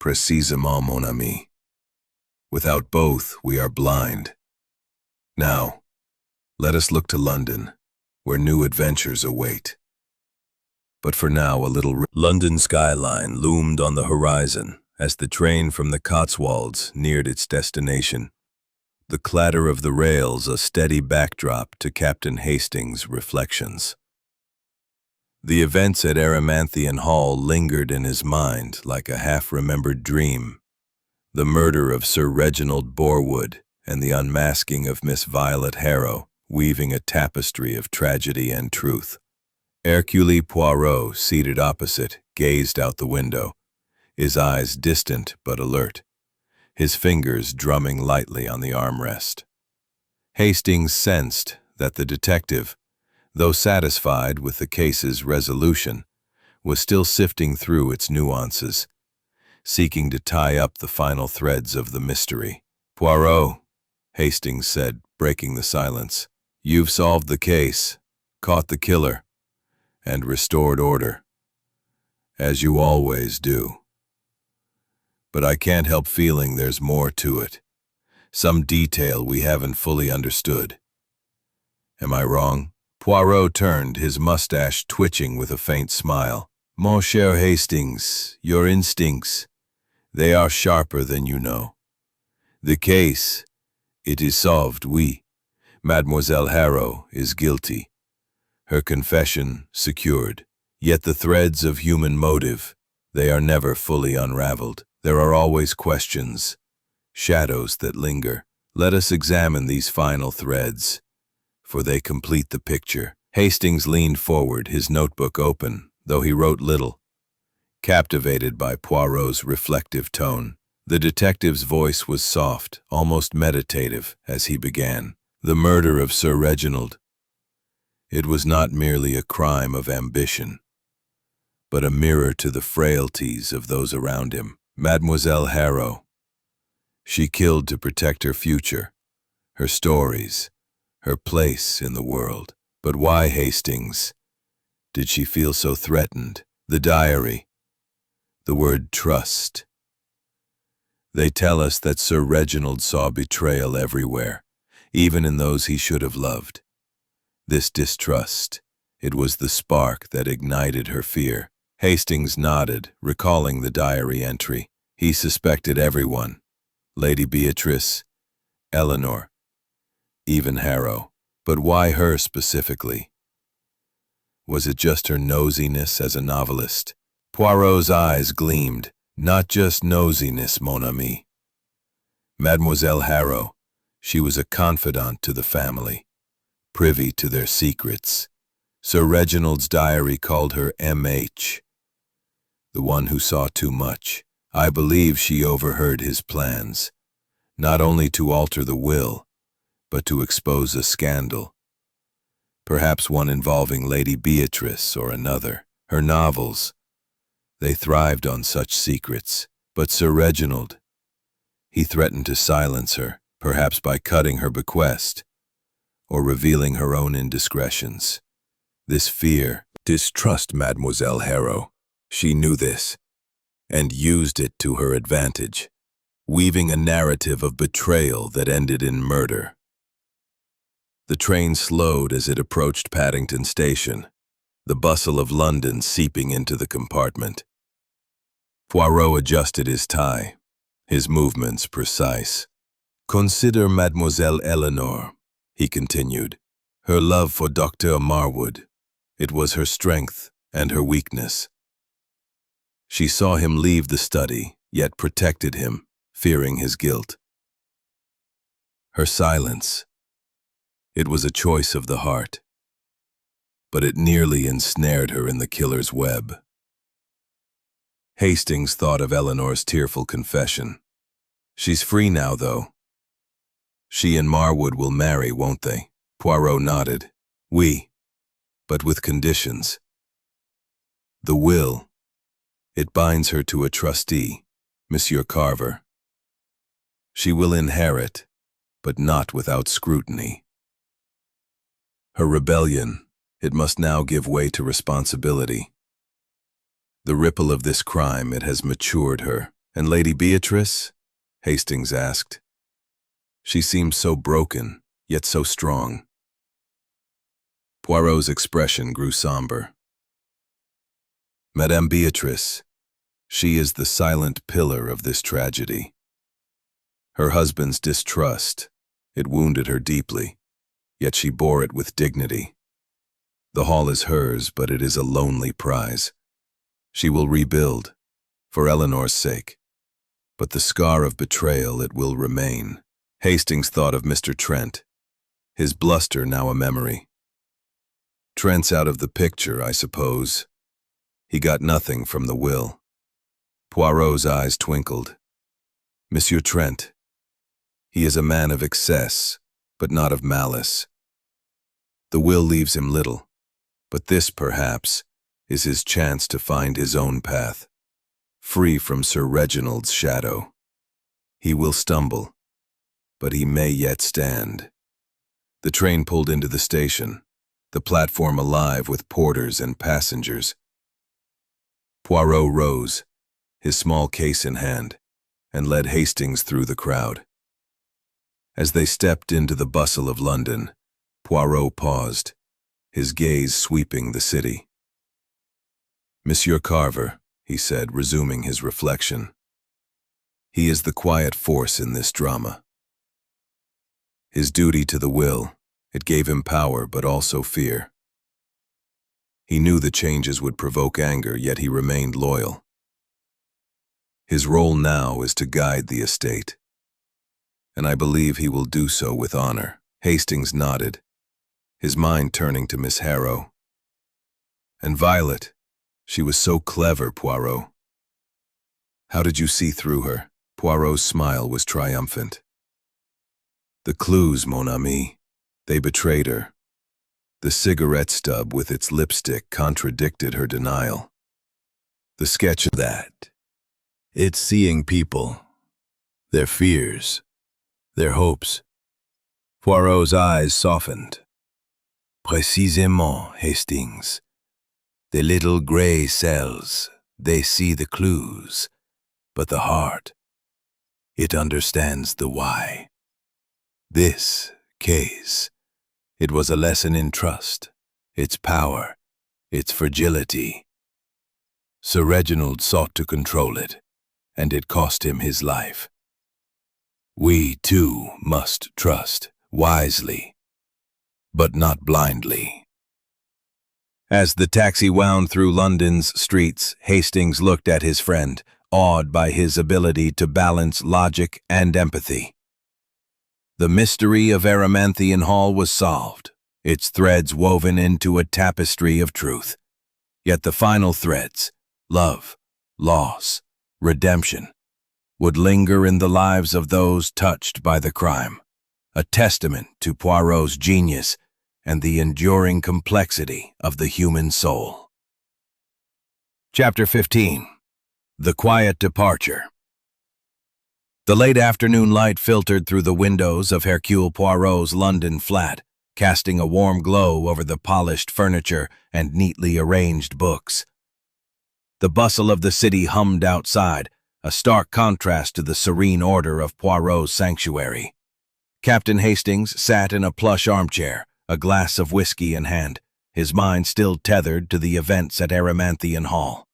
"Précisément, mon ami. Without both, we are blind. Now, let us look to London, where new adventures await." But for now, a little London skyline loomed on the horizon as the train from the Cotswolds neared its destination. The clatter of the rails a steady backdrop to Captain Hastings' reflections. The events at Erymanthian Hall lingered in his mind like a half-remembered dream. The murder of Sir Reginald Borwood and the unmasking of Miss Violet Harrow, weaving a tapestry of tragedy and truth. Hercule Poirot, seated opposite, gazed out the window, his eyes distant but alert, his fingers drumming lightly on the armrest. Hastings sensed that the detective, though satisfied with the case's resolution, was still sifting through its nuances, seeking to tie up the final threads of the mystery. "Poirot," Hastings said, breaking the silence, "you've solved the case, caught the killer, and restored order, as you always do. But I can't help feeling there's more to it, some detail we haven't fully understood. Am I wrong?" Poirot turned, his mustache twitching with a faint smile. "Mon cher Hastings, your instincts, they are sharper than you know. The case, it is solved, oui. Mademoiselle Harrow is guilty. Her confession secured. Yet the threads of human motive, they are never fully unraveled. There are always questions, shadows that linger. Let us examine these final threads, for they complete the picture." Hastings leaned forward, his notebook open, though he wrote little. Captivated by Poirot's reflective tone, the detective's voice was soft, almost meditative, as he began. "The murder of Sir Reginald. It was not merely a crime of ambition, but a mirror to the frailties of those around him. Mademoiselle Harrow, she killed to protect her future, her stories, her place in the world. But why, Hastings, did she feel so threatened? The diary, the word trust. They tell us that Sir Reginald saw betrayal everywhere, even in those he should have loved. This distrust, it was the spark that ignited her fear." Hastings nodded, recalling the diary entry. He suspected everyone: Lady Beatrice, Eleanor, even Harrow. But why her specifically? Was it just her nosiness as a novelist? Poirot's eyes gleamed. "Not just nosiness, mon ami. Mademoiselle Harrow, she was a confidant to the family, privy to their secrets. Sir Reginald's diary called her M.H., the one who saw too much. I believe she overheard his plans, not only to alter the will, but to expose a scandal, perhaps one involving Lady Beatrice or another. Her novels, they thrived on such secrets. But Sir Reginald, he threatened to silence her, perhaps by cutting her bequest, or revealing her own indiscretions. This fear, distrust Mademoiselle Harrow. She knew this, and used it to her advantage, weaving a narrative of betrayal that ended in murder." The train slowed as it approached Paddington Station, the bustle of London seeping into the compartment. Poirot adjusted his tie, his movements precise. "Consider Mademoiselle Eleanor," he continued. "Her love for Dr. Marwood. It was her strength and her weakness. She saw him leave the study, yet protected him, fearing his guilt. Her silence, it was a choice of the heart, but it nearly ensnared her in the killer's web." Hastings thought of Eleanor's tearful confession. "She's free now, though. She and Marwood will marry, won't they?" Poirot nodded. "Oui, but with conditions. The will, it binds her to a trustee, Monsieur Carver. She will inherit, but not without scrutiny. Her rebellion, it must now give way to responsibility. The ripple of this crime, it has matured her." "And Lady Beatrice?" Hastings asked. "She seems so broken, yet so strong." Poirot's expression grew somber. "Madame Beatrice, she is the silent pillar of this tragedy. Her husband's distrust, it wounded her deeply, yet she bore it with dignity. The hall is hers, but it is a lonely prize. She will rebuild, for Eleanor's sake. But the scar of betrayal, it will remain. Hastings thought of Mr. Trent, his bluster now a memory. Trent's out of the picture, I suppose. He got nothing from the will. Poirot's eyes twinkled. Monsieur Trent. He is a man of excess, but not of malice. The will leaves him little, but this, perhaps, is his chance to find his own path, free from Sir Reginald's shadow. He will stumble, but he may yet stand. The train pulled into the station, the platform alive with porters and passengers. Poirot rose, his small case in hand, and led Hastings through the crowd. As they stepped into the bustle of London, Poirot paused, his gaze sweeping the city. Monsieur Carver, he said, resuming his reflection. He is the quiet force in this drama. His duty to the will, it gave him power but also fear. He knew the changes would provoke anger, yet he remained loyal. His role now is to guide the estate, and I believe he will do so with honor. Hastings nodded, his mind turning to Miss Harrow. And Violet, she was so clever, Poirot. How did you see through her? Poirot's smile was triumphant. The clues, mon ami, they betrayed her. The cigarette stub with its lipstick contradicted her denial. The sketch of that. It's seeing people, their fears, their hopes. Poirot's eyes softened. Précisément, Hastings. The little gray cells, they see the clues, but the heart, it understands the why. This case, it was a lesson in trust, its power, its fragility. Sir Reginald sought to control it, and it cost him his life. We, too, must trust wisely, but not blindly. As the taxi wound through London's streets, Hastings looked at his friend, awed by his ability to balance logic and empathy. The mystery of Erymanthian Hall was solved, its threads woven into a tapestry of truth. Yet the final threads, love, loss, redemption, would linger in the lives of those touched by the crime, a testament to Poirot's genius and the enduring complexity of the human soul. Chapter 15. The Quiet Departure. The late afternoon light filtered through the windows of Hercule Poirot's London flat, casting a warm glow over the polished furniture and neatly arranged books. The bustle of the city hummed outside, a stark contrast to the serene order of Poirot's sanctuary. Captain Hastings sat in a plush armchair, a glass of whiskey in hand, his mind still tethered to the events at Erymanthian Hall.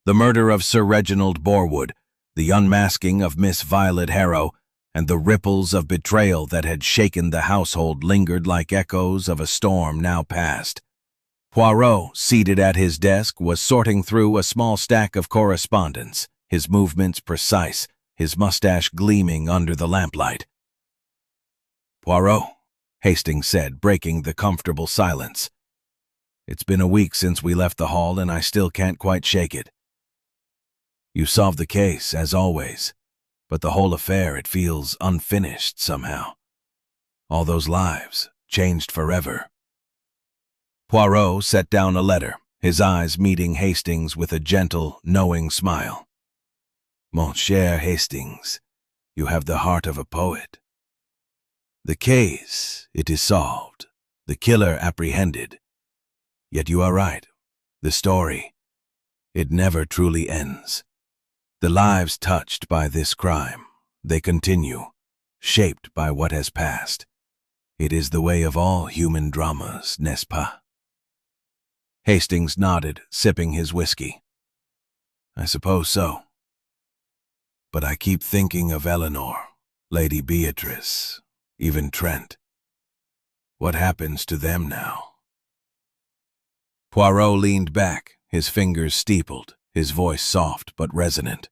The murder of Sir Reginald Borwood, the unmasking of Miss Violet Harrow, and the ripples of betrayal that had shaken the household lingered like echoes of a storm now past. Poirot, seated at his desk, was sorting through a small stack of correspondence, his movements precise, his mustache gleaming under the lamplight. "Poirot," Hastings said, breaking the comfortable silence. "It's been a week since we left the hall, and I still can't quite shake it. You solved the case, as always, but the whole affair, it feels unfinished somehow. All those lives, changed forever." Poirot set down a letter, his eyes meeting Hastings with a gentle, knowing smile. "Mon cher Hastings, you have the heart of a poet. The case, it is solved, the killer apprehended. Yet you are right, the story, it never truly ends. The lives touched by this crime, they continue, shaped by what has passed. It is the way of all human dramas, n'est-ce pas?" Hastings nodded, sipping his whiskey. "I suppose so. But I keep thinking of Eleanor, Lady Beatrice, even Trent. What happens to them now?"
Poirot leaned back, his fingers steepled, his voice soft but resonant.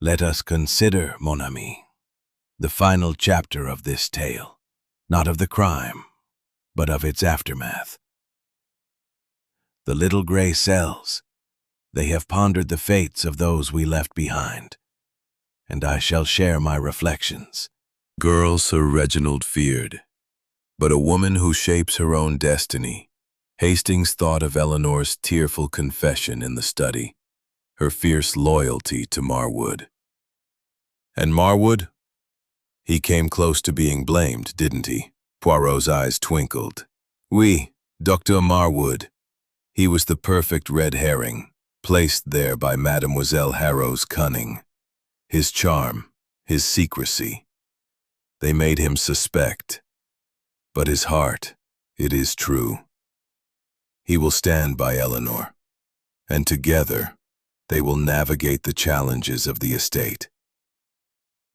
Let us consider, mon ami, the final chapter of this tale, not of the crime, but of its aftermath. The little gray cells, they have pondered the fates of those we left behind, and I shall share my reflections.
Girl Sir Reginald feared, but a woman who shapes her own destiny. Hastings thought of Eleanor's tearful confession in the study, her fierce loyalty to Marwood. And Marwood? He came close to being blamed, didn't he? Poirot's eyes twinkled. Oui, Dr. Marwood. He was the perfect red herring, placed there by Mademoiselle Harrow's cunning. His charm, his secrecy. They made him suspect. But his heart, it is true. He will stand by Eleanor, and together they will navigate the challenges of the estate.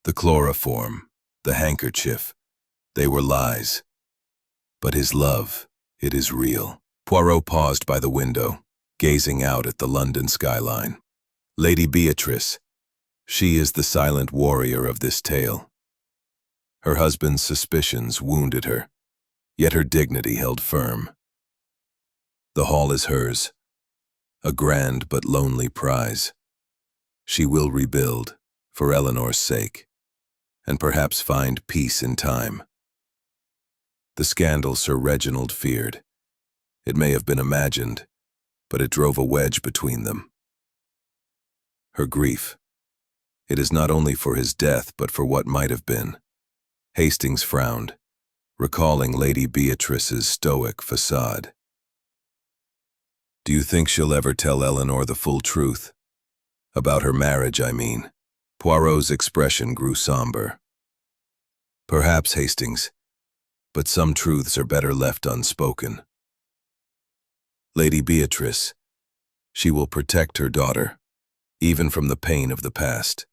The chloroform, the handkerchief, they were lies. But his love, it is real. Poirot paused by the window, gazing out at the London skyline. Lady Beatrice, she is the silent warrior of this tale. Her husband's suspicions wounded her, yet her dignity held firm. The hall is hers, a grand but lonely prize. She will rebuild, for Eleanor's sake, and perhaps find peace in time. The scandal Sir Reginald feared. It may have been imagined, but it drove a wedge between them. Her grief. It is not only for his death, but for what might have been. Hastings frowned, recalling Lady Beatrice's stoic facade. Do you think she'll ever tell Eleanor the full truth? About her marriage, I mean. Poirot's expression grew somber. Perhaps, Hastings, but some truths are better left unspoken. Lady Beatrice, she will protect her daughter, even from the pain of the past.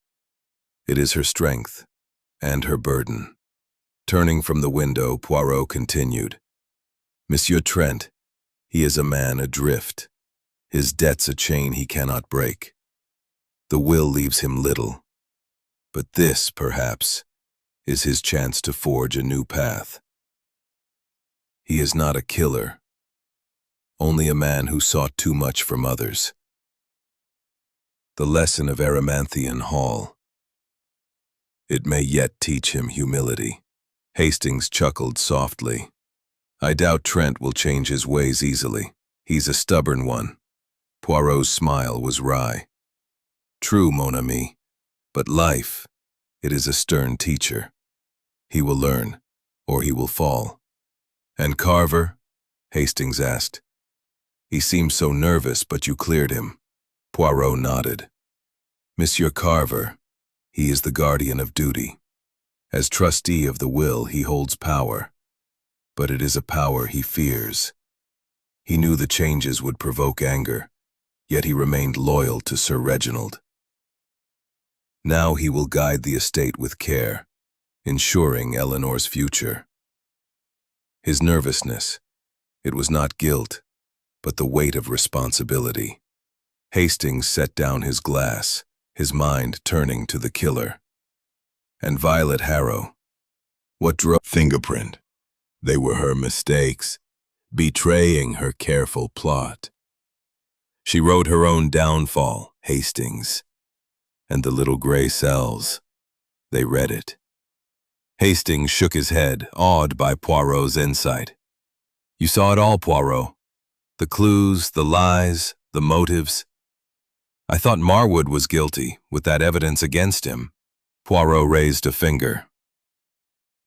It is her strength and her burden. Turning from the window, Poirot continued. Monsieur Trent, he is a man adrift. His debt's a chain he cannot break. The will leaves him little. But this, perhaps, is his chance to forge a new path. He is not a killer, only a man who sought too much from others. The lesson of Erymanthian Hall. It may yet teach him humility. Hastings chuckled softly. I doubt Trent will change his ways easily. He's a stubborn one. Poirot's smile was wry. True, mon ami, but life, it is a stern teacher. He will learn, or he will fall. And Carver? Hastings asked. He seemed so nervous, but you cleared him. Poirot nodded. Monsieur Carver, he is the guardian of duty. As trustee of the will, he holds power. But it is a power he fears. He knew the changes would provoke anger, yet he remained loyal to Sir Reginald. Now he will guide the estate with care, ensuring Eleanor's future. His nervousness, it was not guilt, but the weight of responsibility. Hastings set down his glass, his mind turning to the killer. And Violet Harrow, what drove fingerprint? They were her mistakes, betraying her careful plot. She wrote her own downfall, Hastings, and the little gray cells, they read it. Hastings shook his head, awed by Poirot's insight. You saw it all, Poirot. The clues, the lies, the motives. I thought Marwood was guilty, with that evidence against him. Poirot raised a finger.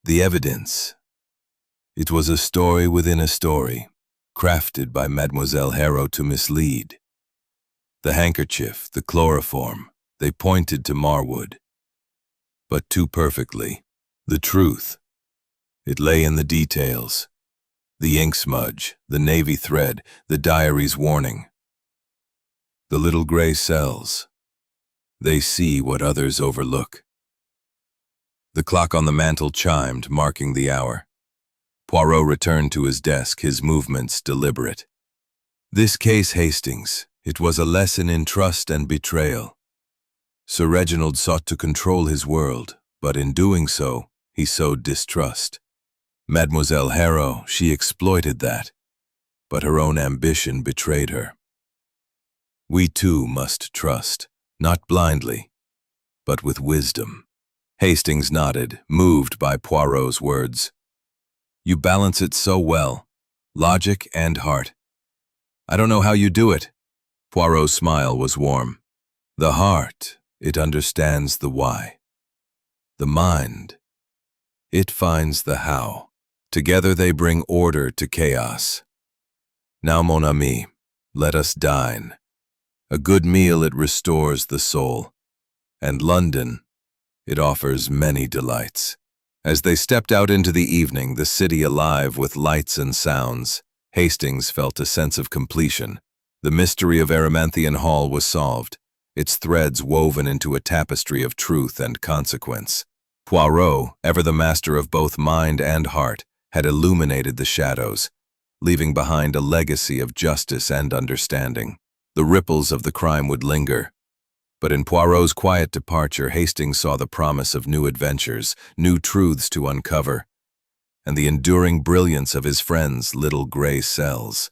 The evidence. It was a story within a story, crafted by Mademoiselle Harrow to mislead. The handkerchief, the chloroform, they pointed to Marwood. But too perfectly. The truth. It lay in the details. The ink smudge, the navy thread, the diary's warning. The little gray cells. They see what others overlook. The clock on the mantel chimed, marking the hour. Poirot returned to his desk, his movements deliberate. This case, Hastings, it was a lesson in trust and betrayal. Sir Reginald sought to control his world, but in doing so, he sowed distrust. Mademoiselle Harrow, she exploited that, but her own ambition betrayed her. We too must trust, not blindly, but with wisdom. Hastings nodded, moved by Poirot's words. You balance it so well, logic and heart. I don't know how you do it. Poirot's smile was warm. The heart, it understands the why. The mind, it finds the how. Together they bring order to chaos. Now, mon ami, let us dine. A good meal, it restores the soul. And London, it offers many delights. As they stepped out into the evening, the city alive with lights and sounds, Hastings felt a sense of completion. The mystery of Erymanthian Hall was solved, its threads woven into a tapestry of truth and consequence. Poirot, ever the master of both mind and heart, had illuminated the shadows, leaving behind a legacy of justice and understanding. The ripples of the crime would linger, but in Poirot's quiet departure, Hastings saw the promise of new adventures, new truths to uncover, and the enduring brilliance of his friend's little gray cells.